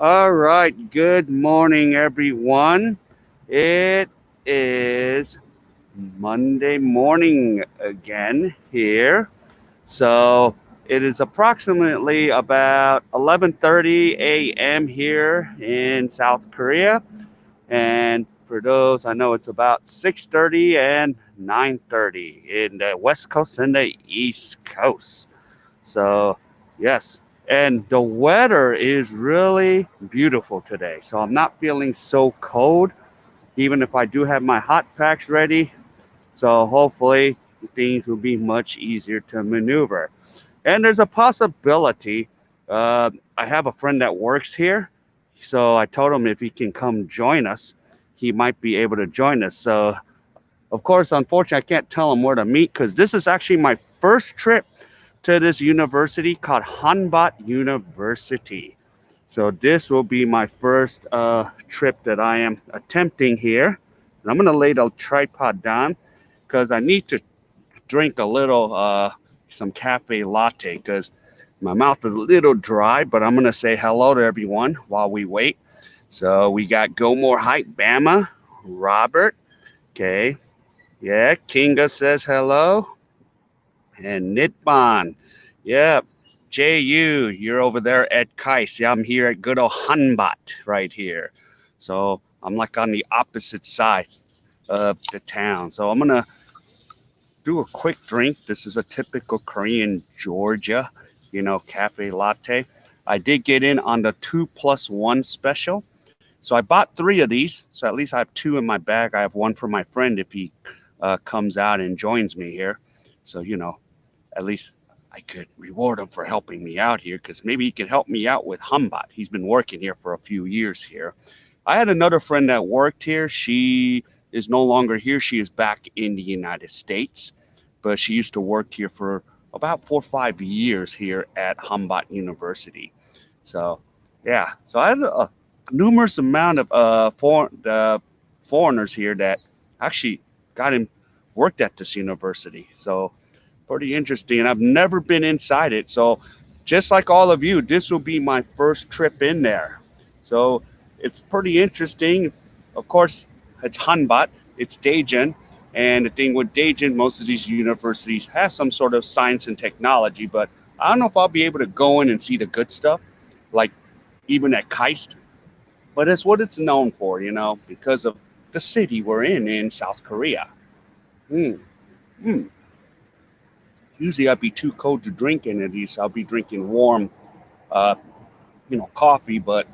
All right, good morning, everyone. It is Monday morning again here. So it is approximately about 11:30 a.m. here in South Korea. And for those, I know it's about 6:30 and 9:30 in the West Coast and the East Coast. So, yes. And the weather is really beautiful today. So I'm not feeling so cold, even if I do have my hot packs ready. So hopefully things will be much easier to maneuver. And there's a possibility. I have a friend that works here. So I told him if he can come join us, he might be able to join us. So, of course, unfortunately, I can't tell him where to meet because this is actually my first trip to this university called Hanbat University. So this will be my first trip that I am attempting here. And I'm gonna lay the tripod down because I need to drink a little some cafe latte because my mouth is a little dry. But I'm gonna say hello to everyone while we wait. So we got Go More Hype Bama, Robert, okay, yeah, Kinga says hello, and Nitban. Yeah, JU, you're over there at Kais. Yeah, I'm here at good old Hanbat right here. So I'm like on the opposite side of the town. So I'm gonna do a quick drink. This is a typical Korean Georgia, cafe latte. I did get in on the 2+1 special. So I bought three of these. So at least I have two in my bag. I have one for my friend if he comes out and joins me here. So, at least I could reward him for helping me out here because maybe he could help me out with Humbat. He's been working here for a few years here. I had another friend that worked here. She is no longer here. She is back in the United States, but she used to work here for about 4 or 5 years here at Hanbat University. So, yeah. So I had a numerous amount of foreigners here that actually got him worked at this university. So pretty interesting. And I've never been inside it. So just like all of you, this will be my first trip in there. So it's pretty interesting. Of course, it's Hanbat, it's Daejeon. And the thing with Daejeon, most of these universities have some sort of science and technology, but I don't know if I'll be able to go in and see the good stuff, like even at K.A.E. But it's what it's known for, because of the city we're in South Korea. Mm, mm. Usually I'd be too cold to drink any of these. I'll be drinking warm, uh, coffee, but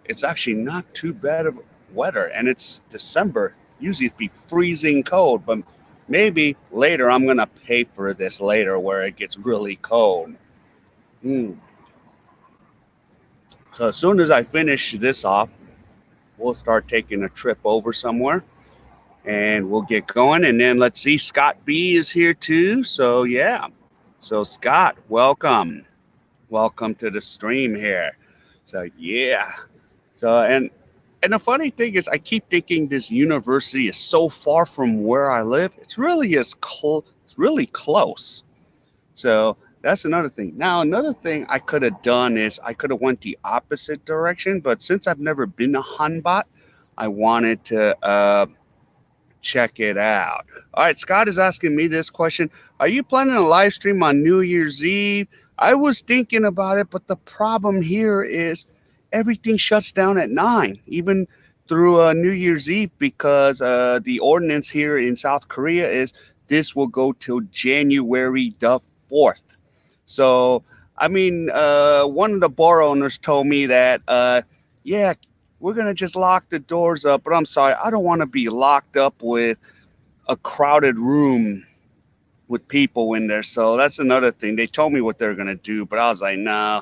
it's actually not too bad of weather. And it's December. Usually it'd be freezing cold, but maybe later I'm going to pay for this later where it gets really cold. Mm. So as soon as I finish this off, we'll start taking a trip over somewhere and we'll get going. And then let's see, Scott B is here too. So yeah. So Scott, welcome. Welcome to the stream here. So yeah. So and the funny thing is I keep thinking this university is so far from where I live. It's really close. So that's another thing. Now another thing I could have done is I could have went the opposite direction, but since I've never been to Hanbot, I wanted to check it out. All right, Scott is asking me this question. Are you planning a live stream on New Year's Eve? I was thinking about it, but the problem here is everything shuts down at 9, even through New Year's Eve, because the ordinance here in South Korea is this will go till January the 4th. So, I mean, one of the bar owners told me that, yeah, we're going to just lock the doors up. But I'm sorry, I don't want to be locked up with a crowded room with people in there. So that's another thing. They told me what they're going to do, but I was like, nah,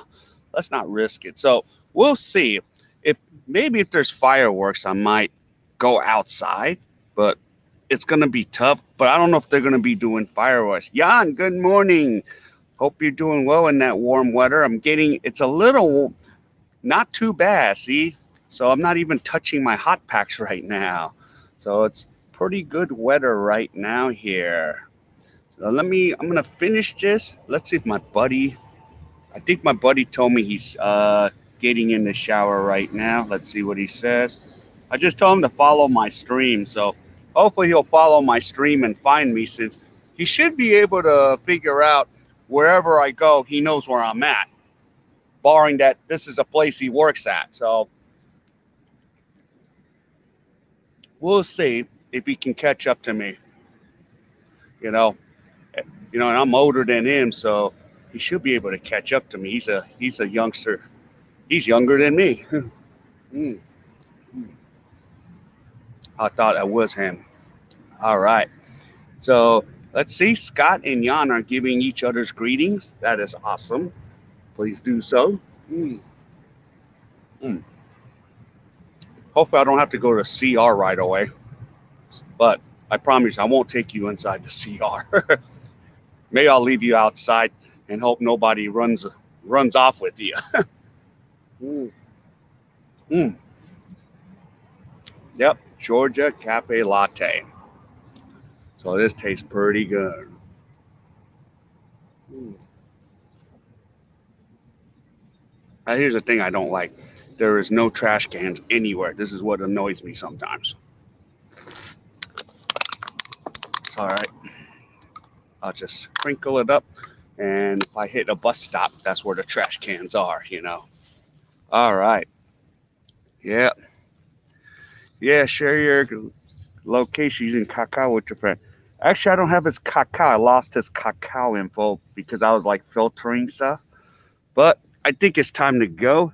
let's not risk it. So we'll see. If maybe if there's fireworks, I might go outside, but it's going to be tough. But I don't know if they're going to be doing fireworks. Jan, good morning. Hope you're doing well in that warm weather. It's a little not too bad, see? So I'm not even touching my hot packs right now. So it's pretty good weather right now here. So I'm gonna finish this. Let's see if I think my buddy told me he's getting in the shower right now. Let's see what he says. I just told him to follow my stream, so hopefully he'll follow my stream and find me, since he should be able to figure out wherever I go, he knows where I'm at, barring that this is a place he works at. So we'll see if he can catch up to me. You know, and I'm older than him, so he should be able to catch up to me. He's a youngster. He's younger than me. Mm. I thought I was him. All right. So let's see. Scott and Jan are giving each other's greetings. That is awesome. Please do so. Mm. Mm. Hopefully I don't have to go to CR right away. But I promise I won't take you inside the CR. Maybe I'll leave you outside and hope nobody runs off with you. Mm. Mm. Yep, Georgia Cafe Latte. So this tastes pretty good. Mm. Now, here's the thing I don't like. There is no trash cans anywhere. This is what annoys me sometimes. It's all right. I'll just sprinkle it up. And if I hit a bus stop, that's where the trash cans are, All right. Yeah. Yeah, share your location using Kakao with your friend. Actually, I don't have his Kakao. I lost his Kakao info because I was like filtering stuff. But I think it's time to go.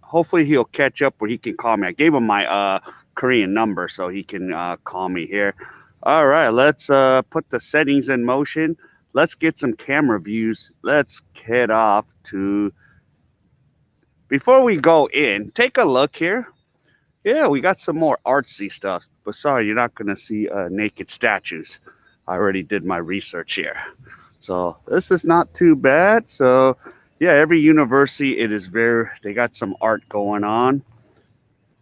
Hopefully he'll catch up where he can call me. I gave him my Korean number so he can call me here. All right, let's put the settings in motion. Let's get some camera views. Let's head off to... Before we go in, take a look here. Yeah, we got some more artsy stuff. But sorry, you're not going to see naked statues. I already did my research here. So this is not too bad. So yeah, every university, they got some art going on.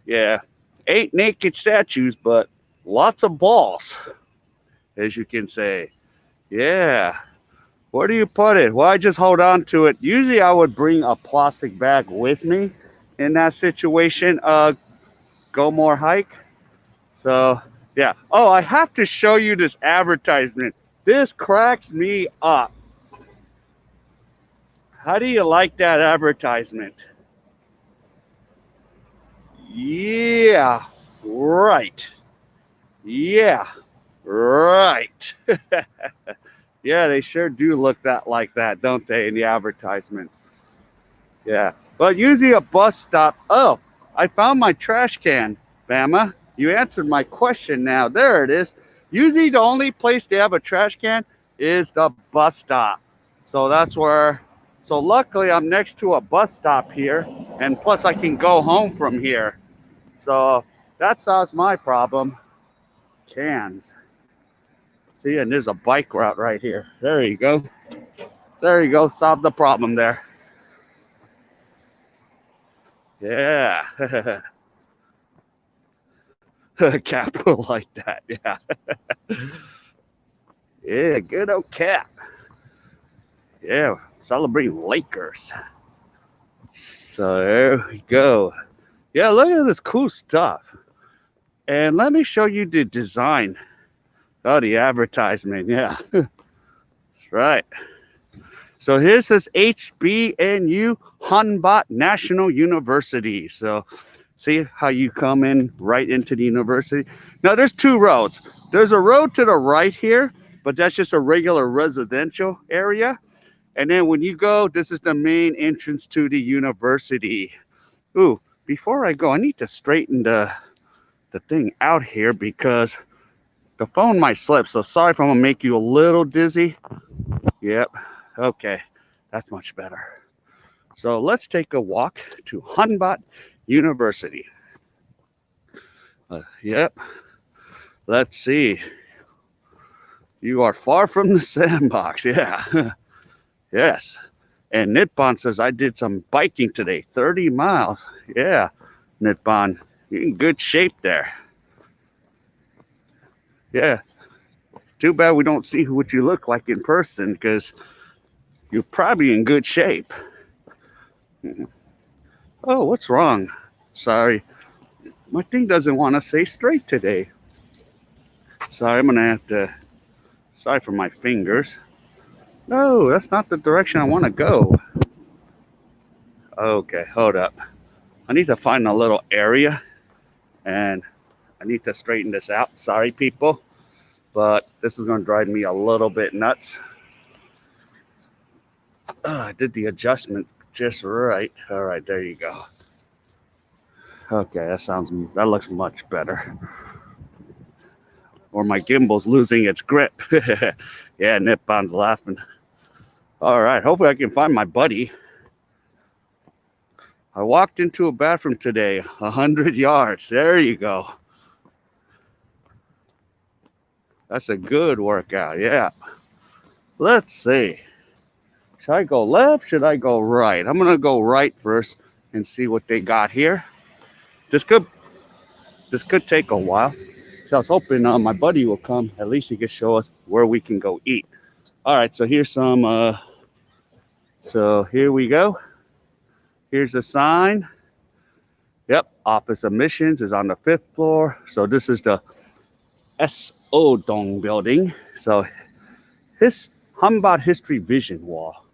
Yeah, 8 naked statues, but lots of balls, as you can say. Yeah. Where do you put it? Well, I just hold on to it. Usually I would bring a plastic bag with me in that situation. Go more hike. So yeah. Oh, I have to show you this advertisement. This cracks me up. How do you like that advertisement? Yeah, right. Yeah, right. Yeah, they sure do look like that, don't they, in the advertisements? Yeah, but usually a bus stop. Oh, I found my trash can, Bama. You answered my question now. There it is. Usually the only place they have a trash can is the bus stop. So that's where... So luckily I'm next to a bus stop here, and plus I can go home from here. So that solves my problem. Cans. See, and there's a bike route right here. There you go. There you go. Solve the problem there. Yeah. Cap will like that. Yeah. Yeah, good old Cap. Yeah, celebrating Lakers. So there we go. Yeah, look at this cool stuff. And let me show you the design. Oh, the advertisement. Yeah. That's right. So here's this HBNU, Hanbat National University. So see how you come in right into the university. Now there's 2 roads. There's a road to the right here, but that's just a regular residential area. And then when you go, this is the main entrance to the university. Ooh, before I go, I need to straighten the thing out here because the phone might slip. So sorry if I'm gonna make you a little dizzy. Yep. Okay, that's much better. So let's take a walk to Hanbat University. Yep. Let's see. You are far from the sandbox. Yeah. Yes. And Nippon says I did some biking today. 30 miles. Yeah. Nippon, you're in good shape there. Yeah. Too bad we don't see what you look like in person, because you're probably in good shape. Oh, what's wrong? Sorry. My thing doesn't want to say straight today. Sorry, I'm gonna have to. Sorry for my fingers. No, that's not the direction I want to go. Okay, hold up. I need to find a little area and I need to straighten this out. Sorry, people, but this is gonna drive me a little bit nuts. I did the adjustment just right. All right, there you go. Okay, that looks much better. Or my gimbal's losing its grip. Yeah, Nippon's laughing. All right, hopefully I can find my buddy. I walked into a bathroom today, 100 yards. There you go. That's a good workout. Yeah. Let's see. Should I go left? Should I go right? I'm gonna go right first and see what they got here. This could this could take a while. So I was hoping my buddy will come. At least he can show us where we can go eat. All right. So here's some. So here we go. Here's a sign. Yep. Office Admissions is on the 5th floor. So this is the S.O. Dong building. So his Hanbat History Vision Wall.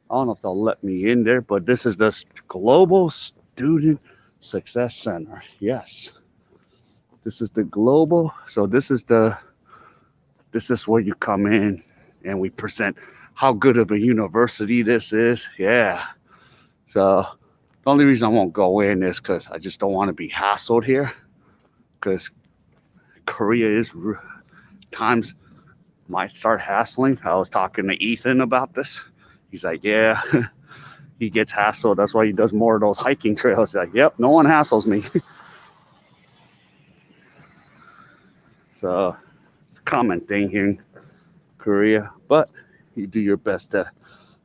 I don't know if they'll let me in there, but this is the Global Student Success Center. Yes. This is the global. So this is where you come in and we present how good of a university this is. Yeah. So the only reason I won't go in is because I just don't want to be hassled here. Because Korea is times might start hassling. I was talking to Ethan about this. He's like, yeah, he gets hassled. That's why he does more of those hiking trails. He's like, yep, no one hassles me. So it's a common thing here in Korea, but you do your best to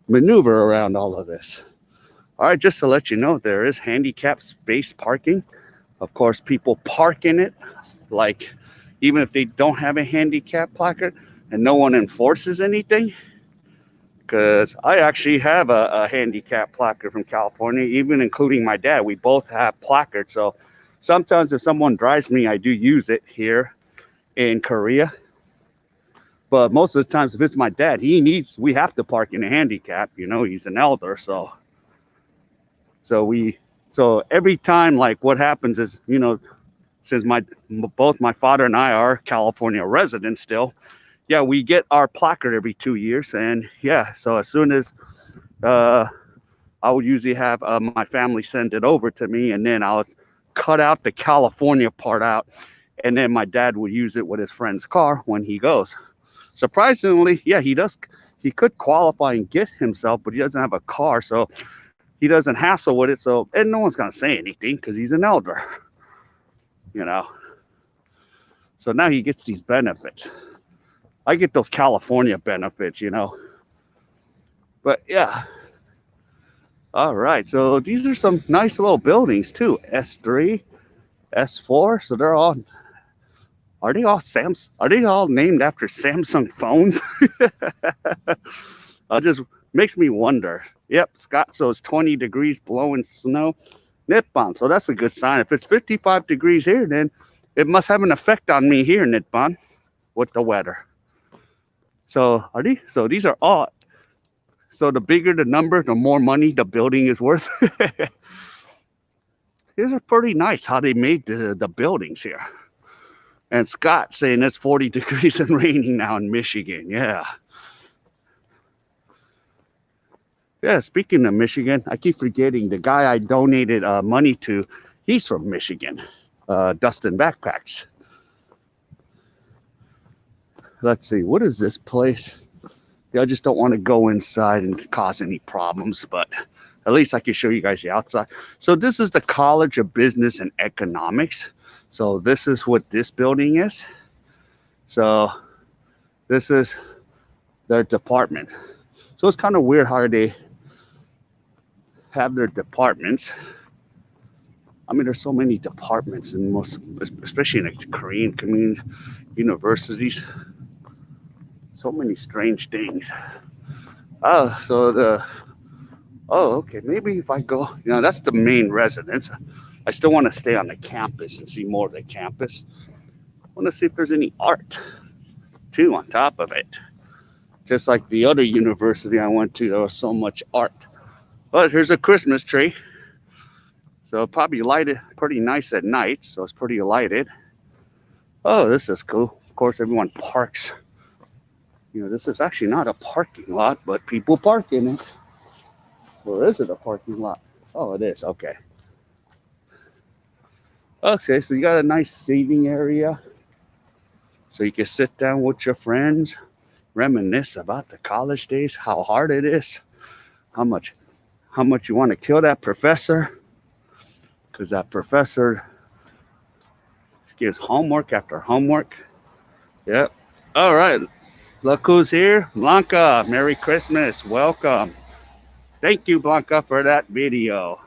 maneuver around all of this. All right, just to let you know, there is handicap space parking. Of course, people park in it, like even if they don't have a handicap placard and no one enforces anything. Because I actually have a handicap placard from California, even including my dad. We both have placards. So sometimes if someone drives me, I do use it here in Korea. But most of the times, if it's my dad, we have to park in a handicap. He's an elder. So every time, like what happens is, since both my father and I are California residents still, yeah, we get our placard every 2 years. And yeah, so as soon as I would usually have my family send it over to me, and then I'll cut out the California part out, and then my dad would use it with his friend's car when he goes. Surprisingly, yeah, he does. He could qualify and get himself, but he doesn't have a car, so he doesn't hassle with it. So, and no one's gonna say anything because he's an elder, you know. So now he gets these benefits. I get those California benefits. But yeah. All right. So these are some nice little buildings too. S3, S4. So they're all. Are they all Samsung? Are they all named after Samsung phones? It just makes me wonder. Yep, Scott. So it's 20 degrees, blowing snow. Nippon. So that's a good sign. If it's 55 degrees here, then it must have an effect on me here, Nippon, with the weather. So are these? So these are all. So the bigger the number, the more money the building is worth. These are pretty nice how they made the buildings here. And Scott saying it's 40 degrees and raining now in Michigan. Yeah. Yeah, speaking of Michigan, I keep forgetting the guy I donated money to, he's from Michigan, Dustin Backpacks. Let's see, what is this place? Yeah, I just don't want to go inside and cause any problems, but at least I can show you guys the outside. So this is the College of Business and Economics. So this is what this building is. So this is their department. So it's kind of weird how they have their departments. I mean, there's so many departments in most, especially in the Korean community universities. So many strange things. So the Oh, okay. Maybe if I go, that's the main residence. I still want to stay on the campus and see more of the campus. I want to see if there's any art too on top of it. Just like the other university I went to, there was so much art. But here's a Christmas tree. So probably lighted pretty nice at night. So it's pretty lighted. Oh, this is cool. Of course, everyone parks. This is actually not a parking lot, but people park in it. Or is it a parking lot? Oh, it is. Okay. Okay, so you got a nice seating area. So you can sit down with your friends, reminisce about the college days, how hard it is, how much you want to kill that professor, because that professor gives homework after homework. Yep. All right. Look who's here. Blanca. Merry Christmas. Welcome. Thank you, Blanca, for that video.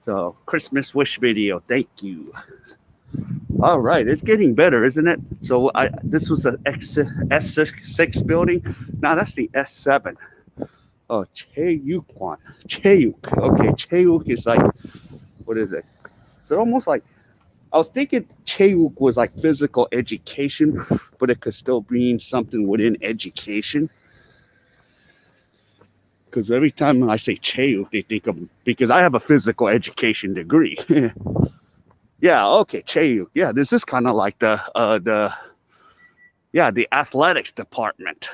So, Christmas wish video. Thank you. All right, it's getting better, isn't it? So this was the S6 building. Now that's the S7. Oh, Cheukwan. Cheuk. Okay, Cheuk is like, what is it? So almost like, I was thinking Cheuk was like physical education, but it could still mean something within education. Because every time I say Cheuk, they think of, because I have a physical education degree. Yeah, okay, Cheuk. Yeah, this is kind of like the athletics department.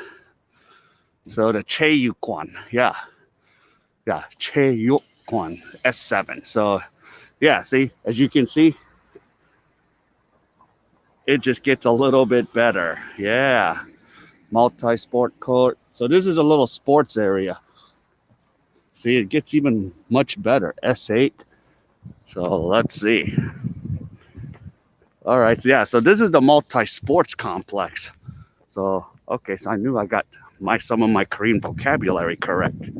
So the Cheukwan, yeah, Cheukwan S7. So yeah, see, as you can see, it just gets a little bit better. Yeah, multi-sport court. So this is a little sports area. See, it gets even much better. S8. So let's see. All right, yeah. So this is the multi-sports complex. So okay, so I knew I got some of my Korean vocabulary correct.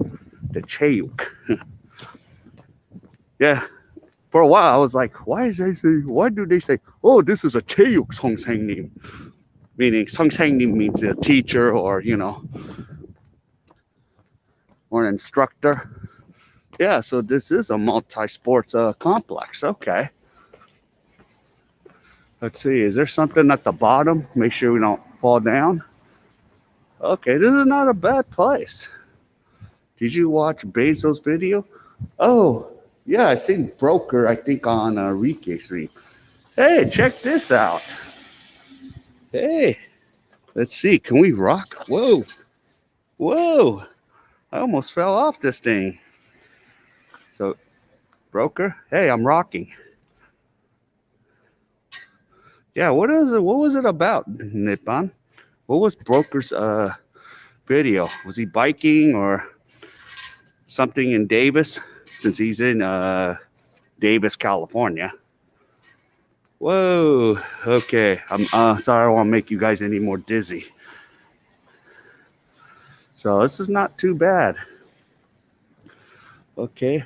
The Cheuk. Yeah. For a while I was like, why do they say, oh, this is a Cheuk 선생님? Meaning 선생님 means a teacher or or an instructor. Yeah, so this is a multi-sports complex. Okay. Let's see, is there something at the bottom? Make sure we don't fall down. Okay, this is not a bad place. Did you watch Basil's video? Oh, yeah, I seen Broker, I think, on Rike stream. Hey, check this out. Hey, let's see. Can we rock? Whoa. Whoa. I almost fell off this thing. So, Broker, hey, I'm rocking. Yeah, what was it about, Nippon? What was Broker's video? Was he biking or something in Davis? Since he's in Davis, California. Whoa. Okay. I'm sorry I won't make you guys any more dizzy. So this is not too bad. Okay.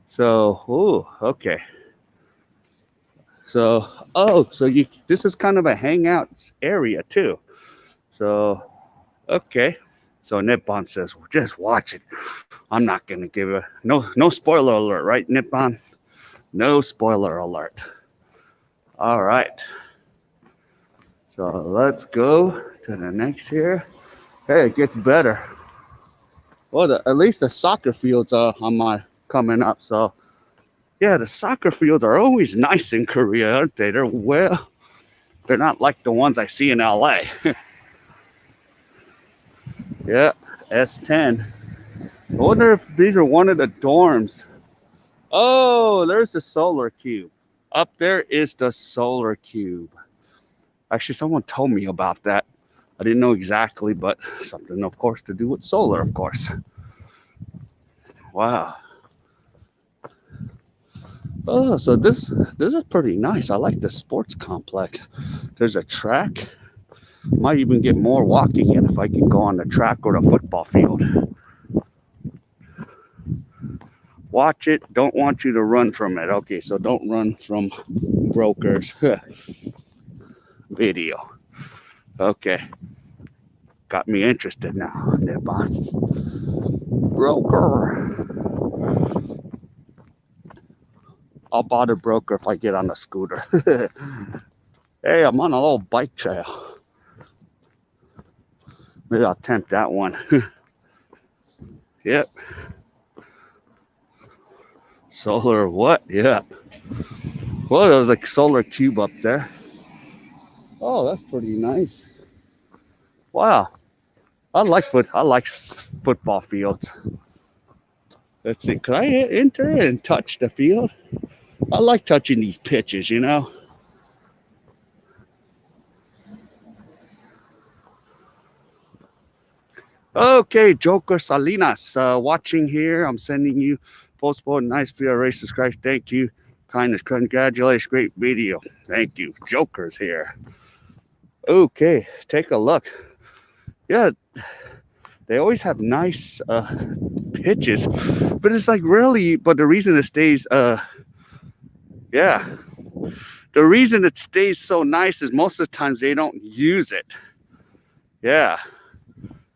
So, okay. So, this is kind of a hangout area too. So, okay. So Nippon says, well, just watch it. I'm not gonna give a no spoiler alert, right, Nippon? No spoiler alert. All right. So let's go to the next here. Hey, it gets better. Well, at least the soccer fields are on my coming up. So yeah, the soccer fields are always nice in Korea, aren't they? They're not like the ones I see in LA. Yeah, S10. I wonder if these are one of the dorms. Oh, there's the solar cube. Up there is the solar cube. Actually, someone told me about that. I didn't know exactly, but something, of course, to do with solar, of course. Wow. Oh, so this is pretty nice. I like the sports complex. There's a track. Might even get more walking in if I can go on the track or the football field. Watch it. Don't want you to run from it. Okay, so don't run from Broker's video. Okay. got me interested now. Broker. I'll bother broker if I get on a scooter. Hey, I'm on a little bike trail. Maybe I'll attempt that one. Yep. Solar what? Yep. Well, there was a solar cube up there. Oh, that's pretty nice. Wow. I like football fields. Let's see. Could I enter and touch the field? I like touching these pitches, you know. Okay, Joker Salinas, watching here. I'm sending you postpone nice field race. Subscribe. Thank you. Kindness. Congratulations. Great video. Thank you. Joker's here. Okay, take a look. Yeah, they always have nice pitches, but it's like really. But the reason it stays, yeah, the reason it stays so nice is most of the times they don't use it. Yeah.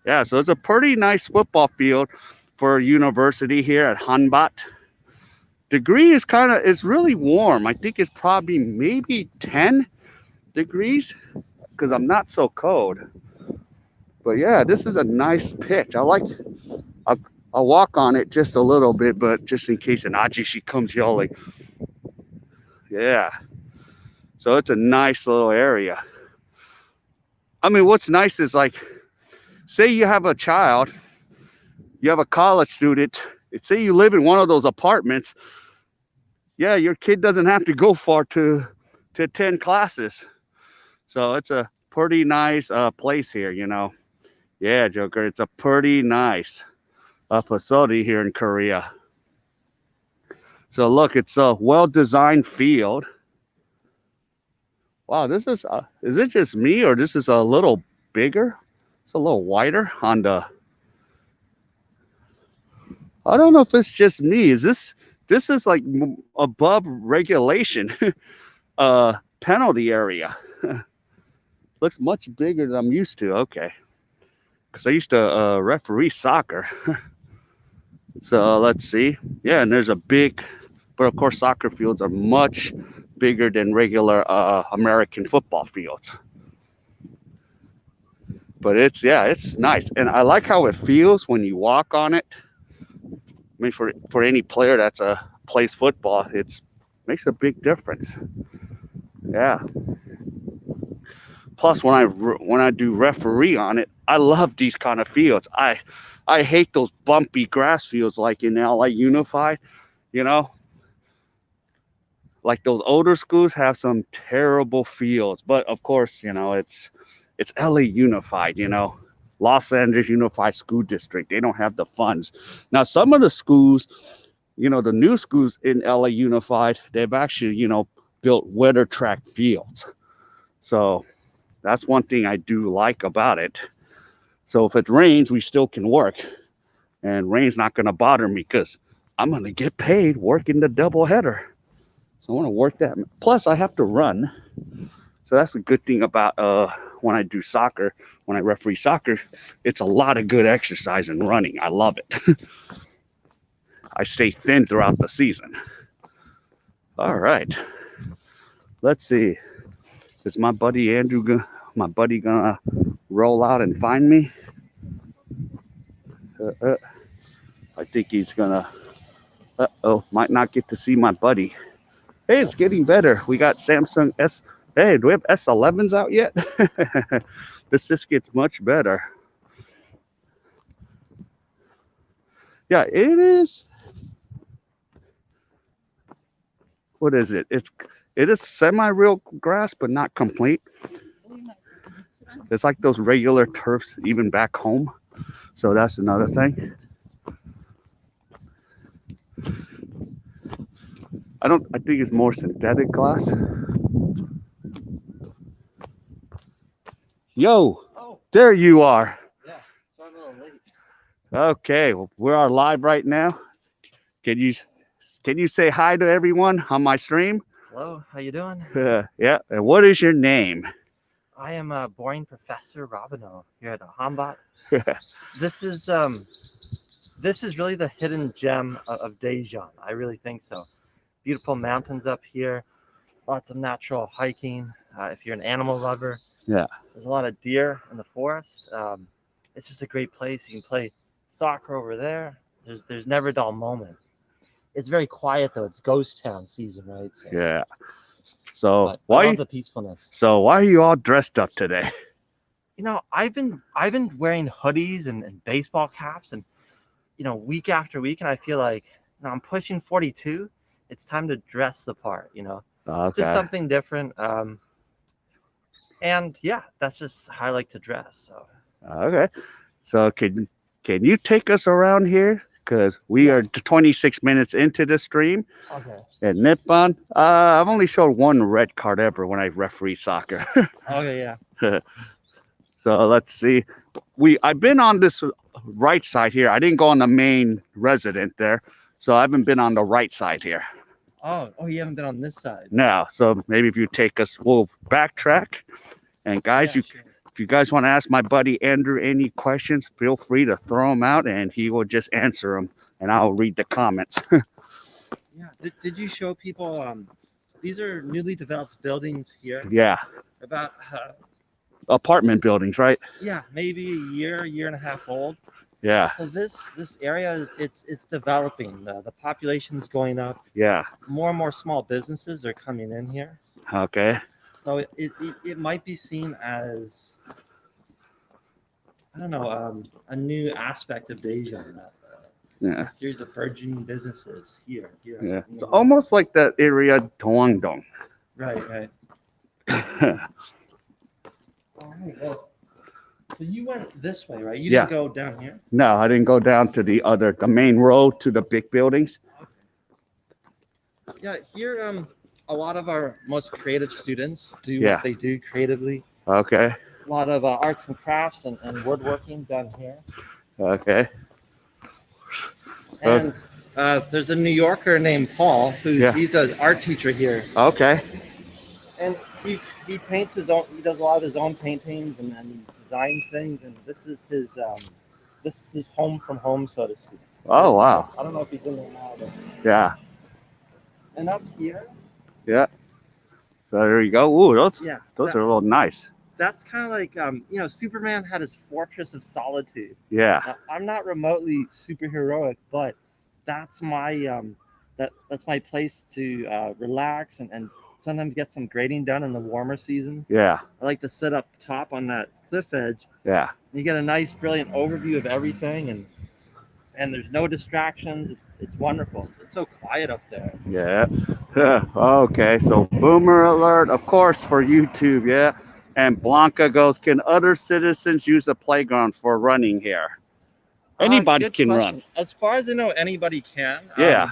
Yeah, so it's a pretty nice football field for a university here at Hanbat. Degree is it's really warm. I think it's probably maybe 10 degrees because I'm not so cold. But yeah, this is a nice pitch. I'll walk on it just a little bit, but just in case an Ajishi comes yelling. Yeah. So it's a nice little area. I mean, what's nice is like, say you have a child, you have a college student, say you live in one of those apartments, yeah, your kid doesn't have to go far to attend classes. So it's a pretty nice place here, you know. Yeah, Joker, it's a pretty nice facility here in Korea. So look, it's a well-designed field. Wow, this is it just me or this is a little bigger? It's a little wider on the, I don't know if it's just me. This is like above regulation penalty area. Looks much bigger than I'm used to. Okay, because I used to referee soccer. So let's see. Yeah, and there's a big, but of course soccer fields are much bigger than regular American football fields. But it's nice, and I like how it feels when you walk on it. I mean, for any player that's plays football, makes a big difference. Yeah. Plus, when I do referee on it, I love these kind of fields. I hate those bumpy grass fields like in LA Unified. You know, like those older schools have some terrible fields. But of course, you know, it's LA Unified. You know, Los Angeles Unified School District. They don't have the funds. Now, some of the schools, you know, the new schools in LA Unified, they've actually, you know, built weather track fields. So that's one thing I do like about it. So if it rains, we still can work. And rain's not going to bother me because I'm going to get paid working the double header. So I want to work that. Plus, I have to run. So that's a good thing about when I do soccer, when I referee soccer, it's a lot of good exercise and running. I love it. I stay thin throughout the season. All right. Let's see. Is my buddy Andrew gonna roll out and find me? I think he's gonna. Might not get to see my buddy. Hey, it's getting better. We got Samsung S. Hey, do we have S11s out yet? This just gets much better. Yeah, it is. What is it? It is semi-real grass, but not complete. It's like those regular turfs, even back home. So that's another thing. I think it's more synthetic grass. Yo, there you are. Yeah, sorry I'm a little late. Okay, well, we're live right now. Can you say hi to everyone on my stream? Hello, how you doing? Yeah. And what is your name? I am a boring Professor Robino here at Hanbat. This is really the hidden gem of Daejeon. I really think so. Beautiful mountains up here, lots of natural hiking. If you're an animal lover, Yeah. there's a lot of deer in the forest. It's just a great place. You can play soccer over there. There's never a dull moment. It's very quiet though. It's ghost town season, right? So, Yeah. So but I love why? the peacefulness. So why are you all dressed up today? You know, I've been wearing hoodies and baseball caps and week after week, and I feel like I'm pushing 42. It's time to dress the part, just Okay. something different. And yeah, that's just how I like to dress. So Okay. So can you take us around here? Because we yeah, are 26 minutes into the stream. okay, At Nippon, I've only showed one red card ever when I referee soccer. okay, yeah. So let's see. I've been on this right side here. I didn't go on the main resident there, so I haven't been on the right side here. Oh, you haven't been on this side. Now, so maybe if you take us, we'll backtrack. And guys, Yeah, sure. if you guys want to ask my buddy Andrew any questions, feel free to throw them out, and he will just answer them, and I'll read the comments. Yeah. Did you show people? These are newly developed buildings here. Yeah, About apartment buildings, right? yeah, maybe a year and a half old. Yeah, So this area it's developing. The population is going up. yeah. More and more small businesses are coming in here. Okay. So it might be seen as I don't know a new aspect of Daejeon. Yeah, A series of burgeoning businesses here. yeah. It's almost like that area Dong. Right. All right. Well, so you went this way, right? You Yeah. didn't go down here. No, I didn't go down to the main road to the big buildings. Okay. Yeah. Here, a lot of our most creative students do Yeah. what they do creatively. Okay. A lot of arts and crafts and woodworking done here. Okay. And there's a New Yorker named Paul he's an art teacher here, Okay. and he paints his own. He does a lot of his own paintings and he designs things. And this is his home from home, so to speak. Oh wow. I don't know if he's in there now, but Yeah. and up here, Yeah. So there you go. Ooh, those yeah, are real nice. that's kind of like Superman had his fortress of solitude. Yeah. Now, I'm not remotely superheroic, but that's my that's my place to relax and sometimes get some grading done in the warmer seasons. Yeah. I like to sit up top on that cliff edge. Yeah. And you get a nice, brilliant overview of everything, and there's no distractions. It's wonderful. It's so quiet up there. Yeah. Okay. So boomer alert, of course, for YouTube. Yeah. And Blanca goes, can other citizens use the playground for running here? Anybody Good can question. run. As far as I know, anybody can. Yeah.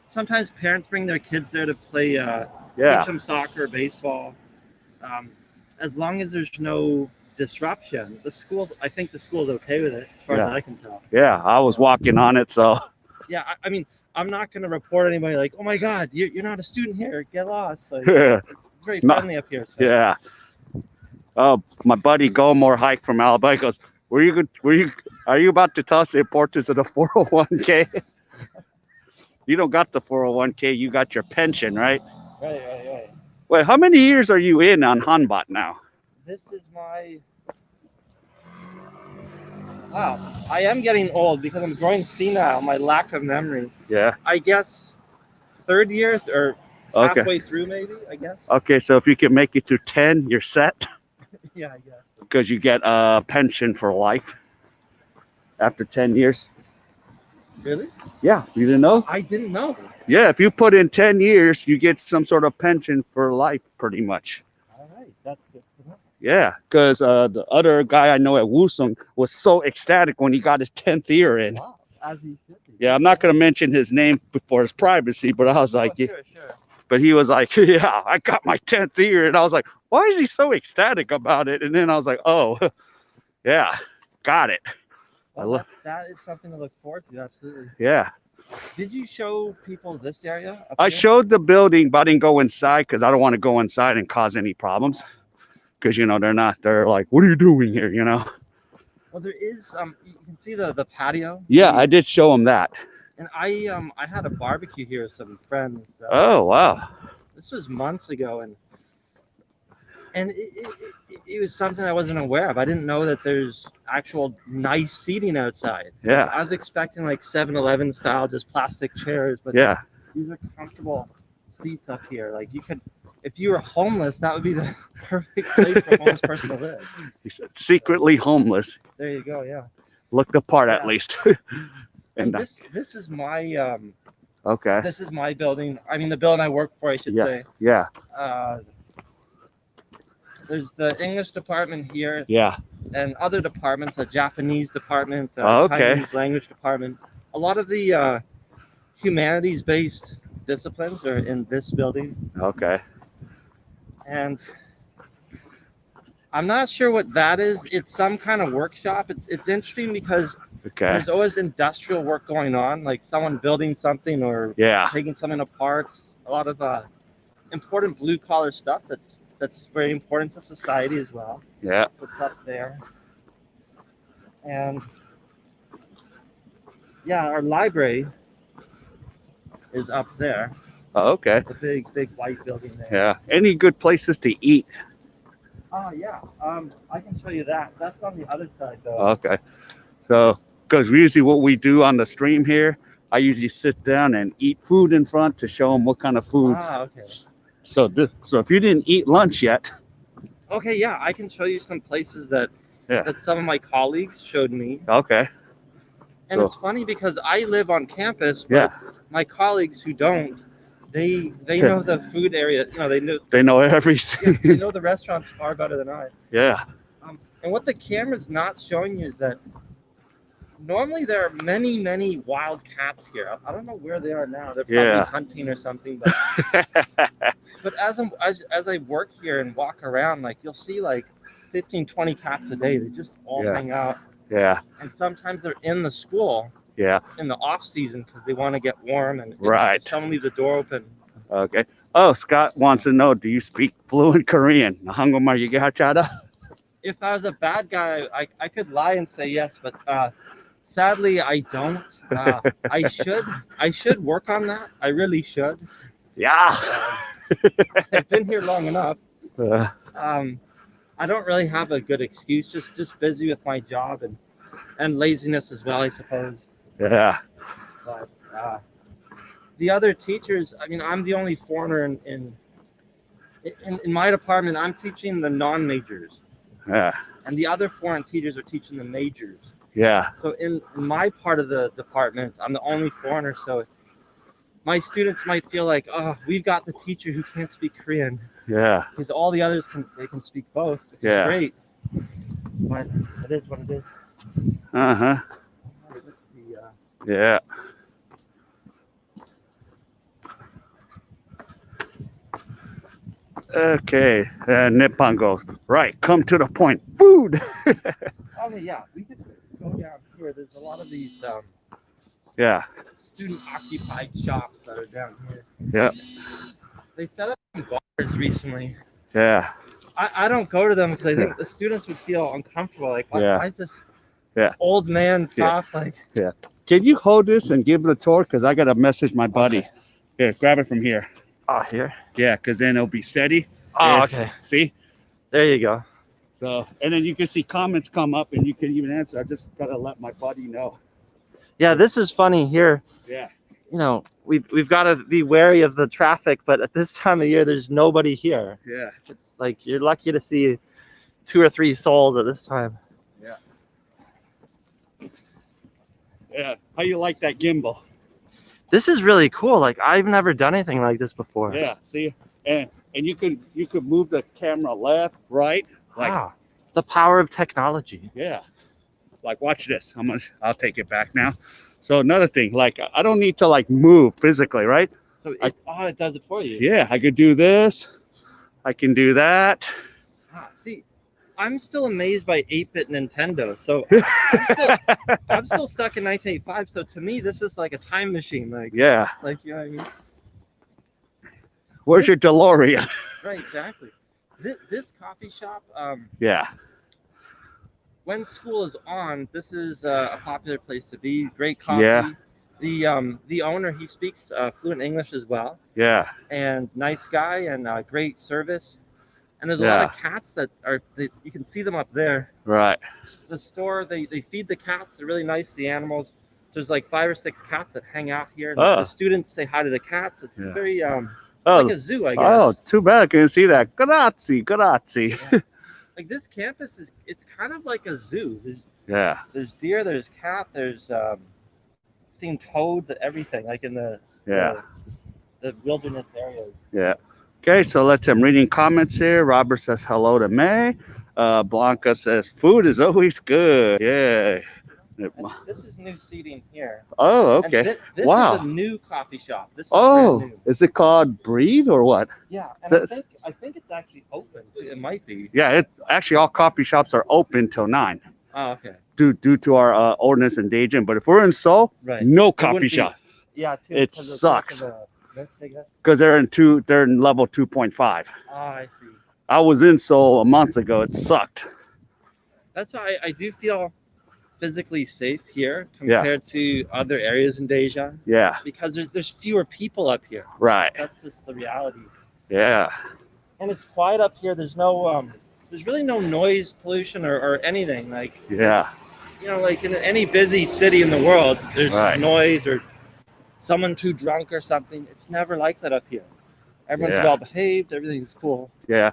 Sometimes parents bring their kids there to play, Yeah. teach them soccer, baseball. As long as there's no disruption, I think the school's okay with it, as far as I can tell. Yeah. I was walking on it, so. Yeah, I mean, I'm not going to report anybody like, oh my God, you're not a student here, get lost. Like, Yeah. it's very friendly up here. So. Yeah. Oh, my buddy Gomor hike from Alabama goes, are you about to tell us the importance of the 401k? You don't got the 401k, you got your pension, right? Right. Wait, how many years are you in on Hanbat now? This is wow, I am getting old because I'm growing senile, my lack of memory. Yeah. I guess third year or Okay. halfway through maybe, I guess. Okay, so if you can make it to 10, you're set Yeah, I guess. because you get a pension for life after 10 years. Really? Yeah, you didn't know? I didn't know. Yeah, if you put in 10 years, you get some sort of pension for life pretty much. All right, that's good to know. Yeah, because the other guy I know at Wusung was so ecstatic when he got his 10th year in. Wow, as he should be. Yeah, I'm not going to mention his name for his privacy, but I was like, Sure. but he was like, yeah, I got my 10th year. And I was like, why is he so ecstatic about it? And then I was like, oh, yeah, got it. Well, that is something to look forward to, absolutely. Yeah. Did you show people this area? I showed the building, but I didn't go inside because I don't want to go inside and cause any problems. because you know they're like, what are you doing here? You know. Well, there is you can see the patio. Yeah, I did show them that. And I had a barbecue here with some friends. Oh wow. This was months ago, and it was something I wasn't aware of. I didn't know that there's actual nice seating outside. Yeah. I was expecting like 7-Eleven style, just plastic chairs, but Yeah. these are comfortable seats up here. Like you could, if you were homeless, that would be the perfect place for a homeless person to live. He said secretly homeless. There you go. Yeah. Looked the part at Yeah. least. And this is my okay. this is my building. I mean, the building I work for, I should Yeah. say. Yeah. There's the English department here, Yeah. and other departments, the Japanese department, Okay. Chinese language department. A lot of the humanities-based disciplines are in this building, Okay. and I'm not sure what that is. It's some kind of workshop. It's interesting because Okay. there's always industrial work going on, like someone building something or Yeah. taking something apart. A lot of important blue-collar stuff that's very important to society as well. Yeah. What's up there? And yeah, our library is up there. Oh, okay. The big white building there. Yeah. Any good places to eat? Oh yeah. I can show you that. That's on the other side though. Okay. So, because usually what we do on the stream here, I usually sit down and eat food in front to show them what kind of foods. Ah, okay. So, so if you didn't eat lunch yet. Okay, yeah, I can show you some places that Yeah. that some of my colleagues showed me. Okay. And So- it's funny because I live on campus, but Yeah. my colleagues who don't, they T- know the food area. You know, They know yeah, everything. they know the restaurants far better than I. Yeah. And what the camera's not showing you is that normally there are many wild cats here. I don't know where they are now. They're probably Yeah. hunting or something. But as I work here and walk around, like you'll see like 15, 20 cats a day. They just all Yeah. hang out. Yeah. And sometimes they're in the school Yeah. in the off season because they want to get warm. And if Right. someone leaves the door open. Okay. Oh, Scott wants to know, do you speak fluent Korean? 한국말 얘기하자. If I was a bad guy, I could lie and say yes, but sadly I don't. I should work on that. I really should. Yeah. I've been here long enough. Uh, I don't really have a good excuse. Just busy with my job and laziness as well, I suppose. yeah. But the other teachers, I mean, I'm the only foreigner in my department. I'm teaching the non-majors, Yeah. and the other foreign teachers are teaching the majors. Yeah. So in my part of the department, I'm the only foreigner. So my students might feel like, oh, we've got the teacher who can't speak Korean, Yeah. because all the others can speak both, which Yeah. is great. But it is what it is. Uh-huh. Yeah. Okay. Nippon goes, right, come to the point. Food. Okay, yeah, we could go down here. There's a lot of these Yeah. student-occupied shops that are down here. Yeah. They set up some bars recently. Yeah. I don't go to them because I think the students would feel uncomfortable. Like, Yeah. why is this Yeah. old man prof like? Can you hold this and give it a tour? Because I got to message my buddy. Okay. Here, grab it from here. Oh, here. Yeah, because then it'll be steady. Oh, Yeah. okay. See? There you go. So, and then you can see comments come up and you can even answer. I just got to let my buddy know. Yeah, this is funny here. Yeah. You know, we've got to be wary of the traffic, but at this time of year, there's nobody here. Yeah. It's like you're lucky to see 2 or 3 souls at this time. Yeah. How you like that gimbal? This is really cool. Like, I've never done anything like this before. Yeah. See? And you could move the camera left, right. Like, Wow. The power of technology. yeah. Like, watch this. I'll take it back now. So another thing, like, I don't need to like move physically, right? So it does it for you. Yeah. I could do this. I can do that. See, I'm still amazed by 8-bit Nintendo. So I'm still stuck in 1985. So to me, this is like a time machine. Like, Yeah. like, you know what I mean? Where's your DeLorean? Right, exactly. This coffee shop, Yeah. when school is on, this is a popular place to be. Great Yeah. coffee. The owner, he speaks fluent English as well, Yeah. and nice guy and great service. And there's a lot Yeah. of cats that are you can see them up there. Right. The store, they feed the cats. They're really nice. The animals. So there's like 5 or 6 cats that hang out here, and the Oh. students say hi to the cats. It's Yeah. very like Oh. a zoo, I Oh, guess. too bad I couldn't see that. Grazie. Grazie. Yeah. Like this campus is it's kind of like a zoo. Yeah. There's deer, there's cat, there's seen toads and everything, like in Yeah. the wilderness areas. Yeah. Okay, so let's I'm reading comments here. Robert says hello to May. Blanca says food is always good. Yeah. And this is new seating here. Oh, And okay. this Wow. is a new coffee shop. This is Oh, brand new. is it called Breed or what? Yeah, and That's- I think it's actually open. It might be. Yeah, it actually all coffee shops are open till 9 Oh, okay. due to our ordinance in Daejeon. But if we're in Seoul, Right. no It coffee wouldn't be- shop Yeah, too. It because of sucks. the mist, I guess. because they're in level 2.5. Oh, I see. I was in Seoul a month ago. It sucked. That's why I do feel physically safe here compared to other areas in Daejeon, Yeah, because there's fewer people up here. right. That's just the reality. Yeah, And it's quiet up here. There's no there's really no noise pollution or anything. Like, yeah, like in any busy city in the world, there's Right. noise or someone too drunk or something. It's never like that up here. Everyone's Yeah. well behaved. Everything's cool. yeah.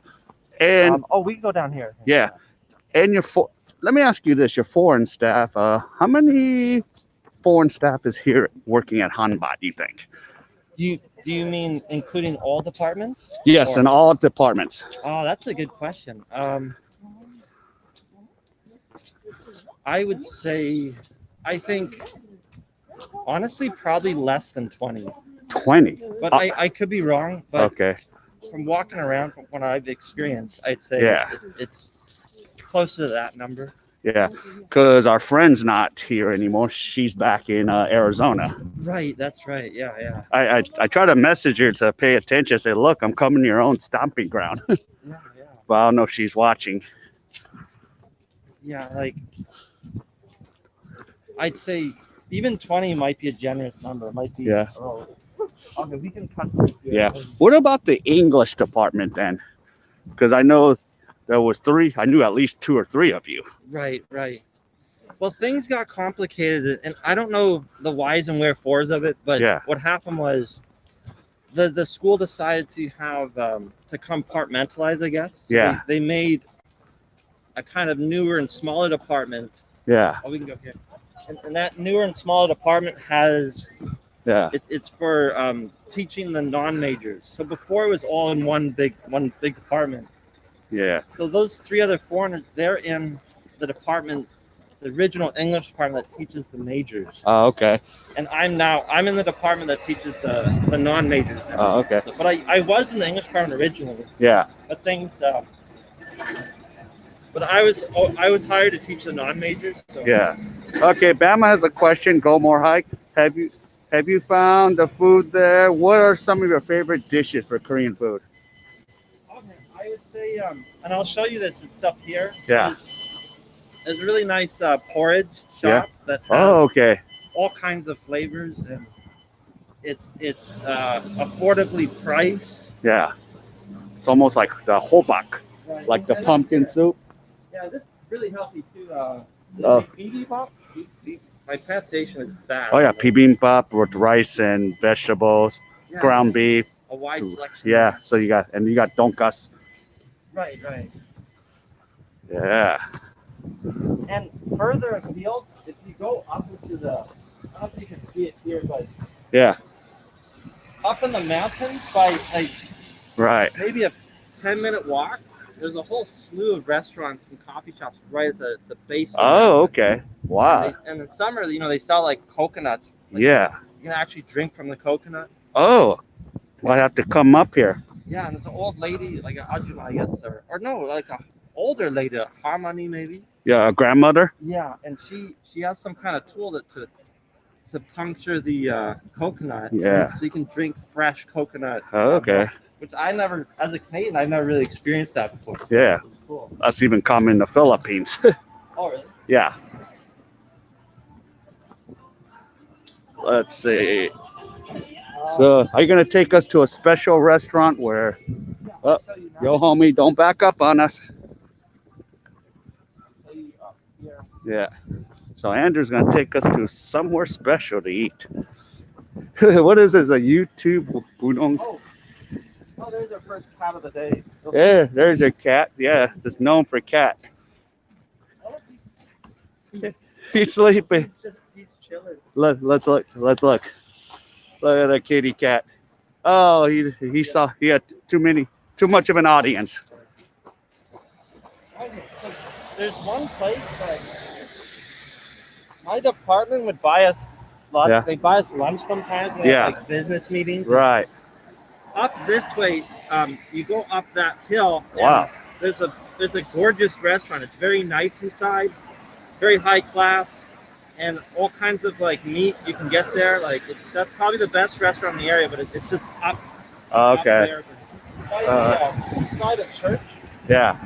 And We can go down here. Yeah. and let me ask you this: your foreign staff. How many foreign staff is here working at Hanbat? You think? Do you mean including all departments? Yes, Or- in all departments. Oh, that's a good question. I would say, I think, honestly, probably less than 20. 20. But I could be wrong. But Okay. from walking around, from what I've experienced, I'd say Yeah. it's close to that number. Yeah, because our friend's not here anymore. She's back in Arizona. Right, that's right. Yeah. I try to message her to pay attention. Say, look, I'm coming to your own stomping ground. Yeah. But I don't know if she's watching. Yeah, like, I'd say even 20 might be a generous number. It might be. Yeah. Oh, okay, we can cut this here. Yeah. What about the English department then? Because I know there was 3. I knew at least 2 or 3 of you. Right. Well, things got complicated, and I don't know the whys and wherefores of it, but Yeah. what happened was the school decided to have to compartmentalize, I guess. So Yeah. They made a kind of newer and smaller department. Yeah. Oh, we can go here. And that newer and smaller department has Yeah. it's for teaching the non-majors. So before it was all in one big department. Yeah. So those 3 other foreigners, they're in the department, the original English department that teaches the majors. Oh, okay. And I'm in the department that teaches the non-majors now. Oh, okay. So, but I was in the English department originally, Yeah. but things. But I was hired to teach the non-majors. So. Yeah. Okay. Bama has a question. Go more hike. Have you found the food there? What are some of your favorite dishes for Korean food? Okay, I would say, and I'll show you this. It's up here. Yeah. There's a really nice porridge Yeah. shop that has Oh, okay. all kinds of flavors, and it's affordably priced. Yeah. It's almost like the hobak, Right. like the And pumpkin soup. Yeah, this is really healthy too. Oh. Bibimbap? My pronunciation is bad. Oh yeah, bibimbap with rice and vegetables, Yeah, ground beef. a wide selection. Yeah. So you got donkas. Right. Yeah. And further afield, if you go up into the, I don't know if you can see it here, but Yeah. up in the mountains by like Right. maybe a 10-minute walk, there's a whole slew of restaurants and coffee shops right at the base. Of the Oh, mountain. okay. Wow. And in summer, they sell like coconuts. Like, Yeah. You can actually drink from the coconut. Oh, I have to come up here. Yeah, and there's an old lady, like an ajumma, I guess, or no, like a older lady, a harmony maybe. Yeah, a grandmother. Yeah, and she has some kind of tool to puncture the coconut. Yeah. So you can drink fresh coconut. Oh, okay. which I never, as a Canadian, I've never really experienced that before. Yeah, It was cool. that's even common in the Philippines. Oh, really? Yeah. Let's see. So, are you gonna take us to a special restaurant where? Yeah, Oh, I'll tell you now. yo, homie, don't back up on us. I'll tell you up here. Yeah. So Andrew's gonna take us to somewhere special to eat. What is this? A YouTube budong? Oh, oh, there's our first cat of the day. Yeah, there's a cat. Yeah, it's known for cat. Oh, He's sleeping. he's chilling. Let's look. Let's look. Look at that kitty cat. Oh, he saw he had too much of an audience. Okay, so there's one place that my department would buy us lunch. Yeah. They buy us lunch sometimes when we Yeah. have like business meetings. Right. Up this way, you go up that hill. And Wow. there's a gorgeous restaurant. It's very nice inside, very high class, and all kinds of like meat you can get there. Like that's probably the best restaurant in the area, but it's just up. Up Okay. there. By the church. Yeah.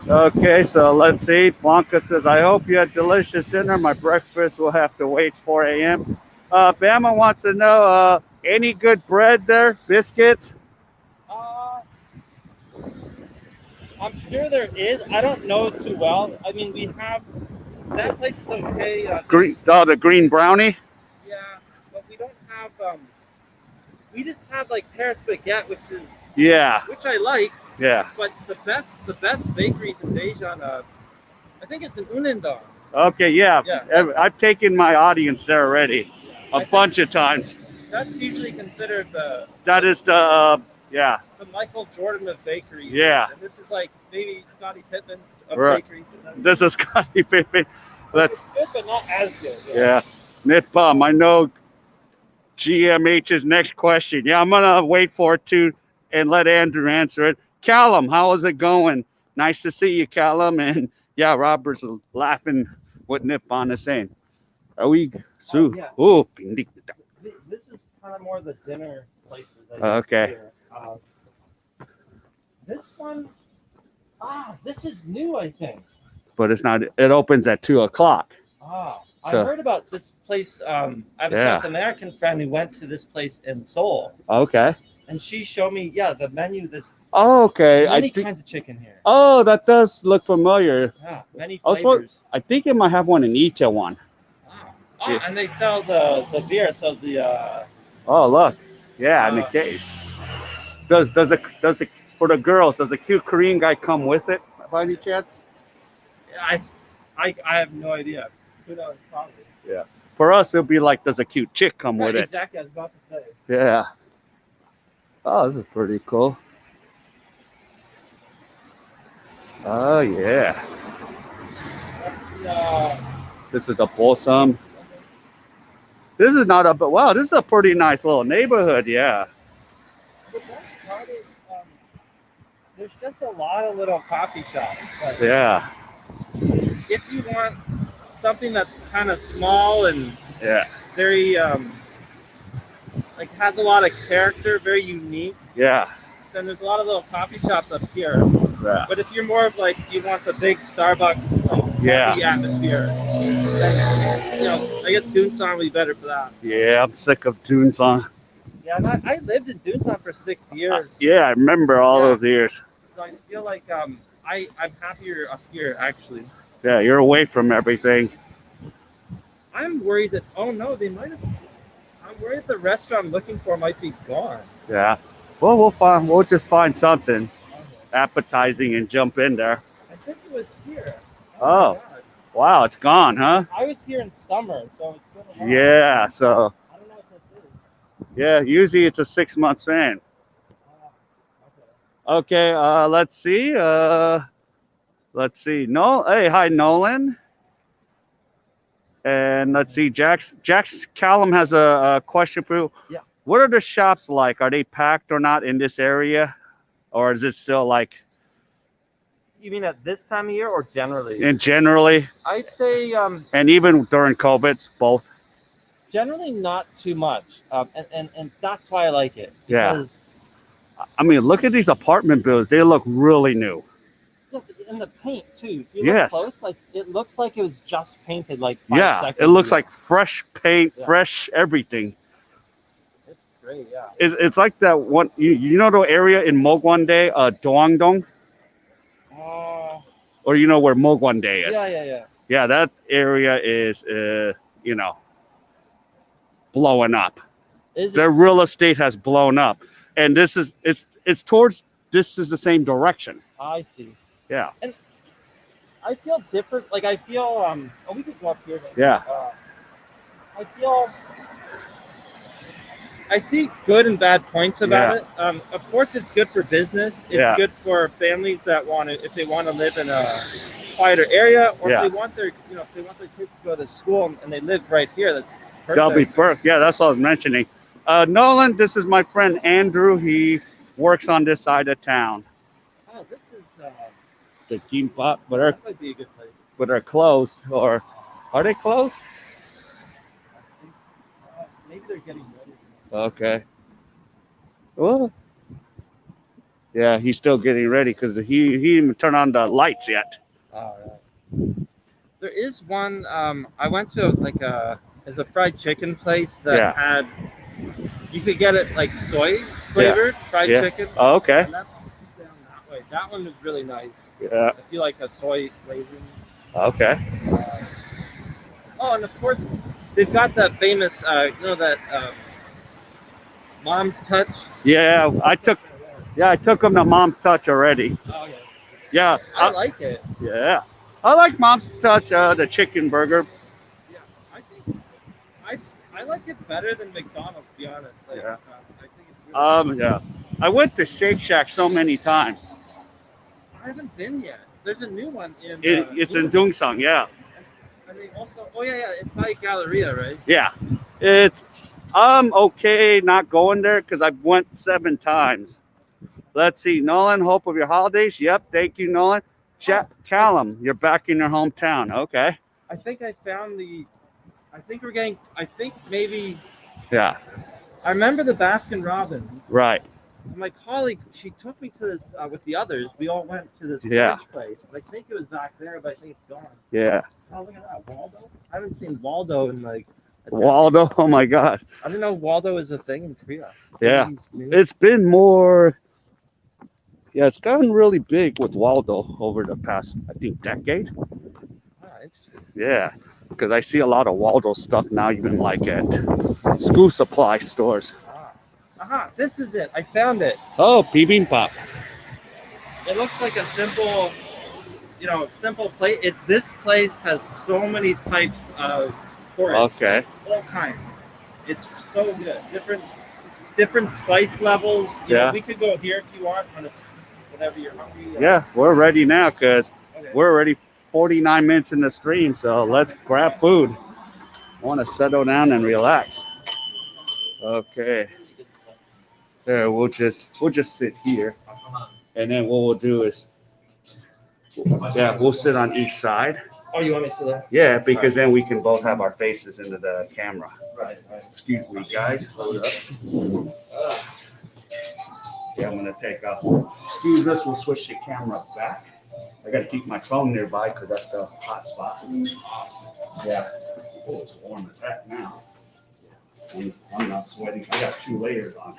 Okay, so let's eat. Blanca says, I hope you had delicious dinner. My breakfast will have to wait 4 a.m. Bama wants to know, any good bread there? Biscuits? I'm sure there is. I don't know it too well. I mean, we have that place is okay. The green brownie? Yeah, but we don't have. We just have like Paris baguette, Yeah. which I like. Yeah. But the best bakeries in Daejeon, I think it's in Unindong. Okay, yeah. Yeah. I've taken my audience there already a bunch of times. That's usually considered That is the, yeah. the Michael Jordan of bakeries. Yeah. And this is like maybe Scottie Pippen of Right. bakeries. This is Scottie Pippen. It's good, but not as good. Yeah. Nitbum, I know GMH's next question. Yeah, I'm gonna wait for it too and let Andrew answer it. Callum, how is it going? Nice to see you, Callum. And yeah, Robert's laughing what Nippon is saying. Are we Sue? Yeah. Oh, This is kind of more the dinner places. okay. This one, this is new, I think. But it's not. It opens at 2 o'clock. I heard about this place. I have a South American friend who went to this place in Seoul. Okay. And she showed me, the menu. There's okay. many kinds of chicken here. Oh, that does look familiar. Yeah, many flavors. I think it might have one in Itaewon. Yeah. And they sell the beer. So the. Oh, look. Yeah, in the case. Does it for the girls? Does a cute Korean guy come with it by any chance? I have no idea. Who knows? Probably. Yeah. For us, it'll be like, does a cute chick come with it? Exactly. I was about to say. Yeah. Oh, this is pretty cool. Oh yeah. This is the Balsam. This is not a, but wow, this is a pretty nice little neighborhood. Yeah. The best part is there's just a lot of little coffee shops. Like, yeah. If you want something that's kind of small and very like has a lot of character, very unique. Yeah. Then there's a lot of little coffee shops up here. Yeah. But if you're more of like you want the big Starbucks coffee atmosphere, then I guess Doonsan would be better for that. Yeah, I'm sick of Doonsan. Yeah, and I lived in Doonsan for 6 years. Yeah, I remember all those years. So I feel like I'm happier up here actually. Yeah, you're away from everything. I'm worried that I'm worried the restaurant I'm looking for might be gone. Yeah. Well, we'll just find something appetizing and jump in there. I think it was here. Oh. Wow, it's gone, huh? I was here in summer, so it's been a while. Yeah, so. I don't know what this is. Yeah, usually it's a 6-month span. Okay, let's see. No, hey, hi, Nolan. And let's see, Jax Callum has a question for you. Yeah. What are the shops like? Are they packed or not in this area? Or is it still like? You mean at this time of year or generally? And generally? I'd say. And even during COVID, both? Generally not too much. And that's why I like it. Yeah. I mean, look at these apartment buildings. They look really new. Yeah, and the paint too. If you look Yes. close, like it looks like it was just painted like 5 Yeah, seconds it looks ago. like fresh paint, Yeah. fresh everything. It's great, yeah. It's like that one. You know the area in Mogwande, Doangdong, Uh, or you know where Mogwande is? yeah. Yeah, that area is, you know, blowing up. Is Their it? real estate has blown up, and this is it's towards this is the same direction. I see. Yeah, And I feel different. Like I feel Oh, we could go up here. Maybe. yeah, I feel. I see good and bad points about yeah, it. Of course, it's good for business. It's yeah, good for families that want to, if they want to live in a quieter area, or yeah. if they want their, if they want their kids to go to school and they live right here. That's That'll be perfect. perfect. Yeah, that's what I was mentioning. Nolan, this is my friend Andrew. He works on this side of town. Oh, this is. The Kimbap, That might be a good place. but they're closed, or are they closed? I think, maybe they're getting ready. Okay. Well, yeah, he's still getting ready because he didn't even turn on the lights yet. All right. There is one. I went to like there's a fried chicken place that Yeah. had. You could get it like soy flavored fried Yeah. chicken. Oh, okay. And that's down that way. That one was really nice. Yeah. If you like a soy flavoring. Okay. Oh, and of course, they've got that famous, that Mom's Touch. Yeah, I took him to Mom's Touch already. Oh yeah. Yeah. I like it. Yeah. I like Mom's Touch, the chicken burger. Yeah, I think I I like it better than McDonald's. To be honest. Like, Yeah. I think it's really. Yeah. I went to Shake Shack so many times. I haven't been yet. There's a new one in. It's in Dongsang, yeah. And they also. Oh yeah. It's by Galleria, right? Yeah. It's I'm okay not going there because I went 7 times. Let's see, Nolan. Hope of your holidays. Yep. Thank you, Nolan. Callum, you're back in your hometown. Okay. I think I found the. I think we're getting. I think maybe. Yeah. I remember the Baskin Robbins. Right. My colleague, she took me to this with the others. We all went to this Yeah. French place. I think it was back there, but I think it's gone. Yeah. Oh, look at that, Waldo. I haven't seen Waldo in like. Waldo. Oh my God. I didn't know Waldo is a thing in Korea. Yeah. It's been more. Yeah, it's gotten really big with Waldo over the past, I think, decade. Interesting. Yeah, because I see a lot of Waldo stuff now, even like at school supply stores. Aha, this is it. I found it. Oh, bibimbap. It looks like a simple, simple plate. This place has so many types of porridge. Okay. All kinds. It's so good. Different spice levels. Yeah. We could go here if you want on whenever you're hungry. Yeah, we're ready now because we're already 49 minutes in the stream, so let's grab food. I want to settle down and relax. Okay. There, we'll just sit here, and then what we'll do is, we'll sit on each side. Oh, you want me to sit there? Yeah, because then we can both have our faces into the camera. Right. Excuse me, guys. Hold up. Yeah, I'm gonna take off. Excuse us. We'll switch the camera back. I gotta keep my phone nearby because that's the hot spot. Yeah. Oh, it's warm as heck now. I'm not sweating. I got 2 layers on.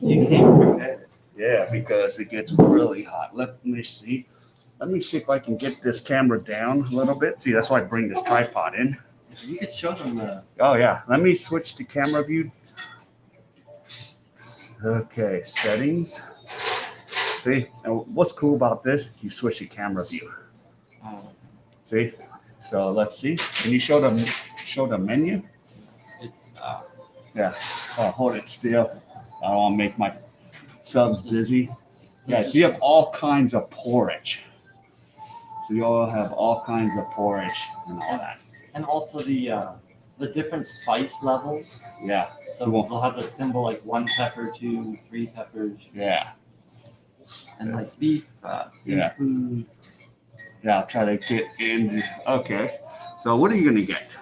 You came prepared. Yeah, because it gets really hot. Let me see. Let me see if I can get this camera down a little bit. See, that's why I bring this tripod in. You could show them the. Oh yeah. Let me switch to camera view. Okay, settings. See, and what's cool about this? You switch to camera view. See, so let's see. Can you show the menu? It's Yeah. Oh, hold it still. I don't want to make my subs dizzy. Yeah. So you have all kinds of porridge. So you all have all kinds of porridge and all that. And also the different spice levels. Yeah. So we'll have the symbol like 1 pepper, 2, 3 peppers. Yeah. And like beef, seafood. Yeah, I'll try to get in. Okay. So what are you gonna get?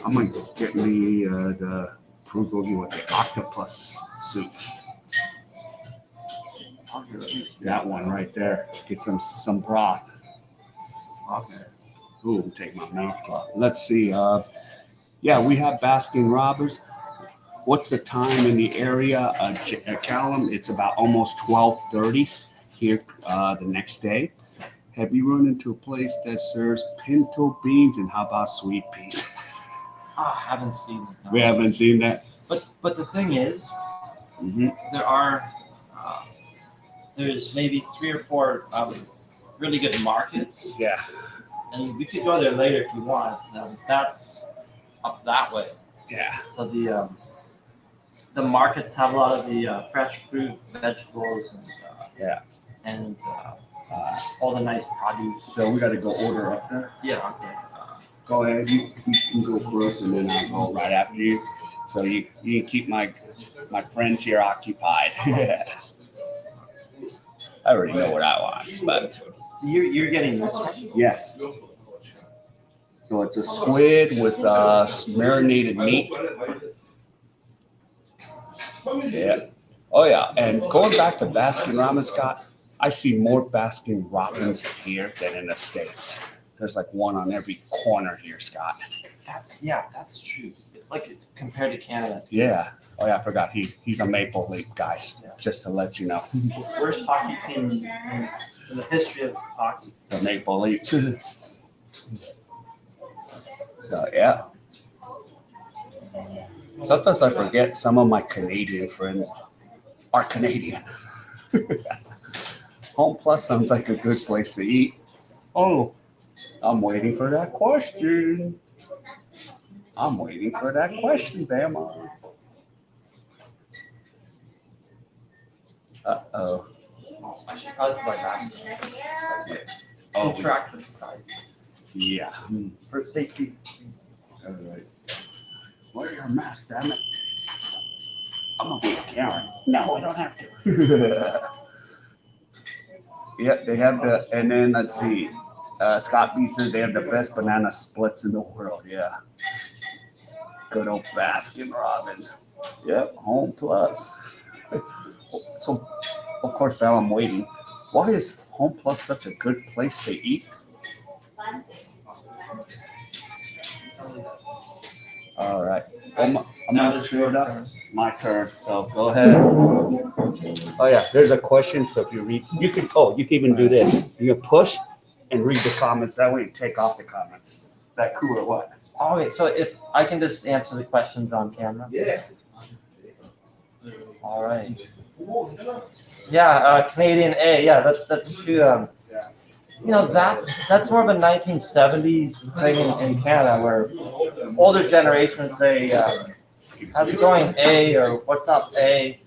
I'm gonna get me the bulgogi with the octopus soup. That one right there. Get some broth. Okay. Ooh, take my mouth off. Let's see. Yeah, we have Baskin Robbins. What's the time in the area? Callum, it's about almost 12:30 here the next day. Have you run into a place that serves pinto beans and how about sweet peas? I haven't seen it. No. We haven't seen that. But the thing is, there are there's maybe 3 or 4 really good markets, Yeah. and we could go there later if you want. That's up that way. Yeah. So the markets have a lot of the fresh fruit, vegetables, and Yeah. and all the nice produce. So we got to go order up there. Yeah. Okay. Go ahead. You can go first, and then I'll go right after you. So you can keep my friends here occupied. I already know what I want, but You're getting this one? yes. So it's a squid with marinated meat. Yeah. Oh yeah. And going back to Baskin Robbins, Scott, I see more Baskin Robbins here than in the States. There's like one on every corner here, Scott. That's true. It's compared to Canada. Yeah. Oh yeah, I forgot. He's a Maple Leaf, guys. Yeah. Just to let you know. Worst hockey team in the history of hockey. The Maple Leafs. So yeah. Sometimes I forget some of my Canadian friends are Canadian. Home Plus sounds like a good place to eat. Oh, I'm waiting for that question. Bama. Uh-oh. I should probably put my mask on. Oh, Interact with society. yeah. For safety. All right. Wear your mask, damn it. I'm gonna be a Karen. No, I don't have to. Yeah, they have and then let's see. Scott B said they have the best banana splits in the world. Yeah. Good old Baskin Robbins. Yep, Home Plus. So, of course, now I'm waiting. Why is Home Plus such a good place to eat? All right. I'm gonna show it up. My turn. So go ahead. Oh yeah, there's a question. So if you read, you can. Oh, you can even do this. You can push and read the comments. That way, you take off the comments. Is that cool or what? Okay, so if I can just answer the questions on camera. Yeah. All right. Yeah, Canadian A. Yeah, that's true. That's more of a 1970s thing in Canada, where older generations say, "How's it going, A?" or "What's up, A?"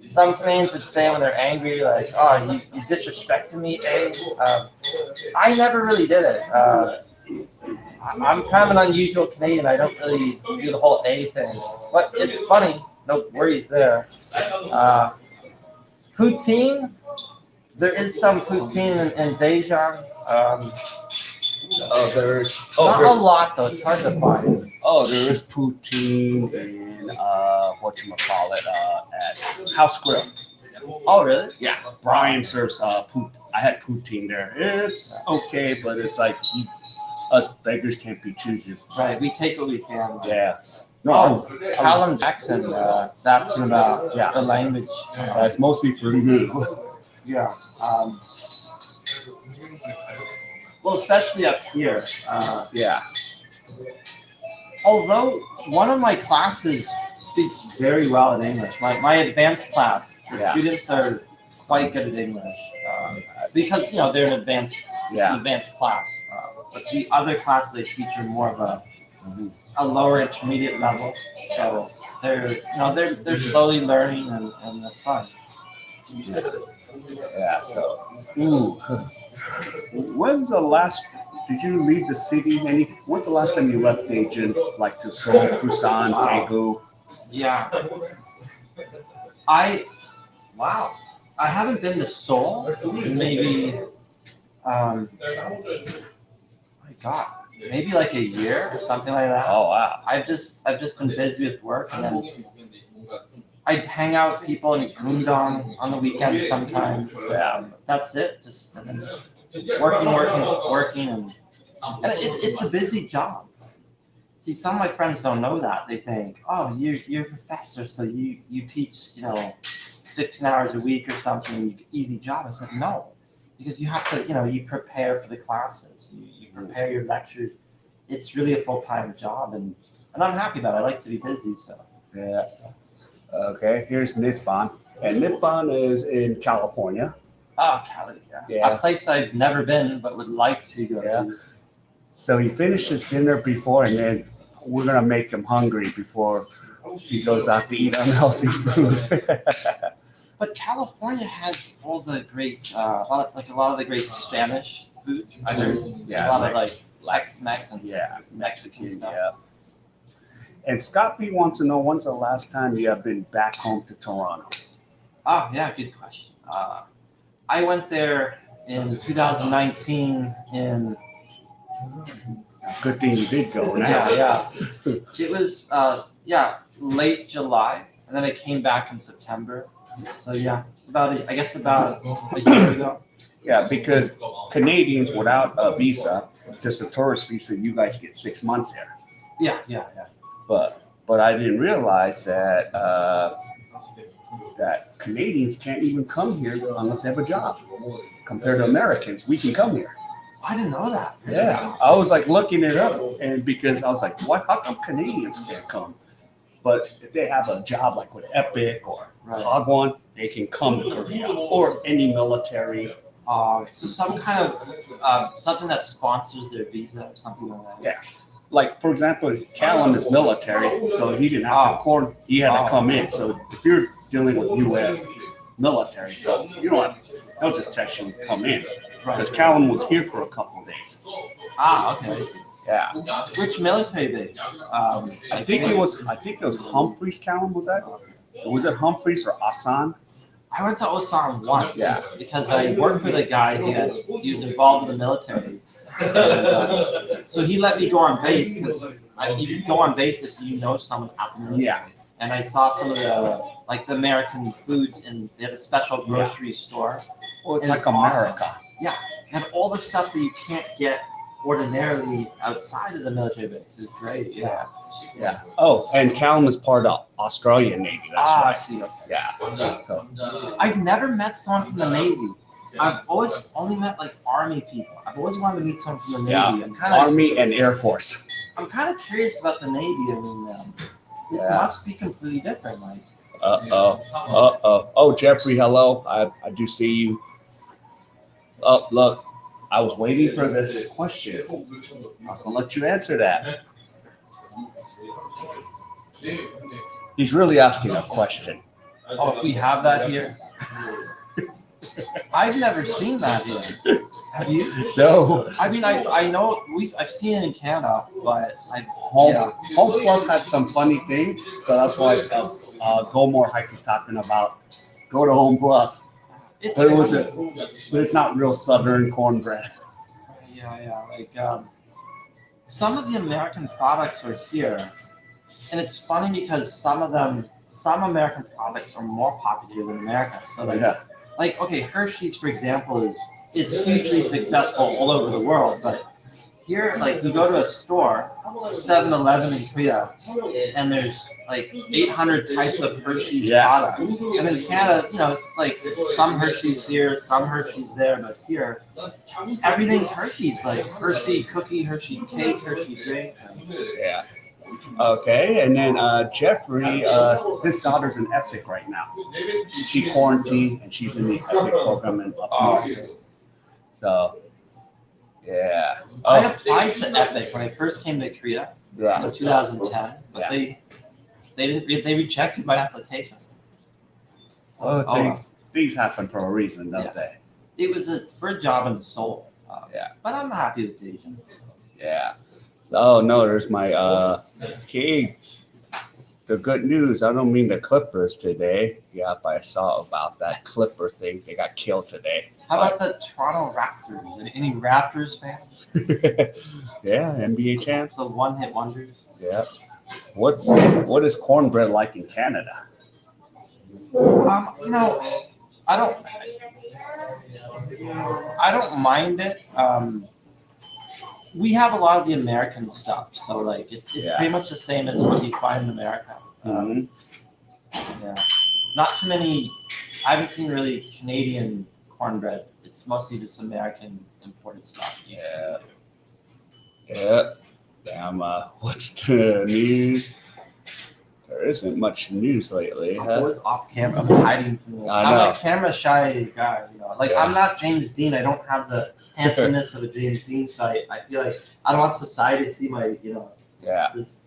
Some Canadians would say when they're angry, like, "Oh, you disrespected me, A." I never really did it. I'm kind of an unusual Canadian. I don't really do the whole A thing, but it's funny. No worries there. Poutine. There is some poutine in Daejeon. Not a lot though. It's hard to find. Oh, there is poutine in whatchamacallit at House Grill. Oh, really? Yeah, Brian serves I had poutine there. It's okay, but it's like us beggars can't be choosers. Right. We take what we can. Yeah. No, Callum Jackson is asking about the language. It's mostly for you. Yeah. Well, especially up here. Yeah. Although one of my classes speaks very well in English, my advanced class, the students are quite good at English because they're an advanced class. But the other class they teach are more of a lower intermediate level, so they're slowly learning and that's fine. Yeah. So. Ooh. When's the last? Did you leave the city? When's the last time you left Daejeon? Like to Seoul, Busan, Daegu? Yeah. I haven't been to Seoul in maybe my God, maybe like a year or something like that. Oh wow. I've just been busy with work, and then I'd hang out with people in Gundong on the weekends sometimes. Yeah. That's it. Just and then just working, and it's a busy job. See, some of my friends don't know that. They think, oh, you're a professor, so you teach 15 hours a week or something, easy job. I said no, because you have to you prepare for the classes, you prepare your lectures. It's really a full-time job, and I'm happy about it. I like to be busy, so. Yeah. Okay. Here's Nippon, and Nippon is in California. Oh, Cali, yeah. Yeah. A place I've never been but would like to go Yeah. to. So he finished his dinner before, and then we're gonna make him hungry before he goes out to eat unhealthy food. But California has all the great, a lot of the great Spanish food. I heard Yeah, a lot of like Tex-Mex and Yeah, Mexican stuff. yeah. And Scott B wants to know, when's the last time you have been back home to Toronto? Oh, yeah, good question. I went there in 2019 in, Good thing you did go now. yeah. It was, late July, and then I came back in September. So yeah, it's about, I guess about a year ago. Yeah, because Canadians without a visa, just a tourist visa, you guys get 6 months here. Yeah. But I didn't realize that that Canadians can't even come here unless they have a job. Compared to Americans, we can come here. I didn't know that. Yeah, I was like looking it up, and because I was like, what? How come Canadians can't come? But if they have a job like with Epic or Right. Hagwon, they can come to Korea or any military. So some kind of something that sponsors their visa or something like that. Yeah. Like for example, Callum is military, so he didn't have to he had to come in. So if you're dealing with U.S. military stuff, you don't have, they'll just text you to come in. Because Callum was here for a couple of days. Okay. Yeah. Which military base? I think it was Humphreys. Callum was that? Was it Humphreys or Asan? I went to Osan once. Yeah. Because I worked with a guy he was involved in the military. And, so he let me go on base because you can go on base if you know someone at the military. Yeah. And I saw some of the American foods, and they had a special grocery store. Well, it's It like was awesome. America. Yeah, and all the stuff that you can't get ordinarily outside of the military base is great. Yeah. Yeah. Oh, and Callum is part of Australian Navy. That's I right. see. Okay. Yeah. So I've never met someone from the Navy. I've always only met like Army people. I've always wanted to meet someone from the Navy. yeah, Army and Air Force. I'm kind of curious about the Navy. I mean, it Yeah. must be completely different. Like, Oh, Jeffrey, hello. I do see you. Oh, look, I was waiting for this question. I was gonna let you answer that. He's really asking a question. if we have that here. I've never seen that here. Have you? No. I mean, I know I've seen it in Canada, but Home Plus had some funny thing, so that's why Go More Hike is talking about go to Home Plus. But it's not real Southern cornbread. Yeah. Like some of the American products are here, and it's funny because some American products are more popular than America. So like okay, Hershey's for example it's hugely successful all over the world, but here like you go to a store, 7-Eleven in Korea, and there's like 800 types of Hershey's products. And in Canada, it's like some Hershey's here, some Hershey's there, but here everything's Hershey's, like Hershey cookie, Hershey cake, Hershey drink. Yeah. Okay, and then Jeffrey, his daughter's in Epic right now. She quarantined and she's in the Epic program in up north. So, yeah. I applied to Epic when I first came to Korea in 2010, but they rejected my applications. Things happen for a reason, don't they? It was for a job in Seoul. Yeah. But I'm happy with Daejeon. Yeah. Oh no, there's my K.A.E. the good news, I don't mean the Clippers today. Yep, I saw about that Clipper thing. They got killed today. How about the Toronto Raptors? Any Raptors fans? Yeah, NBA champs. So one-hit wonders. Yeah. What is cornbread like in Canada? You know, I don't I don't mind it. We have a lot of the American stuff, so like it's Yeah. pretty much the same as what you find in America. Mhm. Yeah, not too many. I haven't seen really Canadian cornbread. It's mostly just American imported stuff. Yeah. Yeah. Damn, what's the news? There isn't much news lately, I huh? was off camera. I'm hiding from you. I I'm know. a camera shy guy, you know. Like Yeah. I'm not James Dean. I don't have the handsomeness of a James Dean. So I feel like I don't want society to see my, Yeah. this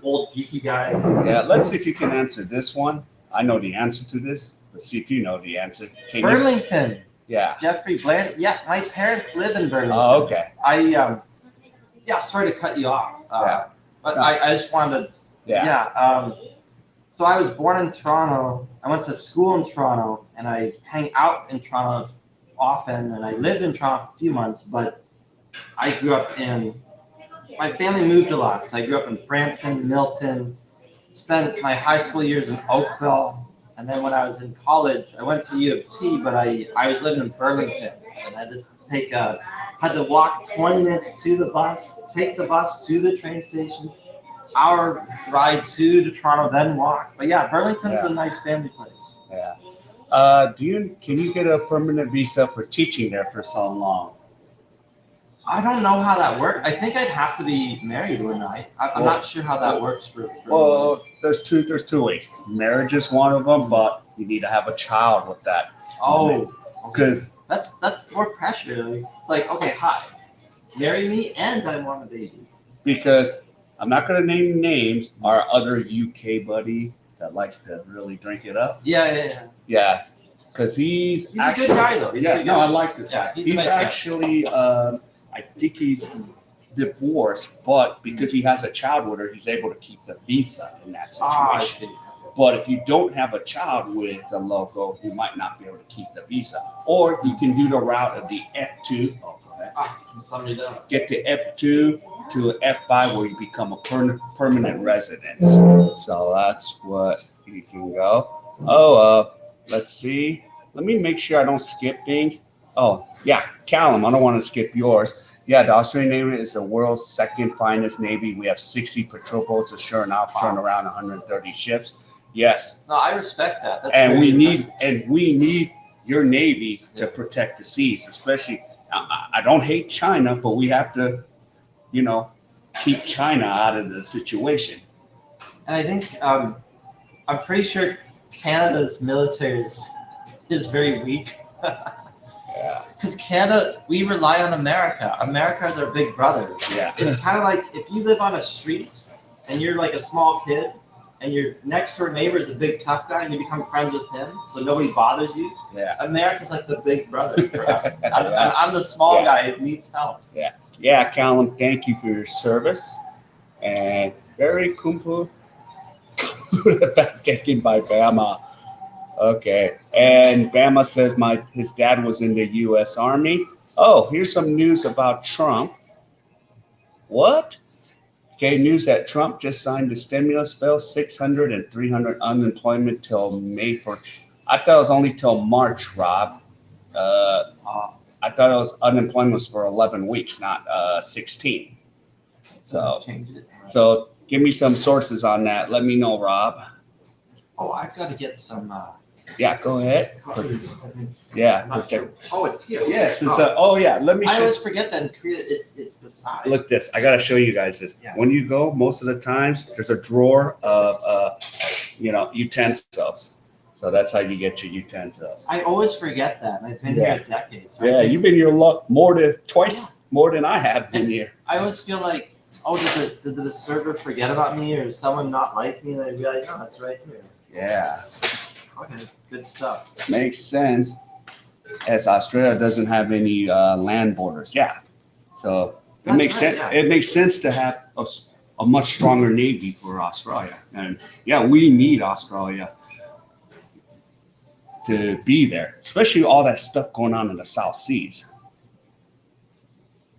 old geeky guy. Yeah, let's see if you can answer this one. I know the answer to this. Let's see if you know the answer. Can you? Burlington, Yeah. Jeffrey Bland. Yeah, my parents live in Burlington. Oh, okay. Yeah, sorry to cut you off. Yeah. But No. I just wanted to. Yeah. So I was born in Toronto. I went to school in Toronto, and I hang out in Toronto often. And I lived in Toronto for a few months, but I grew up in. My family moved a lot, so I grew up in Brampton, Milton. Spent my high school years in Oakville, and then when I was in college, I went to U of T, but I was living in Burlington, and I had to walk 20 minutes to the bus, take the bus to the train station, hour ride to Toronto, then walk. But yeah, Burlington's Yeah. a nice family place. Yeah. Can you get a permanent visa for teaching there for so long? I don't know how that works. I think I'd have to be married, wouldn't I? I'm not sure how that works for Well, there's two ways. Marriage is one of them, but you need to have a child with that. Oh, Because that's more pressure. Like, it's like, okay, hi, marry me, and I want a baby. because I'm not gonna name names. Our other UK buddy that likes to really drink it up. Yeah. Yeah, because he's He's a good guy, though. He's a Yeah, good no, guy. I like this Yeah, guy. he's a He's nice guy. actually, I think he's divorced, but because he has a child with her, he's able to keep the visa in that Ah, I situation. see. But if you don't have a child with the logo, you might not be able to keep the visa. Or you can do the route of the F2. Oh, go ahead. Can somebody down? Get the F2 to an F5 where you become a permanent resident. So that's what you can go. Oh, let's see. Let me make sure I don't skip things. Oh, yeah, Callum, I don't want to skip yours. Yeah, the Australian Navy is the world's second finest Navy. We have 60 patrol boats, sure enough, turn around 130 ships. Yes. No, I respect that. That's And very we need your Navy to protect the seas, especially. I don't hate China, but we have to, keep China out of the situation. And I think I'm pretty sure Canada's military is very weak. Yeah. Because Canada, we rely on America. America is our big brother. Yeah. It's kind of like if you live on a street and you're like a small kid and your next door neighbor is a big tough guy and you become friends with him so nobody bothers you. Yeah. America's like the big brother for us. Yeah. I'm the small Yeah. guy who needs help. Yeah, Callum, thank you for your service. And very kumpu back taken by Bama. Okay. And Bama says his dad was in the U.S. Army. Oh, here's some news about Trump. What? Okay, news that Trump just signed the stimulus bill, 600 and 300 unemployment till May 1st. I thought it was only till March, Rob. I thought it was unemployment was for 11 weeks, not 16. So give me some sources on that. Let me know, Rob. Oh, I've got to get some. Yeah, go ahead. Yeah. I'm not sure. Oh, it's here. Yes. Let me I show. always forget that in Korea it's the side. Look this. I gotta show you guys this. Yeah. When you go, most of the times there's a drawer of utensils. So that's how you get your utensils. I always forget that, and I've been here a decade. So Yeah, you've been here twice more than I have been here. I always feel like, oh, did the server forget about me, or someone not like me? And I'd be like, no, it's right here. Yeah. Okay, good stuff. Makes sense. As Australia doesn't have any land borders. Yeah. So it That's makes right, sense. yeah. It makes sense to have a much stronger navy for Australia. And yeah, we need Australia to be there, especially all that stuff going on in the South Seas.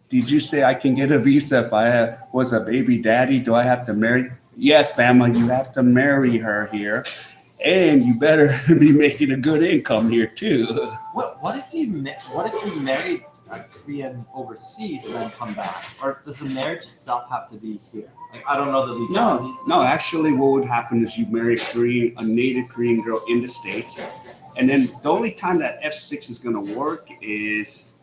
Did you say I can get a visa if was a baby daddy? Do I have to marry? Yes, Bama, you have to marry her here, and you better be making a good income here too. What if you married a Korean overseas and then come back, or does the marriage itself have to be here? Like, I don't know the legalities. No. Actually, what would happen is you marry a native Korean girl in the States, and then the only time that F6 is going to work is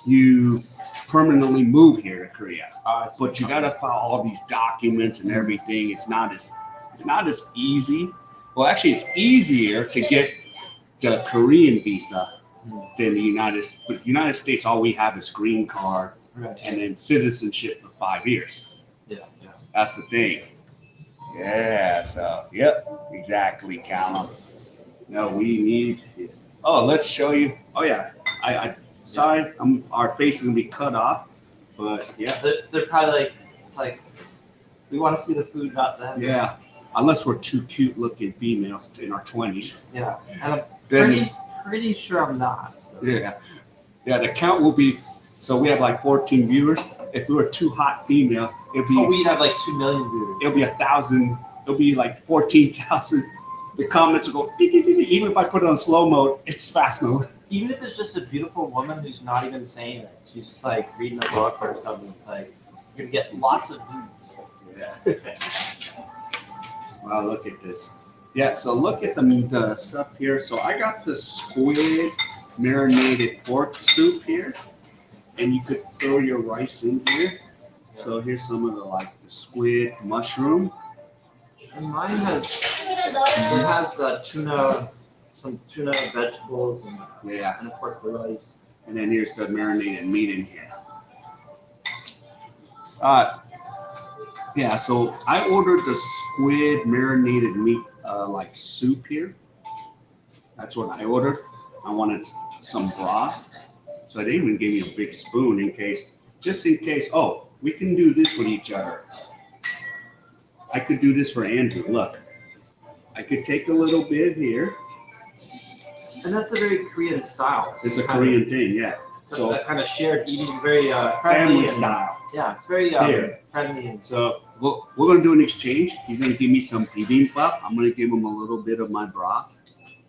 you permanently move here to Korea. But you got to file all these documents and everything. It's not as easy. Well, actually, it's easier to get the Korean visa than the United States. But United States, all we have is green card and then citizenship for 5 years. Yeah. That's the thing. Yeah. So, yep, exactly, Callum. No, we need. Oh, let's show you. Oh yeah, I sorry, our face is gonna be cut off, but yeah. They're probably like, it's like, we want to see the food, not them. Yeah, unless we're two cute-looking females in our 20s. Yeah, and I'm pretty sure I'm not. So. Yeah, the count will be. So we have like 14 viewers. If we were two hot females, it'd be. Oh, we'd have like 2 million viewers. It'll be 1,000. It'll be like 14,000. The comments will go. Even if I put it on slow mode, it's fast mode. Even if it's just a beautiful woman who's not even saying it, she's just like reading a book or something. It's like you're gonna get lots of views. Yeah. Wow, look at this. Yeah, so look at the stuff here. So I got the squid marinated pork soup here, and you could throw your rice in here. So here's some of the squid mushroom. And mine has tuna. Some tuna, vegetables, and of course the rice. And then here's the marinated meat in here. Yeah, so I ordered the squid marinated meat soup here. That's what I ordered. I wanted some broth. So I didn't even give you a big spoon just in case. Oh, we can do this with each other. I could do this for Andrew. Look, I could take a little bit here. And that's a very Korean style. It's a Korean thing, yeah. So that kind of shared eating, very family style. Yeah, it's very friendly. And so we're gonna do an exchange. He's gonna give me some bibimbap. I'm gonna give him a little bit of my broth.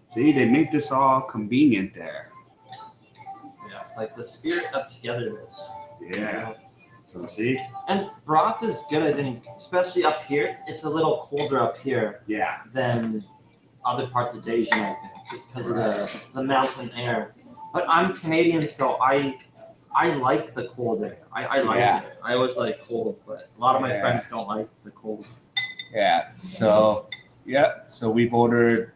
See, they make this all convenient there. Yeah, it's like the spirit of togetherness. Yeah. So see. And broth is good, I think, especially up here. It's a little colder up here. Yeah. Than other parts of Daejeon, I think, just because of the mountain air. But I'm Canadian, so I like the cold air. I like it. I always like cold, but a lot of my friends don't like the cold. Yeah. So we've ordered.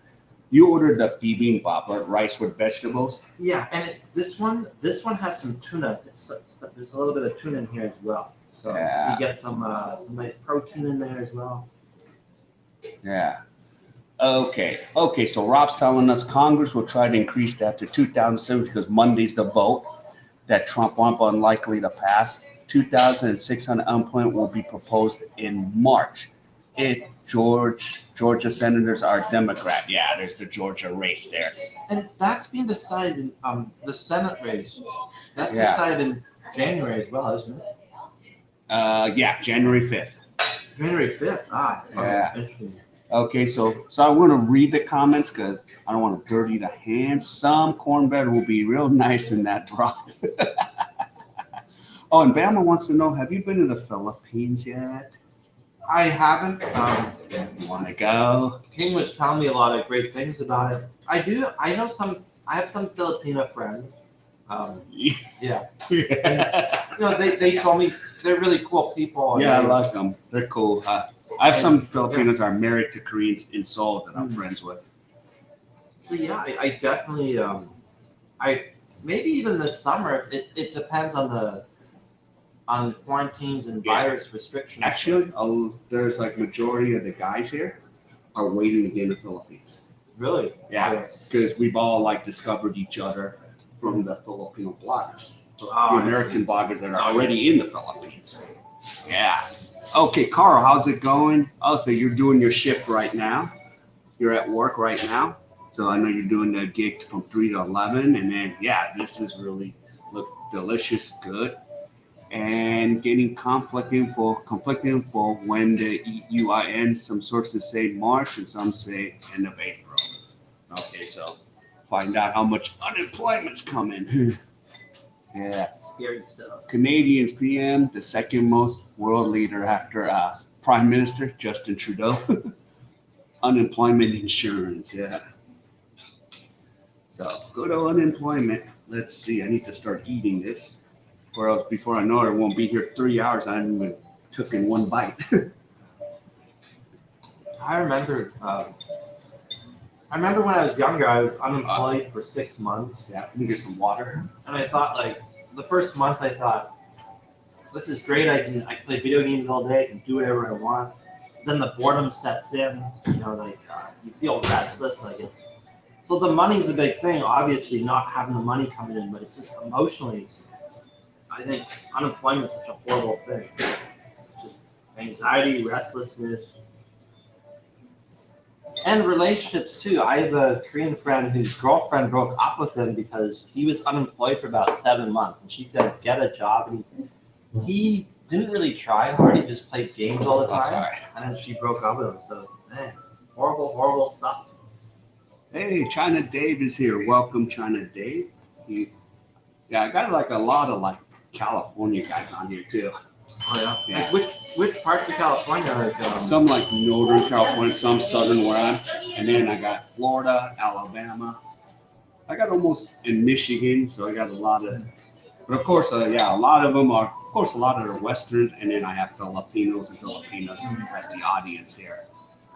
You ordered the bibimbap, right? Rice with vegetables. Yeah, and it's this one. This one has some tuna. There's a little bit of tuna in here as well. So you get some nice protein in there as well. Yeah. Okay. So Rob's telling us Congress will try to increase that to 2007 because Monday's the vote that Trump won't unlikely to pass. 2,600 unemployment will be proposed in March. If Georgia senators are Democrat, there's the Georgia race there. And that's being decided in the Senate race. That's decided in January as well, isn't it? January 5th. January 5th. Yeah. Interesting. Okay, so I'm going to read the comments because I don't want to dirty the hands. Some cornbread will be real nice in that broth. Oh, and Bama wants to know, have you been to the Philippines yet? I haven't. You want to go? King was telling me a lot of great things about it. I do. I have some Filipino friends. Yeah. And, they told me they're really cool people. Yeah, I like them. They're cool. I have some Filipinos that are married to Koreans in Seoul that I'm friends with. So yeah, I definitely maybe even this summer. It depends on quarantines and virus restrictions. Actually, there's majority of the guys here are waiting to get in the Philippines. Really? Yeah, because we've all discovered each other from the Filipino bloggers. So the American bloggers that are already in the Philippines. Yeah. Okay, Carl, how's it going? Oh, so you're doing your shift right now. You're at work right now. So I know you're doing the gig from 3 to 11. And then, yeah, this is really look delicious, good. And getting conflicting for when the EUIN. Some sources say March and some say end of April. Okay, so find out how much unemployment's coming. Yeah. Scary stuff. Canadians PM, the second most world leader after Prime Minister Justin Trudeau. Unemployment insurance, yeah. So good old unemployment. Let's see. I need to start eating this, or else before I know it, I won't be here 3 hours. I haven't even took in one bite. I remember. I remember when I was younger, I was unemployed for 6 months, Yeah, let me get some water. and I thought like the first month I thought this is great. I can play video games all day. I can do whatever I want. Then the boredom sets in. You feel restless. So the money's the big thing. Obviously, not having the money coming in, but it's just emotionally. I think unemployment is such a horrible thing. Just anxiety, restlessness, and relationships too. I have a Korean friend whose girlfriend broke up with him because he was unemployed for about 7 months, and she said, "Get a job." And he didn't really try hard. He just played games all the time. Oh, sorry. And then she broke up with him. So, man, horrible, horrible stuff. Hey, China Dave is here. Welcome, China Dave. Yeah, I got like a lot of like California guys on here too. Oh yeah. Yeah. Like which parts of California? Some like Northern California, some Southern where I'm, and then I got Florida, Alabama. I got almost in Michigan, so I got a lot of. But of course, yeah, a lot of them are. Of course, a lot of them are Westerns, and then I have Filipinos and Filipinas as the audience here.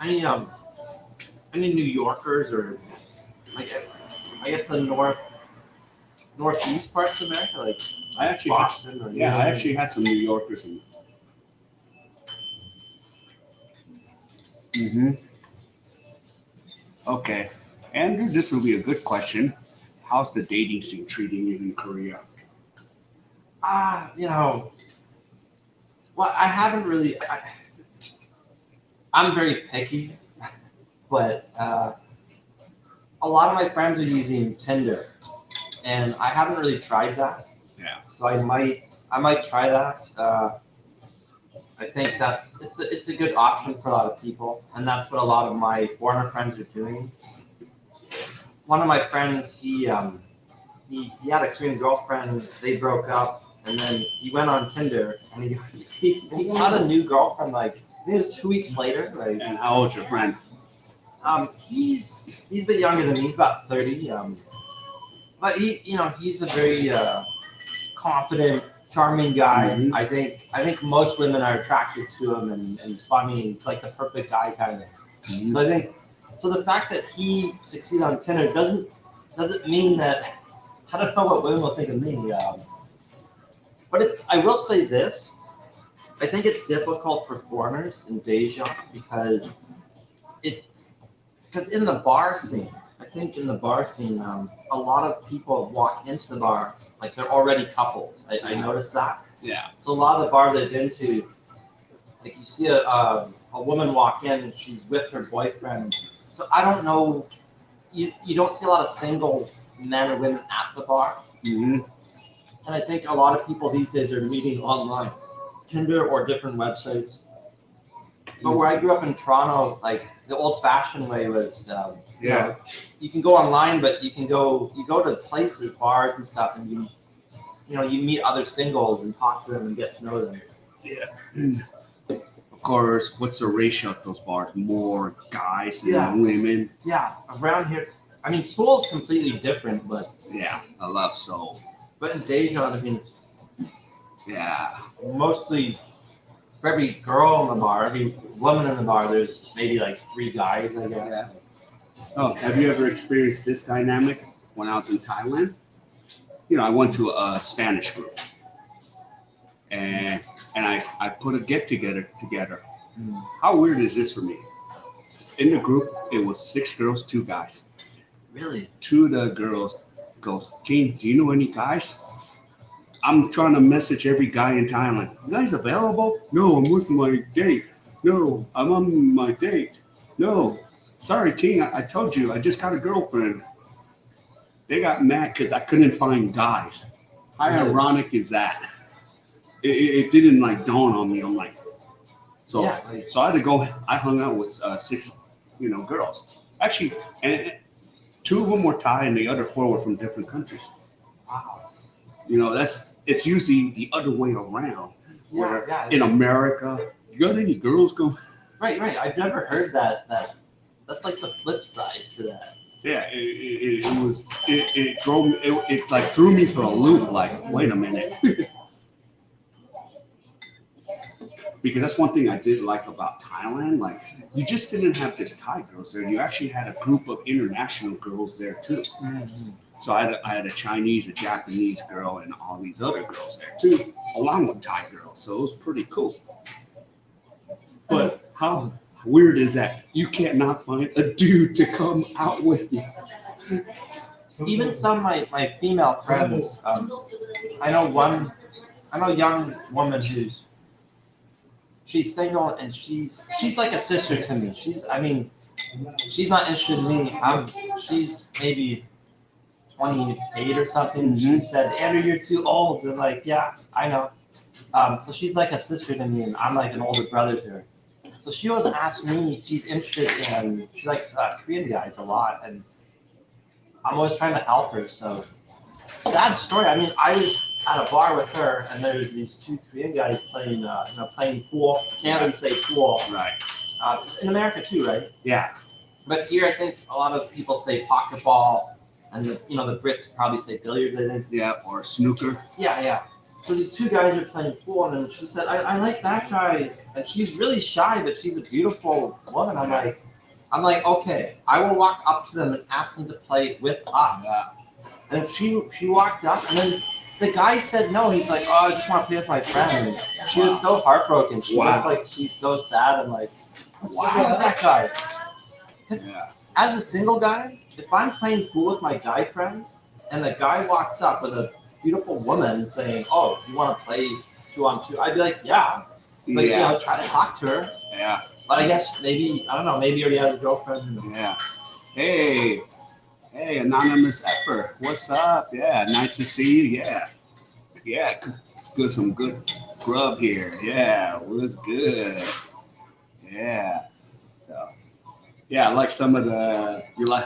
Any New Yorkers or like I guess the northeast parts of America, like I actually Boston. had, yeah, I actually had some New Yorkers in. Mm-hmm. Okay, Andrew, this will be a good question. How's the dating scene treating you in Korea? Well, I haven't really. I'm very picky, but a lot of my friends are using Tinder, and I haven't really tried that. Yeah. So I might try that. I think it's a good option for a lot of people, and that's what a lot of my foreigner friends are doing. One of my friends, he had a Korean girlfriend. They broke up, and then he went on Tinder, and he got a new girlfriend. Like I think it was 2 weeks later. Like, And how old's your friend? he's a bit younger than me. He's about 30. But he's a very confident, charming guy. Mhm. I think most women are attracted to him, and it's funny. He's like the perfect guy kind of. Mhm. So the fact that he succeeded on Tinder doesn't mean that I don't know what women will think of me. But I will say this. I think it's difficult for foreigners in Daejeon because in the bar scene, I think in the bar scene, a lot of people walk into the bar like they're already couples. I noticed that. Yeah. So a lot of the bars I've been to, like you see a woman walk in and she's with her boyfriend. So I don't know. You don't see a lot of single men or women at the bar. Mm-hmm. And I think a lot of people these days are meeting online, Tinder or different websites. But where I grew up in Toronto, like the old-fashioned way was, you can go online, but you go to places, bars and stuff, and you meet other singles and talk to them and get to know them. Yeah. Of course, what's the ratio of those bars? More guys than Yeah. women? Yeah, around here, I mean, Seoul's completely different, but Yeah, I love Seoul. in Daejeon, I mean, Yeah. mostly for every girl in the bar, every woman in the bar, there's maybe like 3 guys, I guess. Yeah. Oh, have you ever experienced this dynamic when I was in Thailand? I went to a Spanish group, and I put a get together. Mm. How weird is this for me? In the group, it was 6 girls, 2 guys. Really? 2 of the girls goes, King, do you know any guys? I'm trying to message every guy in Thailand. You guys available? No, I'm with my date. No, I'm on my date. No, sorry, King. I told you I just got a girlfriend. They got mad because I couldn't find guys. How ironic is that? It didn't like dawn on me. I'm like, so Yeah, like, so I had to go. I hung out with six, girls. Actually, and two of them were Thai, and the other four were from different countries. wow. It's usually the other way around. Yeah, Where yeah. in America, you got any girls go? Right, right. I've never heard that's like the flip side to that. Yeah, it drove me. It like threw me for a loop. Like, wait a minute. Because that's one thing I did like about Thailand. Like, you just didn't have just Thai girls there. You actually had a group of international girls there too. Mm-hmm. So I had a Chinese, a Japanese girl, and all these other girls there too, along with Thai girls. So it was pretty cool. But how weird is that? You can't not find a dude to come out with you. Even some of my female friends, I know one, I know a young woman she's single and she's like a sister to me. I mean, she's not interested in me. She's maybe 28 or something. Mhm. She said, Andrew, you're too old. And like, yeah, I know. So she's like a sister to me, and I'm like an older brother to her. So she always asks me, she's interested in, she likes Korean guys a lot, and I'm always trying to help her. So sad story. I mean, I was at a bar with her, and there's these two Korean guys playing, playing pool. Canada we say pool. Right. In America too, right? Yeah. But here, I think a lot of people say pocket ball, and the Brits probably say billiards. I think. Yeah. Or snooker. Yeah, yeah. So these two guys are playing pool, and then she said, I like that guy, and she's really shy, but she's a beautiful woman. I'm like, okay, I will walk up to them and ask them to play with us. Yeah. And she walked up, and then the guy said no. He's like, oh, I just want to play with my friend. And she was so heartbroken. She looked like she's so sad. And like, what's wrong with that guy? Because as a single guy, if I'm playing pool with my guy friend, and the guy walks up with a beautiful woman saying, oh, you want to play 2-on-2? I'd be like, yeah. It's like, try to talk to her. Yeah. But I guess maybe, I don't know, maybe he already has a girlfriend. Yeah. Hey, anonymous effort. What's up? Yeah, nice to see you. Yeah, good. Some good grub here. Yeah, was good. Yeah. So, yeah, I like some of the.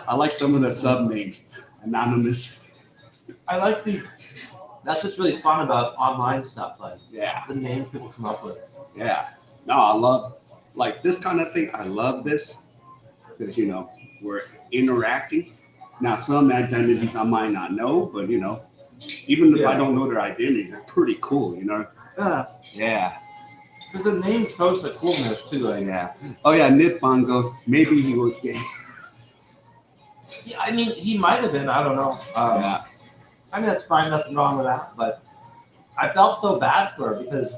I like some of the sub names. Anonymous. I like that's what's really fun about online stuff, like the names people come up with. Yeah. No, I love like this kind of thing. I love this because we're interacting. Now some identities I might not know, but even if I don't know their identities, they're pretty cool. Yeah. Yeah. Because the name shows the coolness too. Like, Yeah. Oh yeah. Nippon goes. Maybe he was gay. Yeah, I mean, he might have been. I don't know. Yeah. I mean, that's fine. Nothing wrong with that. But I felt so bad for her because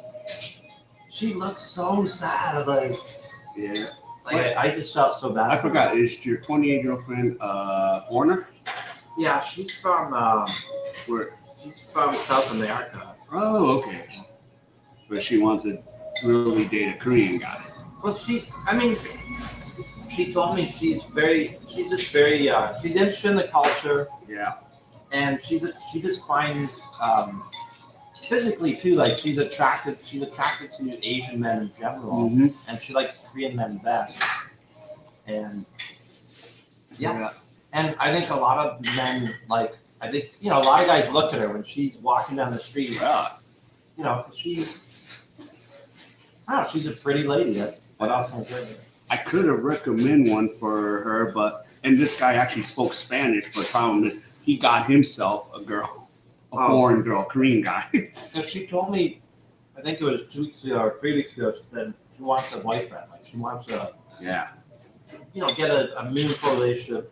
she looked so sad. Like, Yeah. like I just felt so bad. I forgot. Is your 28 girlfriend foreigner? Yeah, she's from Where? she's from South America. Oh, okay. But she wants to really date a Korean guy. Well, I mean, she told me she's just very, she's interested in the culture. Yeah. And she just finds physically too, like she's attracted to Asian men in general, and she likes Korean men best. And yeah, and I think a lot of men I think a lot of guys look at her when she's walking down the street. Yeah. 'Cause she's a pretty lady. That's what else can I say? I could have recommended one for her, and this guy actually spoke Spanish, but the problem is he got himself a girl, a foreign girl, Korean guy. So she told me, I think it was 2 weeks ago or 3 weeks ago, she said she wants a boyfriend. Like she wants to, get a meaningful relationship.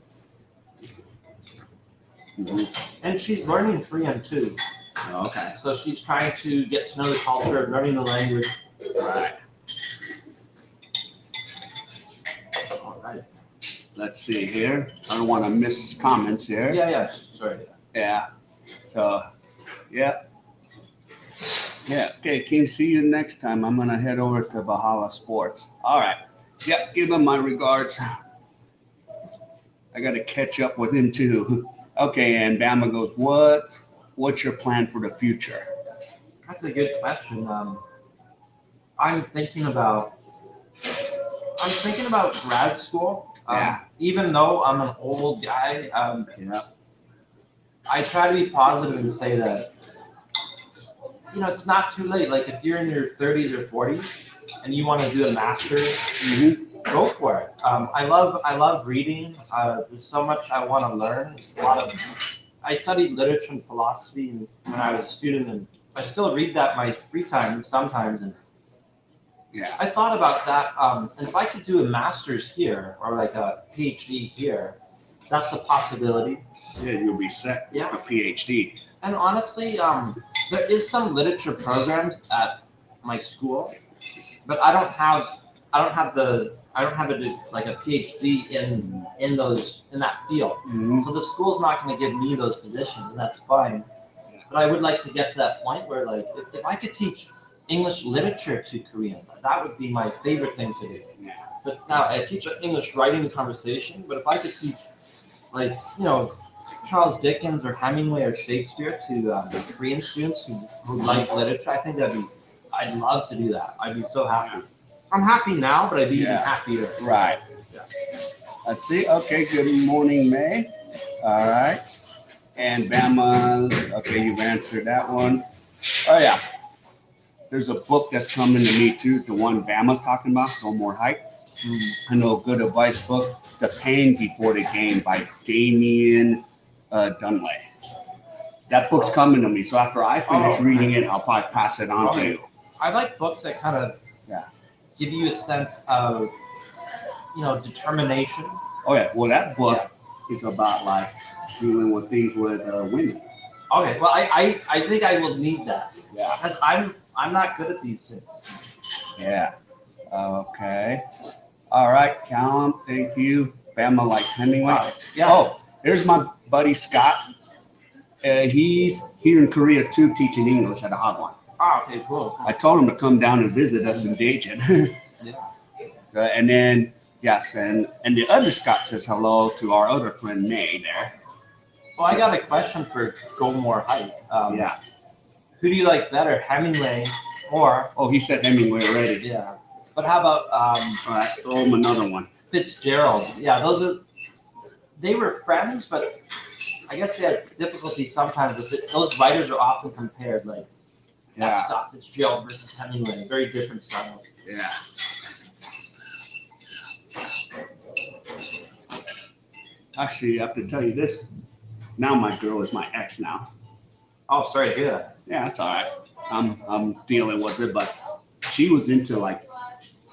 And she's learning Korean too. Okay. So she's trying to get to know the culture, learning the language. Right. All right. Let's see here. I don't want to miss comments here. Yeah. Sorry. Yeah. So, yeah. Yeah. Okay, King. See you next time. I'm gonna head over to Valhalla Sports. All right. Yep. Give him my regards. I got to catch up with him too. Okay. And Bama goes, What's your plan for the future? That's a good question. I'm thinking about I'm thinking about grad school. Yeah. Even though I'm an old guy, Yeah. I try to be positive and say that it's not too late. Like if you're in your 30s or 40s and you want to do a master's, Hmm. go for it. I love reading. There's so much I want to learn. There's a lot of I studied literature and philosophy when I was a student, and I still read that in my free time sometimes. And Yeah. I thought about that. And if I could do a master's here or like a PhD here, that's a possibility. Yeah. You'll be set. Yeah. A PhD. And honestly, there is some literature programs at my school, but like a PhD in that field. Hmm. So the school's not going to give me those positions, and that's fine. But I would like to get to that point where, like, if I could teach English literature to Koreans, that would be my favorite thing to do. Yeah. But now I teach English writing and conversation. But if I could teach, like, Charles Dickens or Hemingway or Shakespeare to Korean students who like literature, I think I'd love to do that. I'd be so happy. I'm happy now, but I'd be even Yeah. happier. Right. Yeah. Let's see. Okay. Good morning, May. All right. And Bama. Okay, you've answered that one. Oh yeah. There's a book that's coming to me too. The one Bama's talking about. No More Hype. I know a good advice book. The Pain Before the Game by Daejeon Dunlay. That book's coming to me. So after I finish reading it, I'll probably pass it on to you. I like books that kind of Yeah. give you a sense of determination. Oh yeah. Well, that book is about like dealing with things with women. Okay, well I think I will need that Yeah. because I'm not good at these things. Yeah. Okay. All right, Callum. Thank you. Bama like Hemingway. Yeah. Oh, here's my buddy Scott. He's here in Korea too, teaching English at a Hagwon. Okay, cool. I told him to come down and visit us in Daejeon. Yeah. And then yes, and the other Scott says hello to our other friend May there. Well, I got a question for Go More Hype. Yeah. Who do you like better, Hemingway or Oh, he said Hemingway already. yeah? But how about All right, throw him another one. Fitzgerald? Yeah, they were friends, but I guess they had difficulty sometimes with it. Those writers are often compared, like Yeah. Scott Fitzgerald versus Hemingway, very different styles. Yeah. Actually, I have to tell you this. Now my girl is my ex now. Oh, sorry to hear that. Yeah, that's all right. I'm dealing with it, but she was into like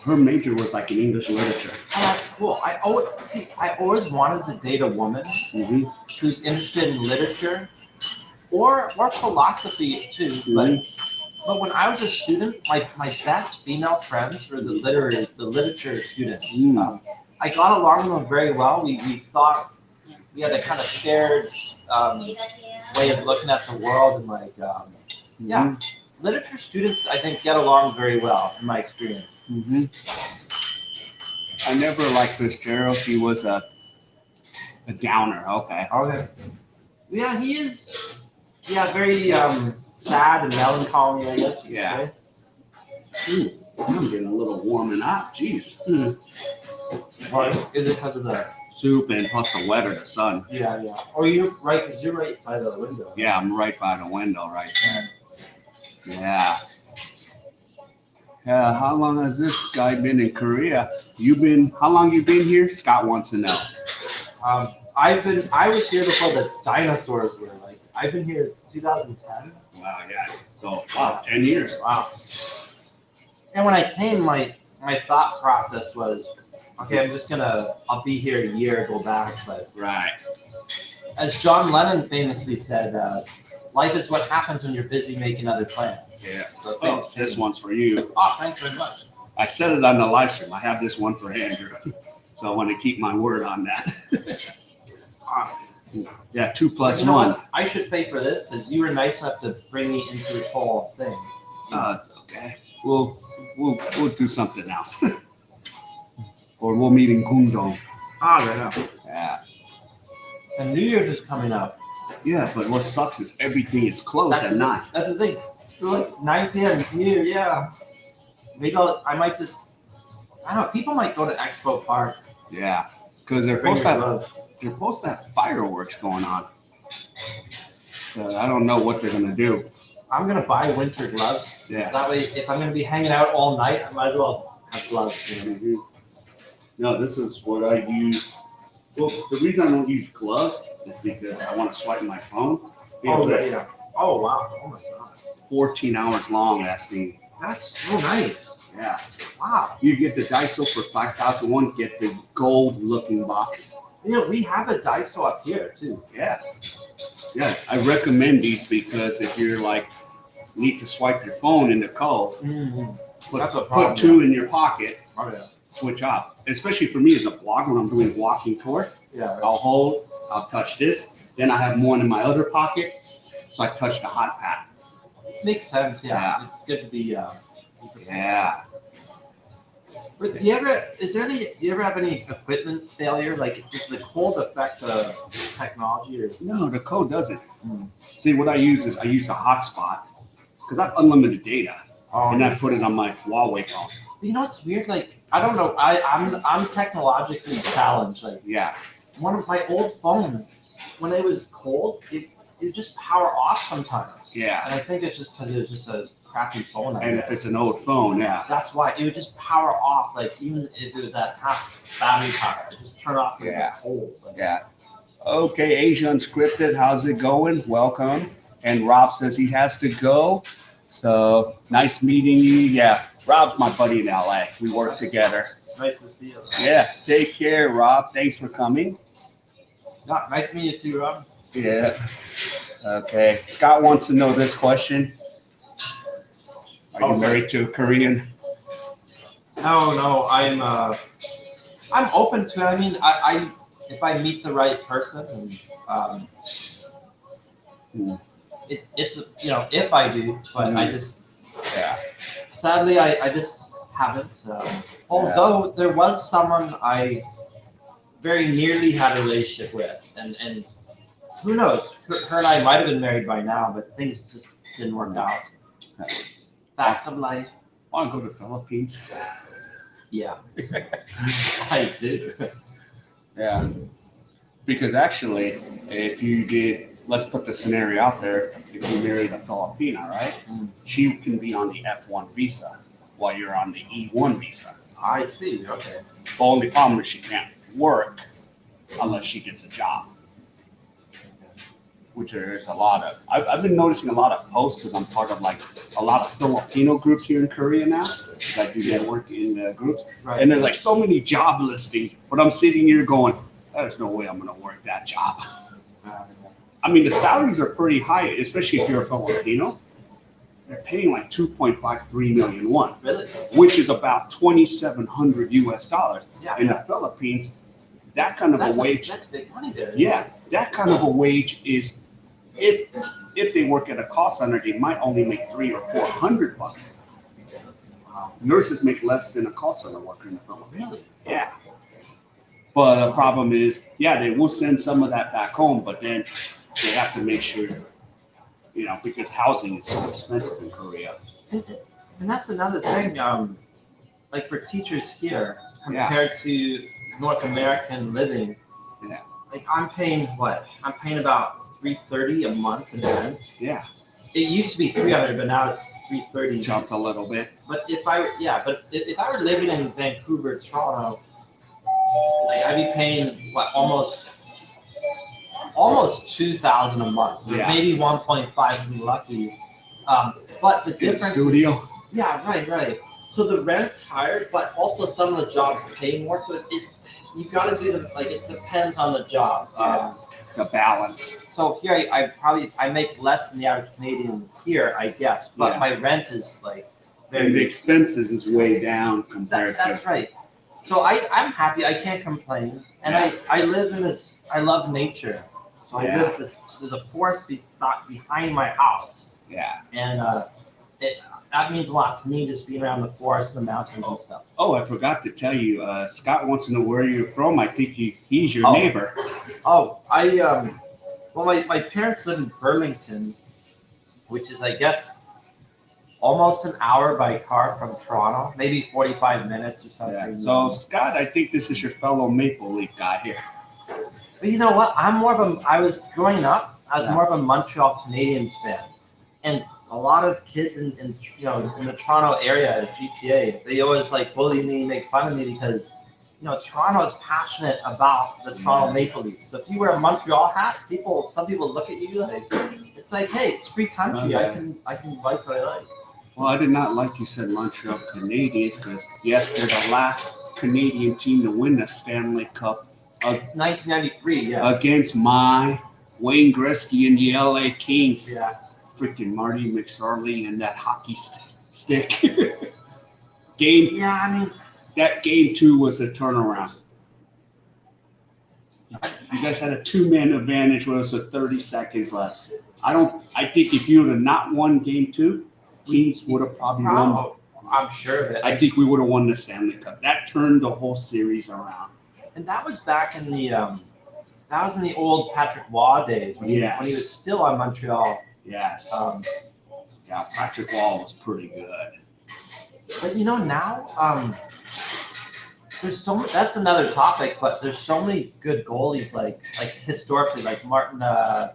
her major was like in English literature. Oh, that's cool. I always wanted to date a woman Mm-hmm. who's interested in literature or philosophy too. Mhm. But when I was a student, my best female friends were the literature students. Mm. I got along with them very well. We thought we had a kind of shared way of looking at the world, and like yeah, literature students I think get along very well in my experience. Mm-hmm. I never liked Fitzgerald. He was a downer. Okay. Okay. Yeah, he is. Yeah, very sad and melancholy, I guess. Yeah. Ooh, I'm getting a little warming up. Jeez. Mm. Why? Is it because of the Soup and plus the weather, the sun. Yeah. Or you're right, because you're right by the window. Yeah, I'm right by the window right there. Yeah. How long has this guy been in Korea? How long you been here? Scott wants to know. I was here before the dinosaurs were. Like, I've been here 2010. Wow, yeah. So, wow, 10 years. Wow. And when I came, my thought process was, okay, I'll be here a year, go back. But Right. as John Lennon famously said, life is what happens when you're busy making other plans. Yeah. So Oh, this one's for you. Oh, thanks very much. I said it on the live stream. I have this one for Andrew. So I want to keep my word on that. Yeah, 2 plus You know 1. what? I should pay for this because you were nice enough to bring me into this whole thing. It's okay. We'll do something else, or we'll meet in Kundong. Ah, right now. Yeah. And New Year's is coming up. Yeah, but what sucks is everything is closed at 9. That's the thing. So like 9 p.m. New Year, yeah. Maybe I might just. I don't know. People might go to Expo Park. Yeah, because they're Bring supposed your to have gloves. they're supposed to have fireworks going on. But I don't know what they're gonna do. I'm gonna buy winter gloves. Yeah. That way, if I'm gonna be hanging out all night, I might as well have gloves. You know? Mhm. No, this is what I use. Well, the reason I don't use gloves is because I want to swipe my phone. Oh yeah, It's yeah. Oh wow. Oh my god. 14 hours long, that thing. That's so nice. Yeah. Wow. You get the Daiso for 5,001. Get the gold-looking box. You know, we have a Daiso up here too. Yeah. Yeah, I recommend these because if you're like need to swipe your phone in the cold, That's a put problem. 2 in your pocket, Oh yeah. switch off. Especially for me as a blogger when I'm doing walking tours, Yeah. Right. I'll hold, I'll touch this, then I have one in my other pocket, so I touch the hot pad. Makes sense. Yeah. Yeah. It's good to be. Yeah. But do you ever have any equipment failure? Like, does the cold affect the technology or? No, the code doesn't. Mm. See, what I use is I use a hotspot because I have unlimited data, Oh, and I put it on my Huawei phone. you know what's weird? Like, I don't know. I'm technologically challenged. Like, Yeah. one of my old phones, when it was cold, it would just power off sometimes. Yeah. And I think it's just because it was just a crappy phone. And if it's an old phone, yeah. That's why it would just power off. Like, even if it was at half battery power, it just turn off when Yeah. it's cold. Like, Yeah. Okay, Asia Unscripted, how's it going? Welcome. And Rob says he has to go. So nice meeting you. Yeah, Rob's my buddy in LA. We work together. nice to see you. Yeah, take care, Rob. Thanks for coming. Yeah, nice to meet you too, Rob. Yeah. Okay. Scott wants to know this question. Are you Okay. married to a Korean? No, I'm open to it. I mean, I if I meet the right person, and it's if I do, but I just Yeah. sadly I just haven't. Although there was someone I very nearly had a relationship with, and who knows, her and I might have been married by now, but things just didn't work out. Facts of life. Want to go to the Philippines? Yeah, I do. Yeah. Because actually, if you did, let's put the scenario out there. If you married a Filipina, right? She can be on the F1 visa while you're on the E1 visa. I see. Okay. The only problem is she can't work unless she gets a job. Which there's a lot of. I've been noticing a lot of posts because I'm part of like a lot of Filipino groups here in Korea now. I do network in the groups. Right. And there's like so many job listings, but I'm sitting here going, there's no way I'm going to work that job. I mean, the salaries are pretty high, especially if you're a Filipino. They're paying like 2.53 million won, Really? which is about 2,700 US dollars. Yeah. In the Philippines, that kind of a wage. That's big money there. Yeah, that kind of a wage is, if they work at a call center, they might only make $300 or $400. Wow. Nurses make less than a call center worker in the Philippines. Really? Yeah. But the problem is, yeah, they will send some of that back home, but then they have to make sure, because housing is so expensive in Korea. And that's another thing. Like for teachers here compared to North American living. Yeah. Like I'm paying what? I'm paying about $330 a month in rent. Yeah. It used to be $300, but now it's $330. Jumped a little bit. But if I were living in Vancouver, Toronto, like I'd be paying what almost $2,000 a month. Yeah. Maybe 1.5 if I'm lucky. But the In difference. studio. Yeah, right. So the rent's higher, but also some of the jobs pay more. So you got to do them. Like it depends on the job. The balance. So here I make less than the average Canadian here, I guess. But my rent is like And the expenses is way down compared that's to. right. So I'm happy. I can't complain. And I live in this. I love nature. So I live there's a forest behind my house. Yeah. And that means a lot to me, just being around the forest, the mountains and stuff. Oh, I forgot to tell you. Scott wants to know where you're from. I think he's your Oh. neighbor. Oh, well, my parents live in Burlington, which is, I guess, almost an hour by car from Toronto, maybe 45 minutes or something. Yeah. So, Scott, I think this is your fellow Maple Leaf guy here. But you know what? I was growing up, I was Yeah. more of a Montreal Canadiens fan. And a lot of kids in the Toronto area, GTA, they always like bully me, make fun of me because, Toronto is passionate about the Toronto Maple Leafs. So if you wear a Montreal hat, some people look at you like, it's like, hey, it's free country. Okay. I can like what I like. Well, I did not like you said Montreal Canadiens because, yes, they're the last Canadian team to win the Stanley Cup 1993, yeah. against my Wayne Gretzky and the LA Kings. Yeah. Freaking Marty McSorley and that hockey stick. Game. Yeah, I mean, that game 2 was a turnaround. You guys had a 2-man advantage with us with 30 seconds left. I think if you would have not won game 2, Kings would have probably won. I'm sure of it. I think we would have won the Stanley Cup. That turned the whole series around. And that was back in the old Patrick Waugh days when he was still on Montreal. Yes. Yeah, Patrick Waugh was pretty good. But now, there's so much, that's another topic, but there's so many good goalies like historically, like Martin,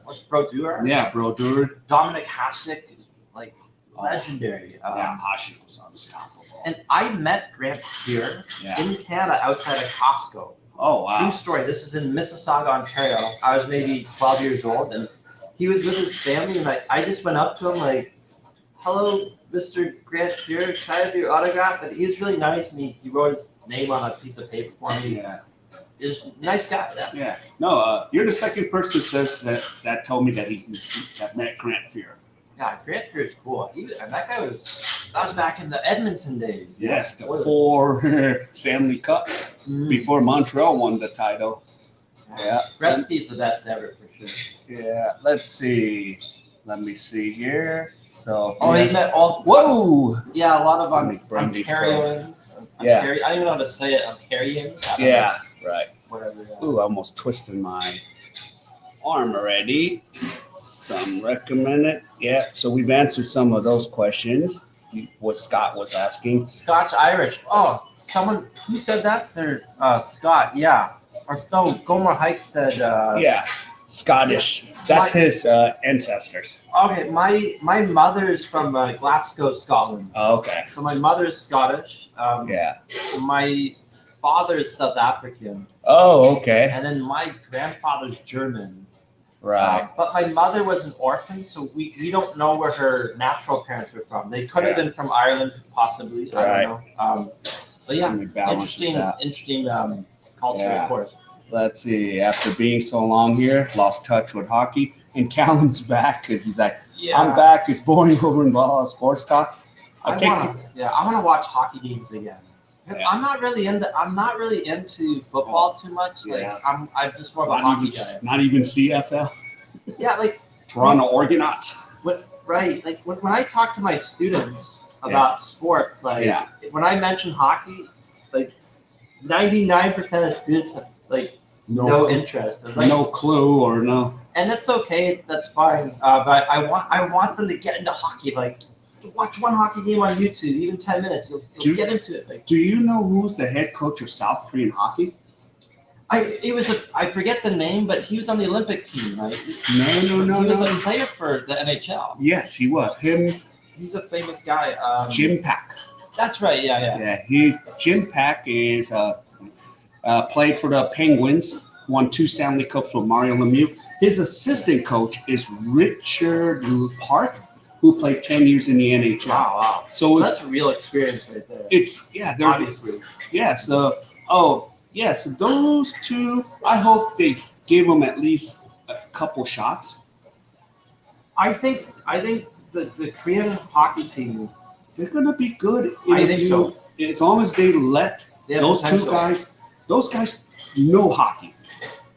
what's Brodeur? Yeah, Brodeur. Dominic Hasek is like legendary. Yeah, Hasek was unstoppable. And I met Grant Fuhr in Canada outside of Costco. Oh, wow. True story. This is in Mississauga, Ontario. I was maybe 12 years old, and he was with his family, and I just went up to him like, hello, Mr. Grant Fuhr, can I have your autograph? And he was really nice, and he wrote his name on a piece of paper for me. Yeah. He's a nice guy. Yeah. No, you're the second person says that told me that that met Grant Fuhr. Yeah, Grant Fuhr is cool. And that was back in the Edmonton days. Yes, the 4 Stanley Cups before Montreal won the title. Yeah. Gretzky's the best ever for sure. Yeah. Let's see. Let me see here. So. He met all. Whoa. Yeah, a lot of Ontarians. Yeah. I don't even know how to say it. Ontarians. Yeah. Right. Whatever. Ooh, I almost twisted my arm already. Some recommended. Yeah. So we've answered some of those questions. What Scott was asking. Scotch Irish. Oh, someone who said that? They're Scott. Yeah. Or no, Gomer Hike said. Yeah. Scottish. That's his ancestors. Okay, my mother's from Glasgow, Scotland. Oh, okay. So my mother's Scottish. Yeah. My father's South African. Oh, okay. And then my grandfather's German. Right. But my mother was an orphan, so we don't know where her natural parents were from. They could have been from Ireland, possibly. I don't know. But yeah, interesting culture, of course. Let's see. After being so long here, lost touch with hockey, and Callan's back because he's like, I'm back. It's boring over in Valhalla Sports Talk. I want to watch hockey games again. Yeah. I'm not really into football too much. Like I'm just more of a hockey guy. Not even CFL. Yeah, like Toronto Argonauts. Right. Like when I talk to my students about sports, like when I mention hockey, like 99% of students have like no interest. Like, no clue or no. And that's okay. That's fine. But I want them to get into hockey. Like, watch one hockey game on YouTube, even 10 minutes. You'll get into it. Like, do you know who's the head coach of South Korean hockey? I forget the name, but he was on the Olympic team, right? No. He was a player for the NHL. Yes, he was. He's a famous guy. Jim Pack. That's right. Yeah. Jim Pack is played for the Penguins, won 2 Stanley Cups with Mario Lemieux. His assistant coach is Richard Park, who played 10 years in the NHL. Wow. So that's a real experience right there. Obviously. Yeah. So those 2, I hope they give them at least a couple shots. I think the Korean hockey team, they're gonna be good. I think so. As long as they let those potential. 2 guys. Those guys know hockey.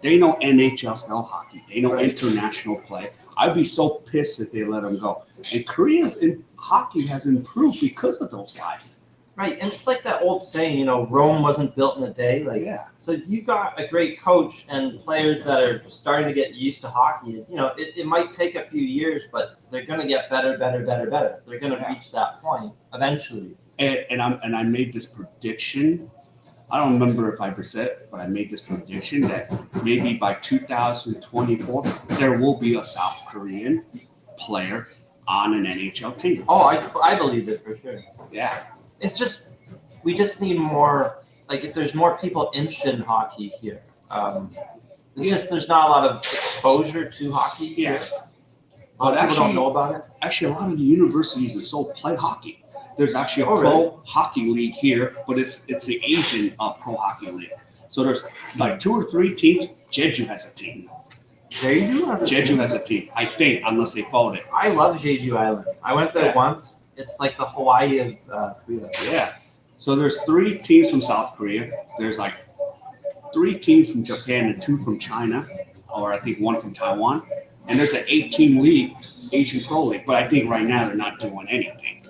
They know NHL style hockey. They know international play. I'd be so pissed if they let them go. And Korea's in hockey has improved because of those guys. Right, and it's like that old saying, Rome wasn't built in a day. Like, Yeah. so if you got a great coach and players that are starting to get used to hockey, it might take a few years, but they're going to get better, better, better, better. They're going to reach that point eventually. And I made this prediction. I don't remember if I ever said it, but I made this prediction that maybe by 2024 there will be a South Korean player on an NHL team. Oh, I believe it for sure. Yeah. It's just, we just need more, like if there's more people interested in hockey here. There's not a lot of exposure to hockey here. Yeah. But people don't know about it. Actually, a lot of the universities in Seoul play hockey. There's actually a pro hockey league here, but it's the Asian pro hockey league. So there's like 2 or 3 teams. Jeju has a team. Jeju has a team, I think, unless they followed it. I love Jeju Island. I went there once. It's like the Hawaii of Korea. Yeah. So there's 3 teams from South Korea. There's like 3 teams from Japan and 2 from China, or I think 1 from Taiwan. And there's an 8-team league, Asian Pro League. But I think right now they're not doing anything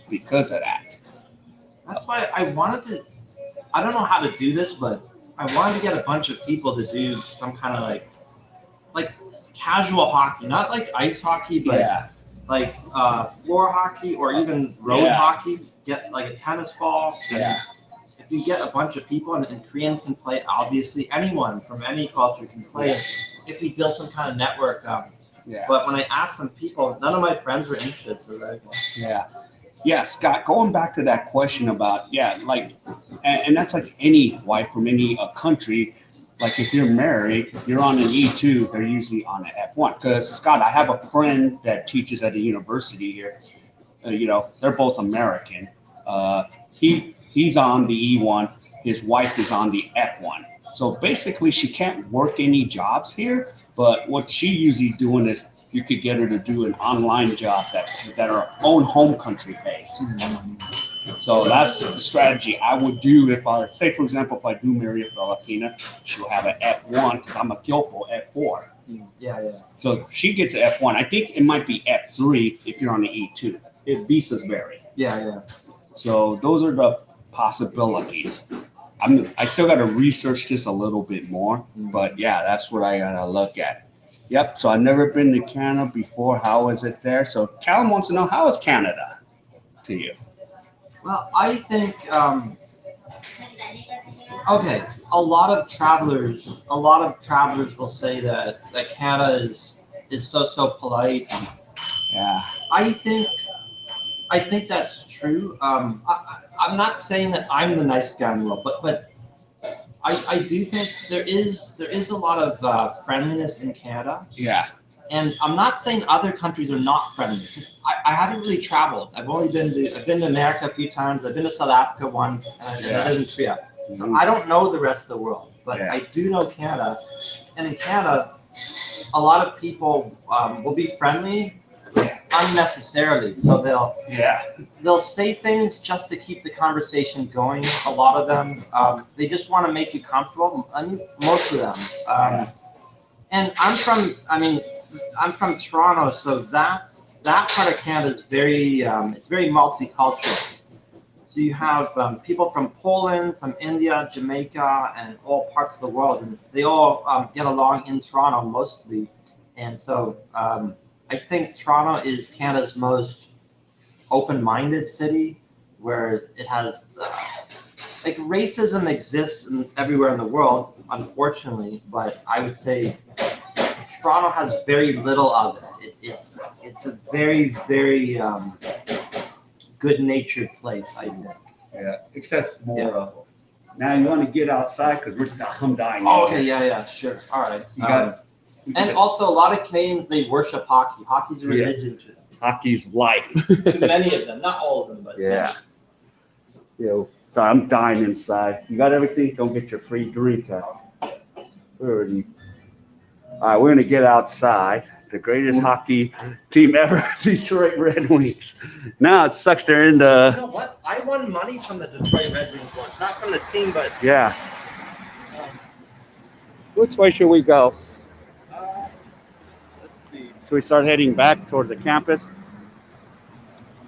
because of that. That's why I wanted to. I don't know how to do this, but I wanted to get a bunch of people to do some kind of like casual hockey, not like ice hockey, but like floor hockey or even road hockey. Get like a tennis ball. Yeah. If you get a bunch of people, and Koreans can play, obviously anyone from any culture can play. If we build some kind of network. But when I asked some people, none of my friends were interested. So Yeah, Scott, going back to that question about, and that's like any wife from any country, like if you're married, you're on an E2, they're usually on an F1. Because, Scott, I have a friend that teaches at a university here. They're both American. He's on the E1. His wife is on the F1. So basically, she can't work any jobs here. But what she usually doing is you could get her to do an online job that her own home country pays. So that's the strategy I would do if I, say, for example, if I do marry a Filipina, she'll have an F1 because I'm a Gyopo F4. Yeah. So she gets an F1. I think it might be F3 if you're on the E2. If visas vary. Yeah. So those are the possibilities. I still got to research this a little bit more, but yeah, that's what I gotta look at. Yep. So I've never been to Canada before. How is it there? So Callum wants to know, how is Canada to you? Well, I think a lot of travelers will say that Canada is so polite. Yeah. I think that's true. I'm not saying that I'm the nicest guy in the world, but I do think there is a lot of friendliness in Canada. Yeah. And I'm not saying other countries are not friendly. I haven't really traveled. I've been to America a few times. I've been to South Africa once, and I've been to Korea. So I don't know the rest of the world, but I do know Canada. And in Canada, a lot of people will be friendly unnecessarily. So they'll say things just to keep the conversation going. A lot of them, they just want to make you comfortable. I mean, most of them. And I'm from Toronto, so that part of Canada is very it's very multicultural. So you have people from Poland, from India, Jamaica, and all parts of the world, and they all get along in Toronto mostly. And so I think Toronto is Canada's most open-minded city, where it has racism exists everywhere in the world, unfortunately, but I would say Toronto has very little of it. It's a very, very good-natured place, I think. Yeah, except more. Now you want to get outside because I'm dying. Oh, okay, yeah, sure. All right. And also, a lot of Canadians, they worship hockey. Hockey's a religion to them. Hockey's life. To many of them, not all of them, but yeah. So I'm dying inside. You got everything? Don't get your free drink. All right, we're gonna get outside. The greatest hockey team ever, Detroit Red Wings. Now it sucks they're in the. You know what? I won money from the Detroit Red Wings once, not from the team, but. Yeah. Which way should we go? Let's see. Should we start heading back towards the campus?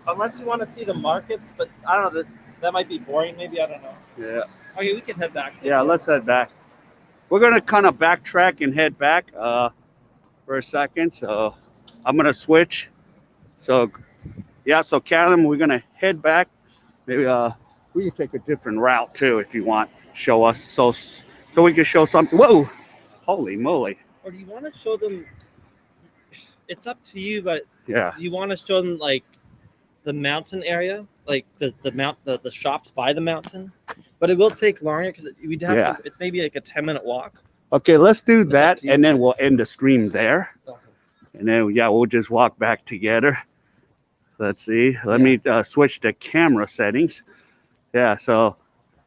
Unless you want to see the markets, but I don't know, that might be boring, maybe, I don't know. Yeah. Okay, we can head back. Yeah, let's head back. We're gonna kind of backtrack and head back for a second. So I'm gonna switch. So yeah, so Callum, we're gonna head back. Maybe we can take a different route too if you want. Show us so we can show something. Whoa, holy moly! Or do you want to show them? It's up to you, but Yeah, do you want to show them like the mountain area, like the shops by the mountain? But it will take longer because we'd have yeah. to. It's maybe like a 10-minute walk. Okay, let's do It's up that, to you. and then we'll end the stream there, Okay. and then yeah, we'll just walk back together. Let's see. Let me switch the camera settings. Yeah, so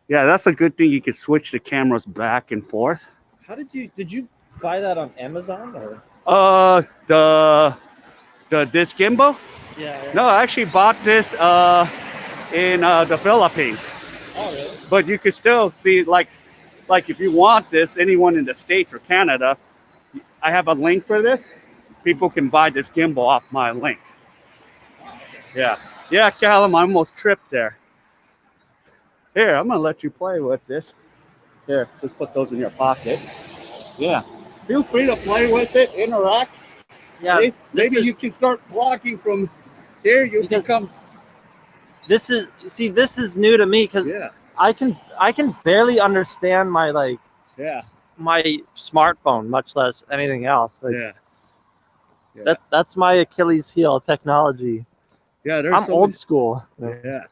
yeah, that's a good thing. You can switch the cameras back and forth. How did you buy that on Amazon or? The this gimbal? Yeah. No, I actually bought this in the Philippines. Oh really? But you can still see like if you want this, anyone in the States or Canada, I have a link for this. People can buy this gimbal off my link. Yeah. Yeah, Callum, I almost tripped there. Here, I'm gonna let you play with this. Here, just put those in your pocket. Yeah. Feel free to play with it, interact. Yeah. Maybe you can start vlogging from here. You become. This is new to me because Yeah. I can barely understand my Yeah. my smartphone, much less anything else. Like, Yeah. That's my Achilles heel, technology. Yeah. I'm old school. Yeah.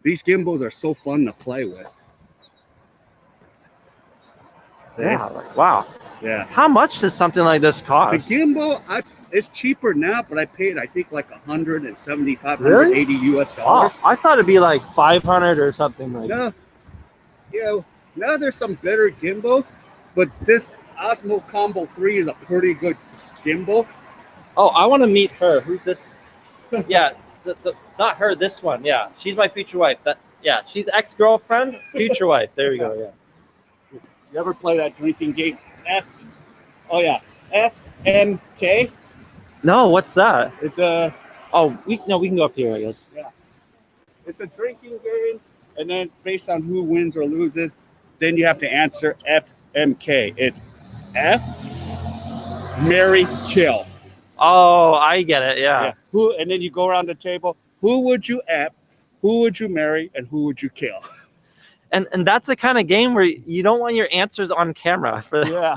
These gimbals are so fun to play with. Yeah. Like, wow. Yeah. How much does something like this The cost? gimbal, it's cheaper now, but I paid, I think, like 175, Really? 180 US Oh, dollars. I thought it'd be like 500 or something like. No, you know, now there's some better gimbals, but this Osmo Combo 3 is a pretty good gimbal. Oh, I want to meet her. Who's this? Yeah, not her. This one. Yeah, she's my future wife. Yeah, she's ex-girlfriend, future wife. There we go. Yeah. You ever play that drinking game? FMK. No, what's that? It's a Oh, we can go up here, I guess. it's a drinking game, and then based on who wins or loses, then you have to answer FMK. It's F, marry, kill. Oh, I get it. Yeah. Who, and then you go around the table. Who would you F? Who would you marry? And who would you kill? And that's the kind of game where you don't want your answers on camera. For Yeah.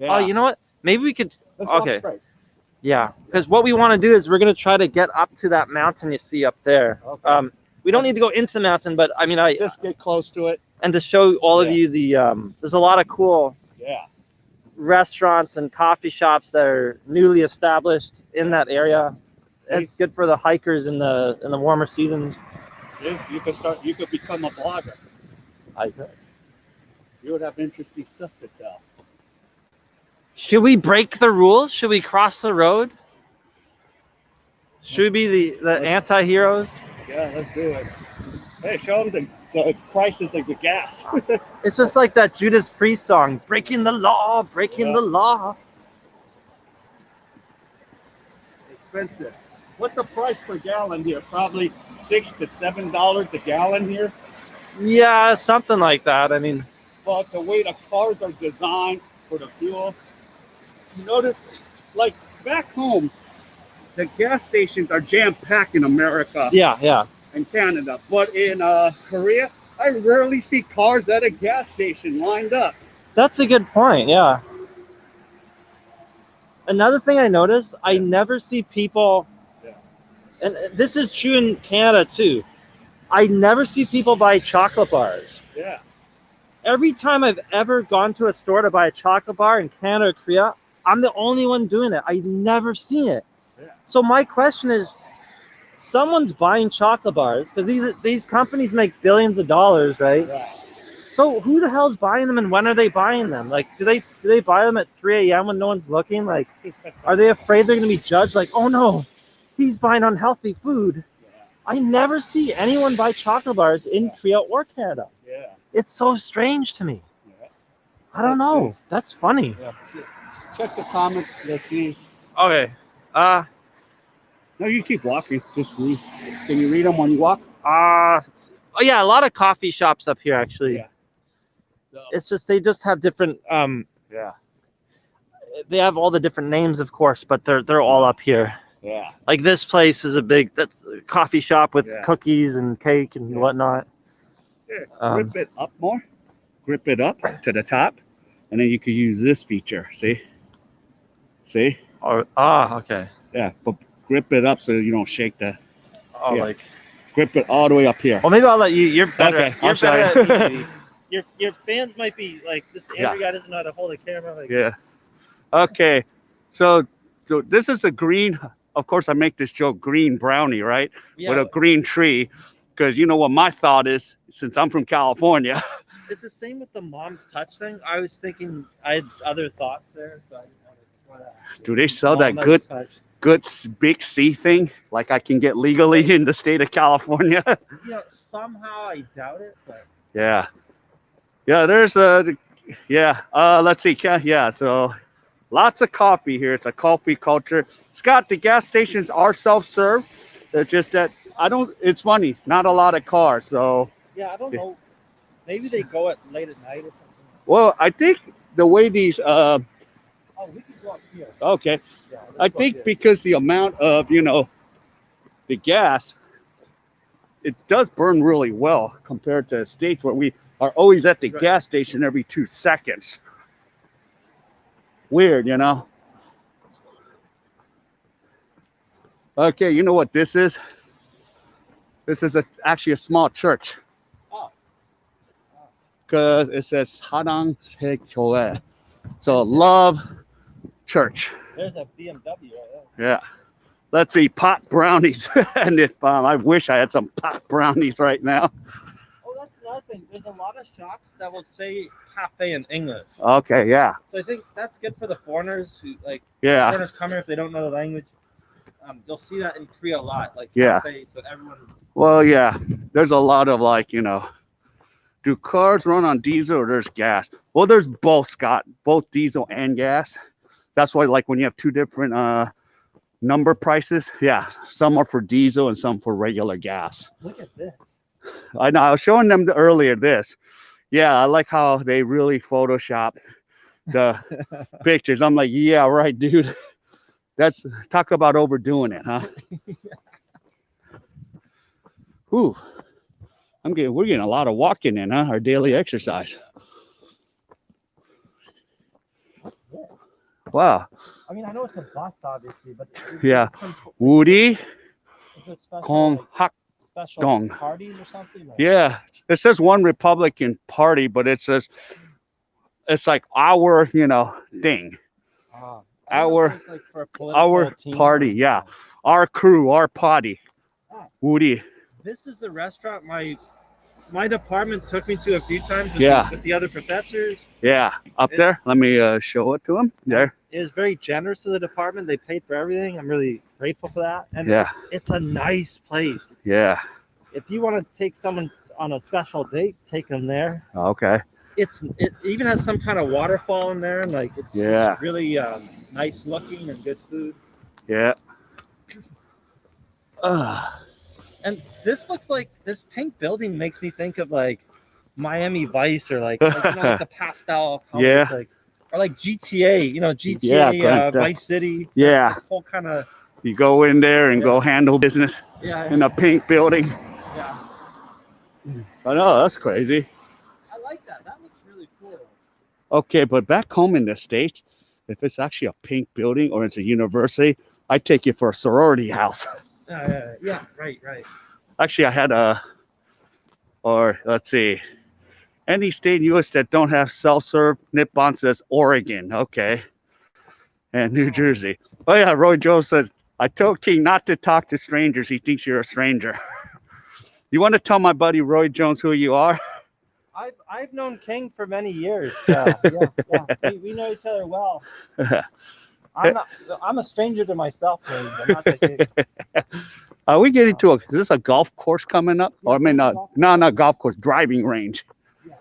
Oh, you know what? Maybe we could. Let's walk Okay. straight. Yeah, because what we want to do is we're gonna try to get up to that mountain you see up there. Okay. We don't need to go into the mountain, but I mean, Just get close to it. and to show all of Yeah. you the there's a lot of cool Yeah. restaurants and coffee shops that are newly established in that area. See? It's good for the hikers in the warmer seasons. You could start. You could become a blogger. I could. You would have interesting stuff to tell. Should we break the rules? Should we cross the road? Should we be the anti-heroes? Yeah, let's do it. Hey, show them the prices of the gas. It's just like that Judas Priest song, breaking the law, breaking the law. Expensive. What's the price per gallon here? Probably $6 to $7 a gallon here. Yeah, something like that. I mean, But the way the cars are designed for the fuel, you notice, like back home, the gas stations are jam-packed in America yeah. and Canada. But in Korea, I rarely see cars at a gas station lined up. That's a good point, yeah. Another thing I noticed, I never see people, and this is true in Canada too, I never see people buy chocolate bars. Yeah. Every time I've ever gone to a store to buy a chocolate bar in Canada or Korea, I'm the only one doing it. I never see it. Yeah. So my question is, someone's buying chocolate bars because these companies make billions of dollars, right? Right. So who the hell's buying them, and when are they buying them? Like, do they buy them at 3 a.m. when no one's looking? Like, are they afraid they're going to be judged? Like, oh no, he's buying unhealthy food. Yeah. I never see anyone buy chocolate bars in Korea or Canada. Yeah. It's so strange to me. Yeah. I don't know. That's funny. Yeah. Check the comments. Let's see. Okay. No, you keep walking. Just read. Can you read them when you walk? Oh yeah, a lot of coffee shops up here actually. Yeah. It's just they just have different Yeah. they have all the different names of course, but they're all up here. Yeah. Like this place is that's a coffee shop with Yeah. cookies and cake and whatnot. Here, grip it up more. Grip it up to the top, and then you could use this feature. See? See? Okay. Yeah, but grip it up so you don't shake the. Oh, Yeah. like. Grip it all the way up here. Well, maybe I'll let you. You're better. Okay, You're I'll show better you. at me. Your fans might be like this. Andrew guy doesn't know how to hold a camera. Like. Yeah. Okay. So this is a green. Of course, I make this joke, green brownie, right? Yeah, with a green tree, because you know what my thought is. Since I'm from California. It's the same with the mom's touch thing. I was thinking I had other thoughts there, so I didn't want to. Do they sell that good big C thing like I can get legally in the state of California? Yeah, somehow I doubt it, but yeah, there's let's see, yeah, so lots of coffee here. It's a coffee culture. Scott, the gas stations are self-serve. They're just that it's funny, not a lot of cars, so yeah, I don't know, maybe they go at late at night or something. Well, I think the way these oh, we can go up here. Okay. Yeah, I think because the amount of, the gas, it does burn really well compared to states where we are always at the gas station every 2 seconds. Weird, Okay, you know what this is? This is actually a small church. Oh. Because it says Hanang Sechoe. So love church. There's a BMW right there. Yeah. Let's see, pot brownies. And if I wish I had some pot brownies right now. Oh, that's another thing. There's a lot of shops that will say cafe in English. Okay, yeah. So I think that's good for the foreigners who foreigners come here if they don't know the language. They'll see that in Korea a lot, like cafe. So everyone. Well, yeah. There's a lot of do cars run on diesel or there's gas? Well, there's both, Scott. Both diesel and gas. That's why, when you have two different number prices, yeah, some are for diesel and some for regular gas. Look at this. I know. I was showing them earlier this. Yeah, I like how they really Photoshop the pictures. I'm like, yeah, right, dude. That's talk about overdoing it, huh? Ooh, we're getting a lot of walking in, huh? Our daily exercise. Wow. I mean, I know it's a bus, obviously, but yeah, Woody, Kong Hak Dong parties or something. Yeah, it says One Republican Party, but it says it's like our, thing. Our party, yeah, our crew, our party. Woody. This is the restaurant my department took me to a few times with the other professors. Yeah, up there. Let me show it to them. There. It was very generous to the department. They paid for everything. I'm really grateful for that. And it's a nice place. Yeah. If you want to take someone on a special date, take them there. Okay. It even has some kind of waterfall in there, and it's really nice looking and good food. Yeah. And this looks like this pink building makes me think of Miami Vice or like a pastel color, or like GTA, GTA Vice City. Yeah. Whole kind of. You go in there and go handle business. In a pink building. Yeah. I know, that's crazy. I like that. That looks really cool. Okay, but back home in the States, if it's actually a pink building or it's a university, I take it for a sorority house. Yeah, right. Actually, I had let's see, any state in U.S. that don't have self-serve, Nippon says Oregon, okay, and New Jersey. Oh yeah, Roy Jones said, I told King not to talk to strangers. He thinks you're a stranger. You want to tell my buddy Roy Jones who you are? I've known King for many years. Yeah. We know each other well. I'm a stranger to myself, but not to King. Are we getting to is this a golf course coming up? Or I mean, not golf course, driving range. Yeah,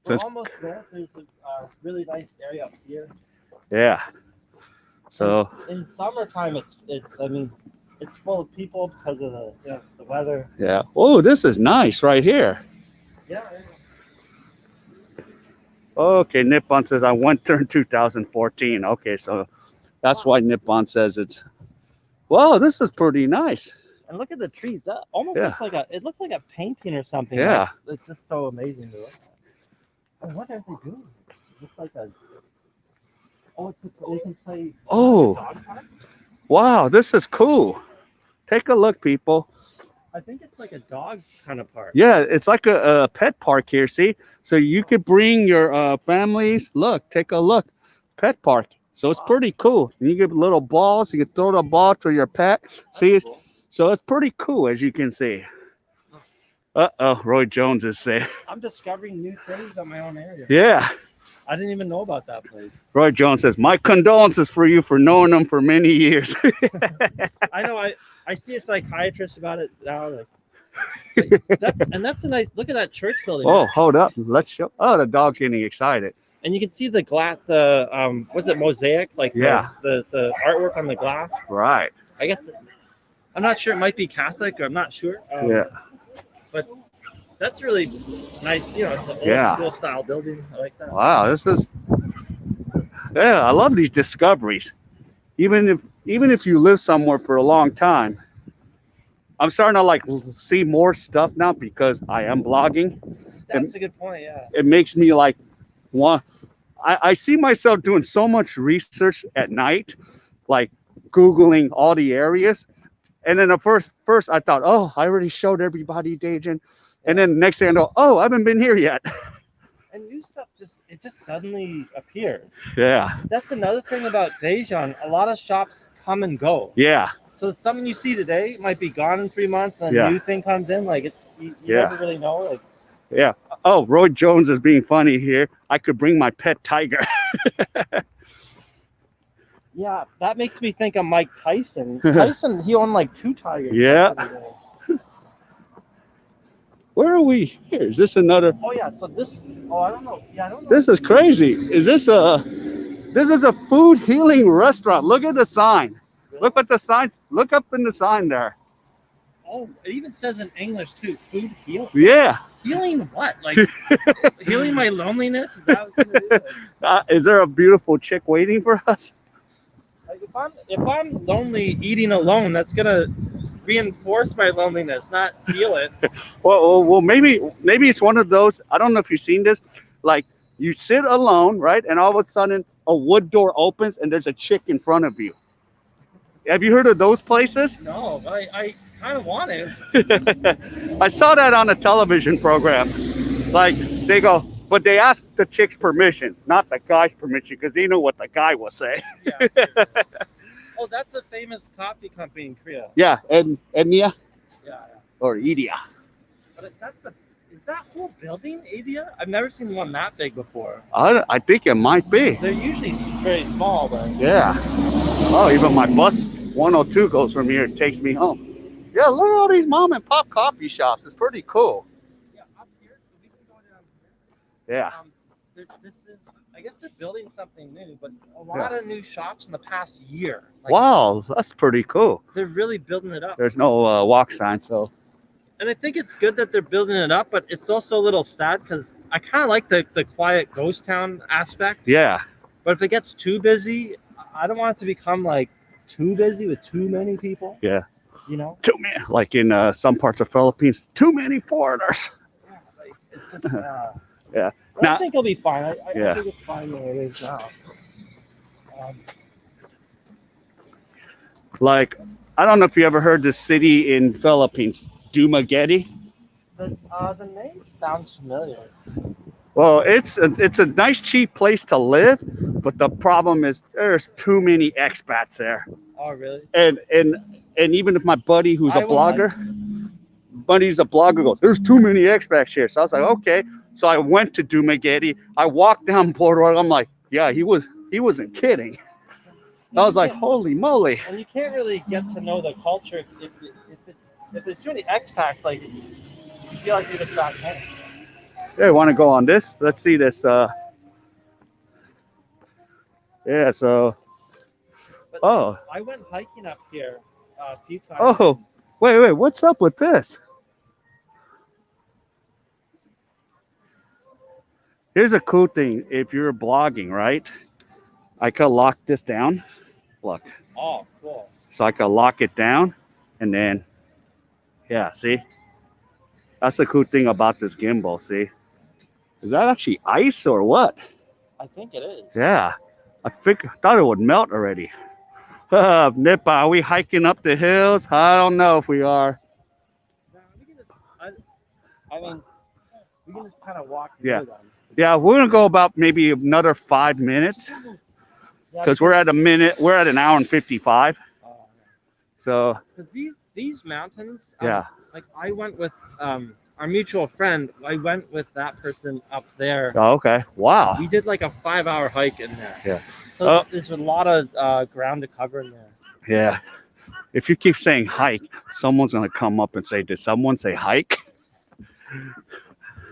we're almost there. There's a really nice area up here. Yeah. So in summertime, I mean, it's full of people because of the weather. yeah. Oh, this is nice right here. Yeah. Okay, Nippon says I went there in 2014. Okay, so that's why Nippon says it's. Wow, this is pretty nice. And look at the trees. That almost Yeah. it looks like a painting or something. Yeah. Like, it's just so amazing to look at. And what are they doing? It looks like a. Oh, they can play. Oh, Dog park? wow, this is cool. Take a look, people. I think it's like a dog kind of park. Yeah, it's like a pet park here. See, so you could bring your families. Look, take a look, pet park. So it's pretty cool. You get little balls. You can throw the ball to your pet. See, Cool. so it's pretty cool as you can see. Uh-oh, Roy Jones is there. I'm discovering new things in my own area. Yeah, I didn't even know about that place. Roy Jones says, my condolences for you for knowing them for many years. I know. I see a psychiatrist about it now. And that's a nice look at that church building. Oh, hold up. Let's show. Oh, the dog's getting excited. And you can see the glass, the what's it, mosaic, like Yeah. the artwork on the glass. Right. I guess I'm not sure. It might be Catholic, or I'm not sure. Yeah. But that's really nice. You know, it's an old school style building. I like that. Wow, this is. Yeah, I love these discoveries. Even if you live somewhere for a long time, I'm starting to like see more stuff now because I am blogging. That's a good point. Yeah. It makes me like want. I see myself doing so much research at night, like Googling all the areas. And then at first I thought, oh, I already showed everybody Daejeon. And then next thing I know, oh, I haven't been here yet. And new stuff just suddenly appeared. Yeah. That's another thing about Daejeon. A lot of shops come and go. Yeah. So something you see today might be gone in 3 months, and a new thing comes in. Like you never really know. Like. Yeah. Oh, Roy Jones is being funny here. I could bring my pet tiger. Yeah, that makes me think of Mike Tyson. Tyson, he owned like 2 tigers. Yeah. Where are we here? Is this another? Oh yeah. So this. Oh, I don't know. Yeah, I don't know. This is crazy. Is this a? This is a food healing restaurant. Look at the sign. Really? Look at the signs. Look up in the sign there. Oh, it even says in English too. Food healing. Yeah. Healing what? Like healing my loneliness? Is that what's gonna do? Is there a beautiful chick waiting for us? Like if I'm lonely eating alone, that's gonna reinforce my loneliness, not heal it. Well, maybe it's one of those. I don't know if you've seen this. Like you sit alone, right, and all of a sudden a wood door opens and there's a chick in front of you. Have you heard of those places? No, but I kind of want to. I saw that on a television program. Like they go, but they ask the chick's permission, not the guy's permission, because they know what the guy will say. Yeah. Oh, that's a famous coffee company in Korea. Yeah, and Enya Yeah. or Idia. But is that whole building Adia? I've never seen one that big before. I think it might be. They're usually very small, but. Yeah. Oh, even my bus 102 goes from here. It takes me home. Yeah, look at all these mom and pop coffee shops. It's pretty cool. Yeah, up here, so we can go down here. Yeah. I guess they're building something new, but a lot of new shops in the past year. Like, Wow, that's pretty cool. They're really building it up. There's no walk sign, so. And I think it's good that they're building it up, but it's also a little sad because I kind of like the quiet ghost town aspect. Yeah. But if it gets too busy, I don't want it to become like too busy with too many people. Yeah. You know? Too many, like in some parts of Philippines, too many foreigners. Yeah. Like, it's just, Yeah. But Now, I think it'll be fine. I Yeah. think it's fine the way it is now. like, I don't know if you ever heard the city in Philippines, Dumaguete. The name sounds familiar. Well, it's a nice, cheap place to live, but the problem is there's too many expats there. Oh, really? And even if my buddy who's a I wouldn't blogger goes, there's too many expats here. So I was like, okay. So I went to Dumaguete. I walked down Boardwalk. I'm like, yeah, he wasn't kidding. I was like, holy moly. And you can't really get to know the culture if there's too many expats. Like, you feel like you're just back home. Yeah, want to go on this? Let's see this. Yeah, so But Oh, I went hiking up here a few times. oh, wait, what's up with this? Here's a cool thing. If you're blogging, right? I could lock this down. Look. Oh, cool. So I could lock it down and then, yeah, see? That's the cool thing about this gimbal, see? Is that actually ice or what? I think it is. Yeah. Thought it would melt already. Nipa, are we hiking up the hills? I don't know if we are. No, we can just. I mean, we can just kind of walk Yeah. near them. Yeah, we're gonna go about maybe another 5 minutes Yeah, because we're at a minute. We're at an hour and 55. So because these mountains, yeah. like I went with our mutual friend. I went with that person up there. Oh, okay. Wow. We did like a 5-hour hike in there. Yeah. So Oh. there's a lot of ground to cover in there. Yeah. If you keep saying hike, someone's gonna come up and say, "Did someone say hike?"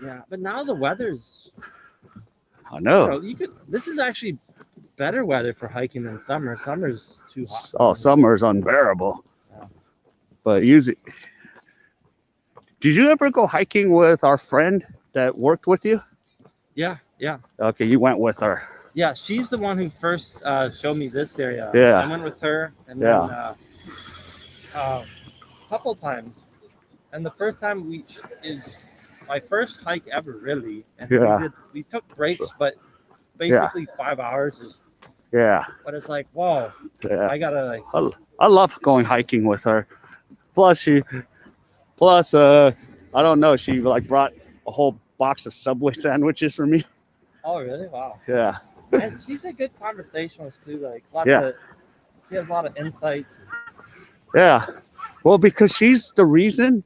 Yeah, but now the weather's. I know. You know, you could. This is actually better weather for hiking than summer. Summer's too hot. Oh, summer is unbearable. Yeah. But usually, did you ever go hiking with our friend that worked with you? Yeah, yeah. Okay, you went with her. Yeah, she's the one who first showed me this area. Yeah. I went with her, and Yeah. then a couple times. And the first time is my first hike ever, really. And Yeah. we took breaks, but Yeah. basically 5 hours is. Yeah. But it's like, whoa, Yeah. I gotta like. I love going hiking with her. Plus, I don't know, she like brought a whole box of Subway sandwiches for me. Oh, really? Wow. Yeah. And she's a good conversationalist too. Like, Yeah. She has a lot of insights. Yeah. Well, because she's the reason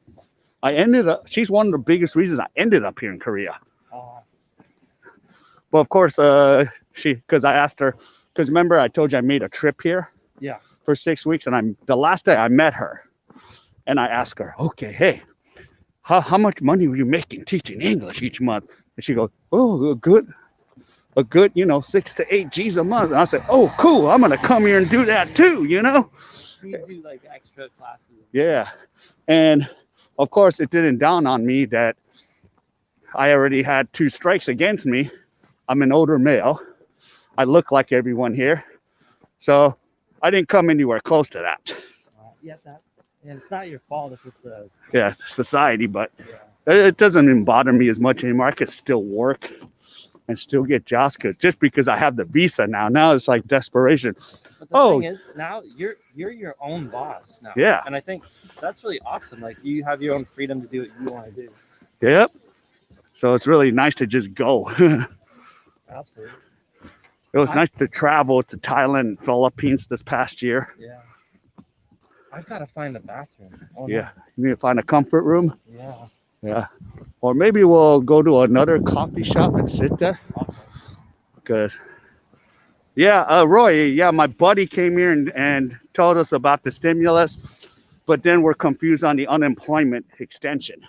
she's one of the biggest reasons I ended up here in Korea. Well, of course, because I asked her, because remember I told you I made a trip here. Yeah. For 6 weeks, and the last day I met her, and I asked her, okay, hey, how much money were you making teaching English each month? And she goes, oh, a good, 6 to 8 G's a month. And I said, oh, cool, I'm gonna come here and do that too, You do like extra classes. Yeah, and of course, it didn't dawn on me that I already had 2 strikes against me. I'm an older male. I look like everyone here, so I didn't come anywhere close to that. Yeah, and it's not your fault if it's the society, but yeah. it doesn't even bother me as much anymore. I could still work and still get jobs just because I have the visa now. Now it's like desperation. But the thing is, now you're your own boss now. Yeah. And I think that's really awesome. Like you have your own freedom to do what you want to do. Yep. So it's really nice to just go. Absolutely. It was nice to travel to Thailand and Philippines this past year. Yeah. I've got to find a bathroom. Oh, yeah. No. You need to find a comfort room. Yeah. Yeah. Or maybe we'll go to another coffee shop and sit there. Okay. Because, Roy, my buddy came here and told us about the stimulus, but then we're confused on the unemployment extension.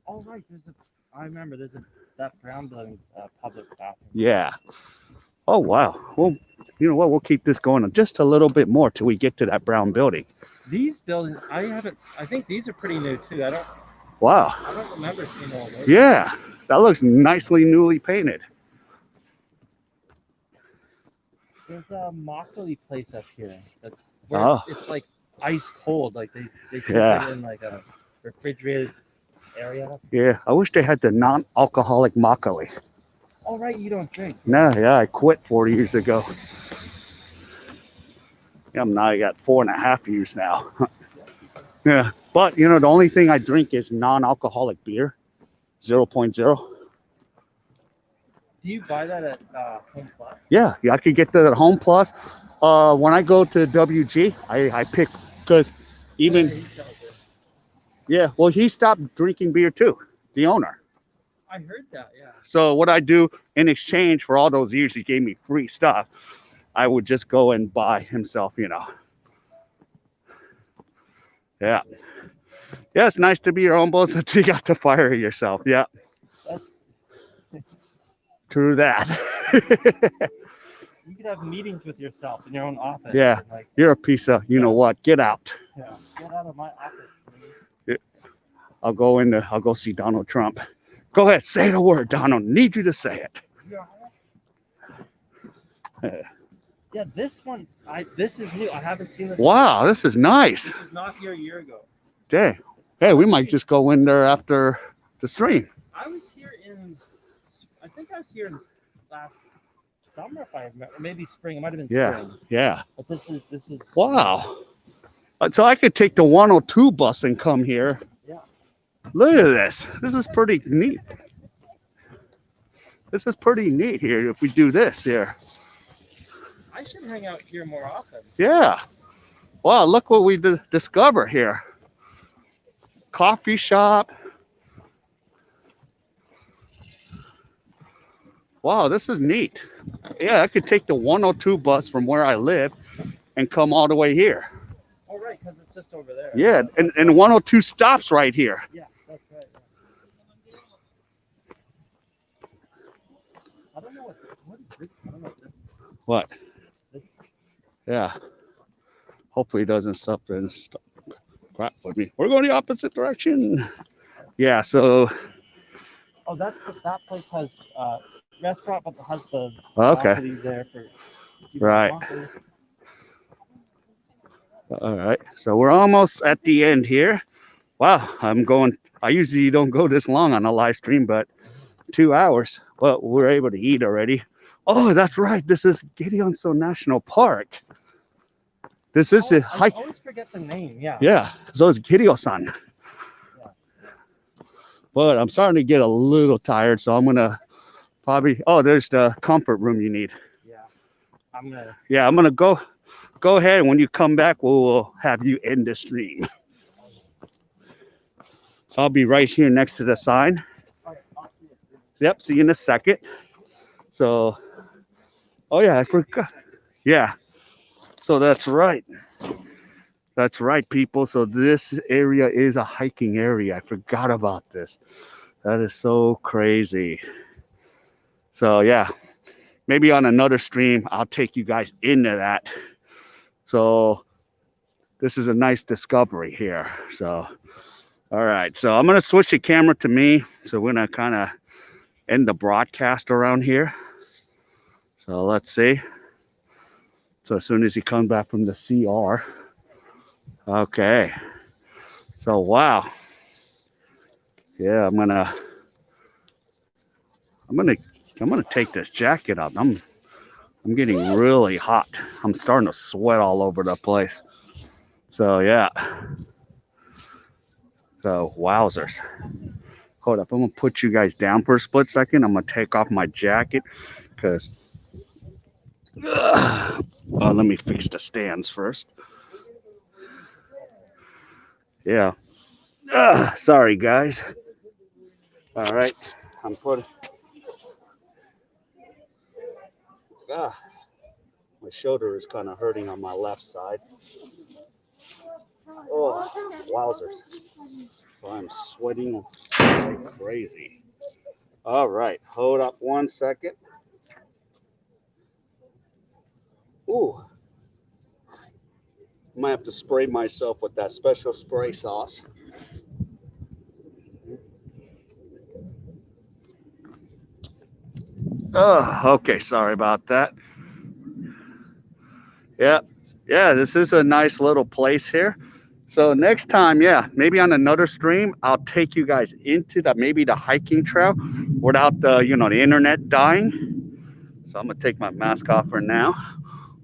Oh, right. I remember that brown building's public bathroom. Yeah. Oh, wow. Well, you know what? We'll keep this going just a little bit more till we get to that brown building. These buildings, I think these are pretty new too. Wow. I don't remember seeing all those. Yeah. That looks nicely newly painted. There's a makgeolli place up here. That's where it's like ice cold. Like they keep it in like a refrigerated area. Yeah. I wish they had the non-alcoholic makgeolli. Oh, right. You don't drink. No, I quit 4 years ago. I got 4.5 years now. Yeah. But, the only thing I drink is non-alcoholic beer, 0.0. Do you buy that at Home Plus? Yeah, I could get that at Home Plus. When I go to WG, I pick, because even, he stopped drinking beer too, the owner. I heard that, yeah. So what I do in exchange for all those years he gave me free stuff, I would just go and buy himself, Yeah. Yeah, it's nice to be your own boss until you got to fire yourself. Yeah. True that. You could have meetings with yourself in your own office. Yeah, And, like, you're a piece of, you know what? Get out. yeah, get out of my office, please. I'll go see Donald Trump. Go ahead, say the word, Donald. Need you to say it. Yeah, this one, this is new. I haven't seen this. Wow, this is nice. This was not here a year ago. Dang. Hey, we might just go in there after the stream. I was here I think I was here in last summer, if I remember, maybe spring. It might have been spring. Yeah. But this is. Wow. So I could take the 102 bus and come here. Yeah. Look at this. This is pretty neat. This is pretty neat here if we do this here. I should hang out here more often. Yeah. Wow, look what we discover here. Coffee shop. Wow, this is neat. Yeah, I could take the 102 bus from where I live and come all the way here. Oh, right, because it's just over there. Yeah, and 102 stops right here. Yeah, that's right. Yeah. I don't know what is this? I don't know what this is. What? Yeah. Hopefully it doesn't stop and crap with me. We're going the opposite direction. Yeah, so. Oh, that place has restaurant, but has the Okay. there for Right. All right. So we're almost at the end here. Wow, I usually don't go this long on a live stream, but 2 hours. Well, we're able to eat already. Oh, that's right. This is Daejeon National Park. This is a hike. I always forget the name. Yeah. Yeah. So it's Daejeon. Yeah. But I'm starting to get a little tired, so I'm gonna probably. Oh, there's the comfort room you need. Yeah. I'm gonna go ahead. And when you come back, we'll have you end the stream. So I'll be right here next to the sign. Yep. See you in a second. So. Oh yeah, I forgot. Yeah. So that's right. That's right, people. So this area is a hiking area. I forgot about this. That is so crazy. So yeah, maybe on another stream, I'll take you guys into that. So this is a nice discovery here. So, all right. So I'm going to switch the camera to me. So we're going to kind of end the broadcast around here. So let's see. So as soon as he comes back from the CR. Okay. So wow. Yeah, I'm gonna take this jacket up. I'm getting really hot. I'm starting to sweat all over the place. So yeah. So wowzers. Hold up. I'm gonna put you guys down for a split second. I'm gonna take off my jacket because let me fix the stands first. Yeah. Sorry, guys. All right. I'm putting. My shoulder is kind of hurting on my left side. Oh, wowzers. So I'm sweating like crazy. All right. Hold up 1 second. Ooh. Might have to spray myself with that special spray sauce. Oh, okay. Sorry about that. Yeah. Yeah, this is a nice little place here. So next time, yeah, maybe on another stream, I'll take you guys into maybe the hiking trail without the internet dying. So I'm gonna take my mask off for now.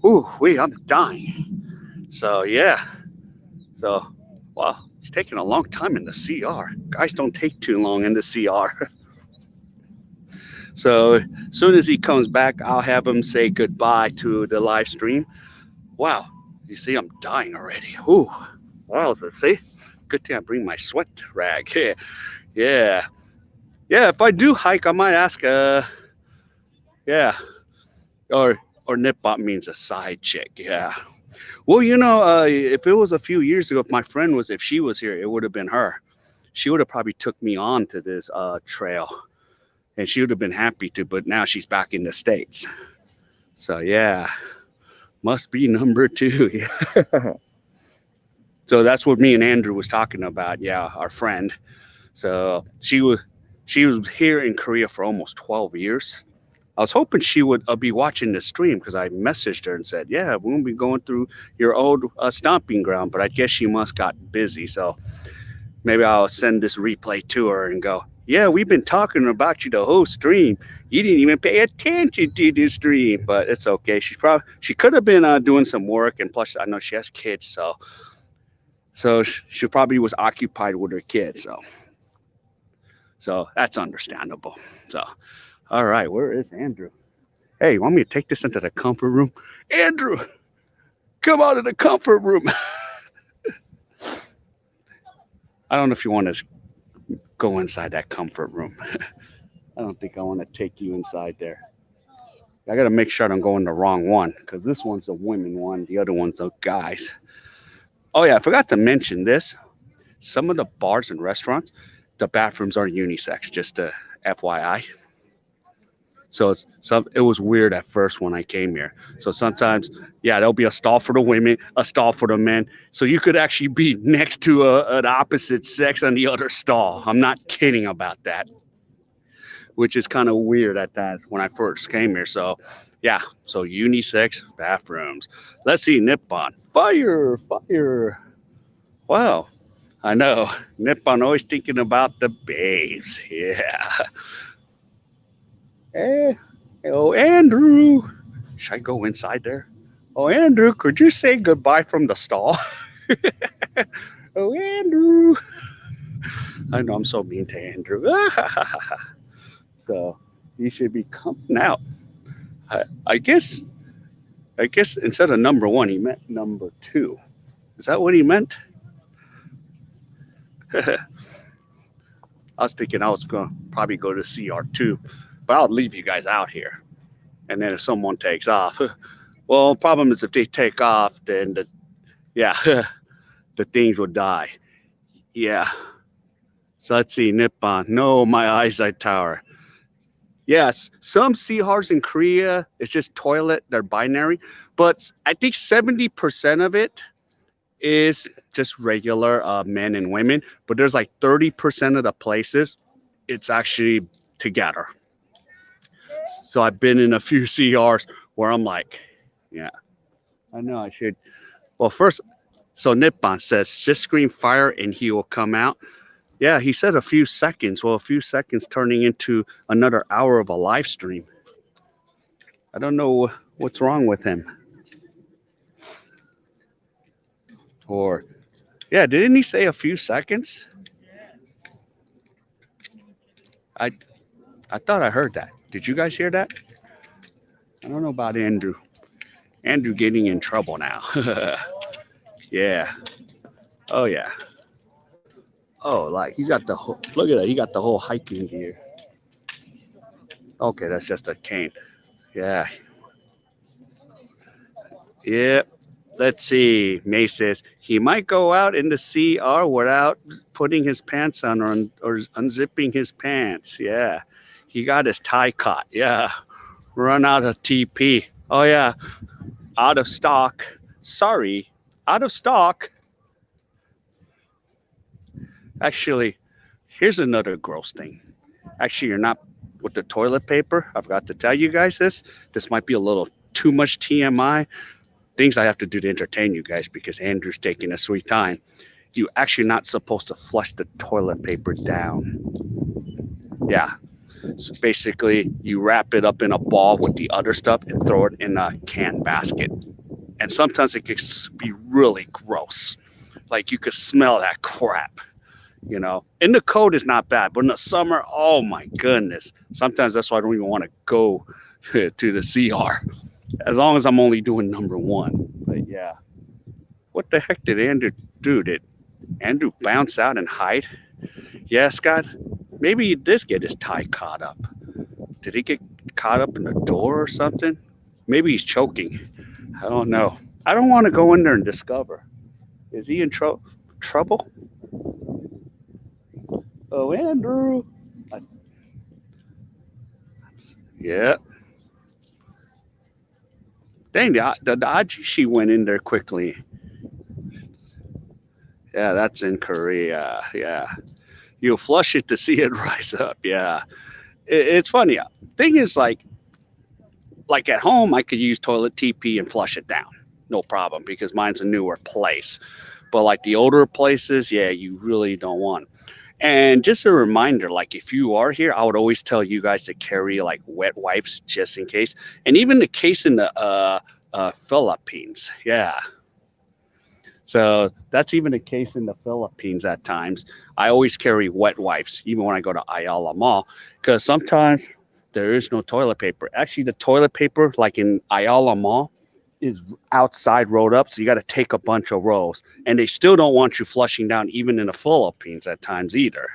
Ooh, I'm dying. So yeah. So wow, it's taking a long time in the CR. Guys don't take too long in the CR. So as soon as he comes back, I'll have him say goodbye to the live stream. Wow, you see I'm dying already. Ooh, wow, see? Good thing I bring my sweat rag. Yeah. Yeah, if I do hike, I might ask yeah. Or nipbot means a side chick, yeah. Well, if it was a few years ago, if she was here, it would have been her. She would have probably took me on to this trail. And she would have been happy to, but now she's back in the States. So yeah, must be number two. Yeah. So that's what me and Andrew was talking about. Yeah, our friend. So she was here in Korea for almost 12 years. I was hoping she would be watching the stream because I messaged her and said, "Yeah, we'll be going through your old stomping ground," but I guess she must got busy. So maybe I'll send this replay to her and go, "Yeah, we've been talking about you the whole stream. You didn't even pay attention to the stream, but it's okay. She could have been doing some work, and plus I know she has kids, so she probably was occupied with her kids. So that's understandable. So all right, where is Andrew? Hey, you want me to take this into the comfort room? Andrew, come out of the comfort room. I don't know if you want to go inside that comfort room. I don't think I want to take you inside there. I got to make sure I don't go in the wrong one because this one's a women one, the other one's a guys. Oh, yeah, I forgot to mention this. Some of the bars and restaurants, the bathrooms are unisex, just a FYI. So it was weird at first when I came here. So sometimes, yeah, there'll be a stall for the women, a stall for the men. So you could actually be next to an opposite sex on the other stall. I'm not kidding about that, which is kind of weird at that when I first came here. So yeah, so unisex bathrooms. Let's see, Nippon. Fire, fire. Wow, I know. Nippon always thinking about the babes. Yeah. Eh, oh, Andrew. Should I go inside there? Oh, Andrew, could you say goodbye from the stall? Oh, Andrew. I know I'm so mean to Andrew. So he should be coming out. I, I guess I guess instead of number one, he meant number two. Is that what he meant? I was thinking I was going to probably go to CR2, but I'll leave you guys out here. And then if someone takes off, well, the problem is if they take off, then yeah, the things will die. Yeah. So let's see, Nippon. No, my eyesight tower. Yes, some CRs in Korea, it's just toilet, they're binary. But I think 70% of it is just regular men and women. But there's like 30% of the places, it's actually together. So I've been in a few CRs where I'm like, yeah, I know I should. Well, first, so Nippon says, just scream fire and he will come out. Yeah, he said a few seconds. Well, a few seconds turning into another hour of a live stream. I don't know what's wrong with him. Or, yeah, didn't he say a few seconds? I I thought I heard that. Did you guys hear that? I don't know about Andrew. Andrew getting in trouble now. Yeah. Oh yeah. Oh, like he's got the whole, look at that. He got the whole hiking gear. Okay, that's just a cane. Yeah. Yep. Let's see. May says he might go out in the CR without putting his pants on or unzipping his pants. Yeah. He got his tie caught. Yeah. Run out of TP. Oh, yeah. Out of stock. Sorry. Out of stock. Actually, here's another gross thing. Actually, you're not with the toilet paper. I forgot to tell you guys this. This might be a little too much TMI. Things I have to do to entertain you guys because Andrew's taking a sweet time. You're actually not supposed to flush the toilet paper down. Yeah. So basically, you wrap it up in a ball with the other stuff and throw it in a can basket. And sometimes it can be really gross. Like you could smell that crap. In the cold is not bad, but in the summer, oh my goodness. Sometimes that's why I don't even want to go to the CR. As long as I'm only doing number one. But yeah. What the heck did Andrew do? Did Andrew bounce out and hide? Yeah, Scott. Maybe he did get his tie caught up. Did he get caught up in the door or something? Maybe he's choking. I don't know. I don't want to go in there and discover. Is he in trouble? Oh, Andrew. Yeah. Dang, the Ajishi went in there quickly. Yeah, that's in Korea. Yeah. You flush it to see it rise up. Yeah. It's funny. Thing is, like at home, I could use toilet TP and flush it down. No problem because mine's a newer place. But like the older places, yeah, you really don't want. And just a reminder, like if you are here, I would always tell you guys to carry like wet wipes just in case. And even the case in the Philippines. Yeah. So that's even the case in the Philippines at times. I always carry wet wipes, even when I go to Ayala Mall, because sometimes there is no toilet paper. Actually, the toilet paper, like in Ayala Mall, is outside rolled up, so you got to take a bunch of rolls. And they still don't want you flushing down, even in the Philippines at times either.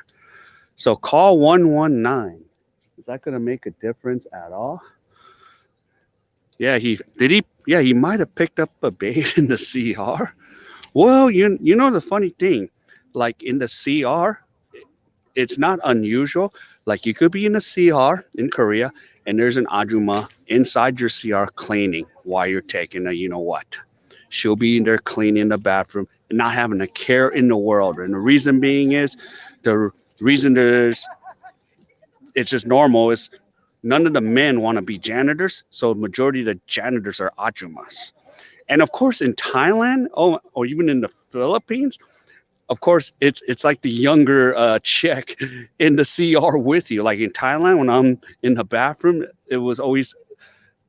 So call 119. Is that going to make a difference at all? Yeah, he did he. Yeah, he might have picked up a bait in the CR. Well, you know the funny thing, like in the CR, it's not unusual. Like you could be in a CR in Korea, and there's an ajuma inside your CR cleaning while you're taking a you know what. She'll be in there cleaning the bathroom and not having a care in the world. And the reason being is the reason there's it's just normal is none of the men want to be janitors, so the majority of the janitors are ajumas. And of course, in Thailand, oh, or even in the Philippines, of course, it's like the younger chick in the CR with you. Like in Thailand, when I'm in the bathroom, it was always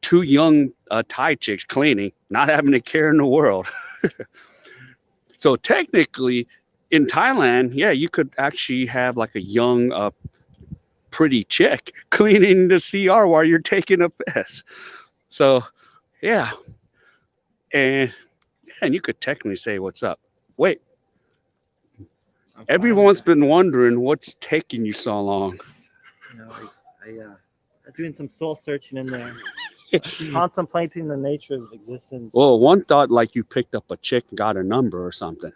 two young Thai chicks cleaning, not having a care in the world. So technically, in Thailand, yeah, you could actually have like a young, pretty chick cleaning the CR while you're taking a piss. So yeah, and and you could technically say, "What's up?" Wait, I'm fine. everyone's been wondering what's taking you so long. You know, I'm doing some soul searching in there, contemplating the nature of existence. Well, one thought like you picked up a chick and got a number or something.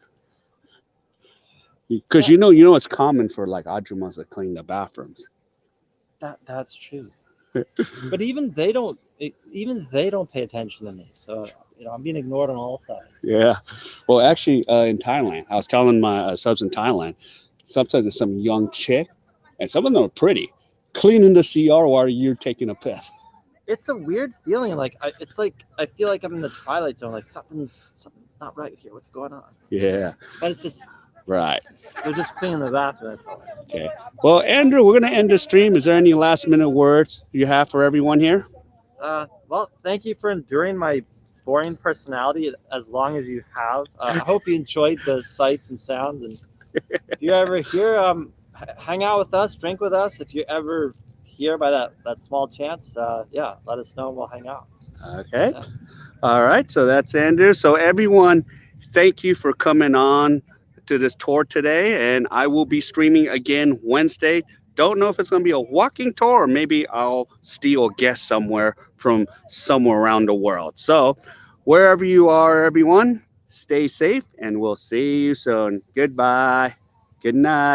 Because Yeah, you know it's common for like ajumas to clean the bathrooms. that's true. But even they don't pay attention to me. So I'm being ignored on all sides. Yeah. Well, actually, in Thailand, I was telling my subs in Thailand, sometimes there's some young chick, and some of them are pretty, cleaning the CR while you're taking a piss. It's a weird feeling. It's like I feel like I'm in the twilight zone. Like something's not right here. What's going on? Yeah. But it's just Right. they're just cleaning the bathroom. That's all. Okay. Well, Andrew, we're going to end the stream. Is there any last minute words you have for everyone here? Well, thank you for enduring my boring personality as long as you have. I hope you enjoyed the sights and sounds. And if you're ever here, hang out with us, drink with us. If you're ever here by that small chance, yeah, let us know and we'll hang out. Okay. Yeah. All right. So that's Andrew. So, everyone, thank you for coming on to this tour today. And I will be streaming again Wednesday. Don't know if it's going to be a walking tour or maybe I'll steal a guest somewhere from somewhere around the world. So, wherever you are, everyone, stay safe and we'll see you soon. Goodbye. Good night.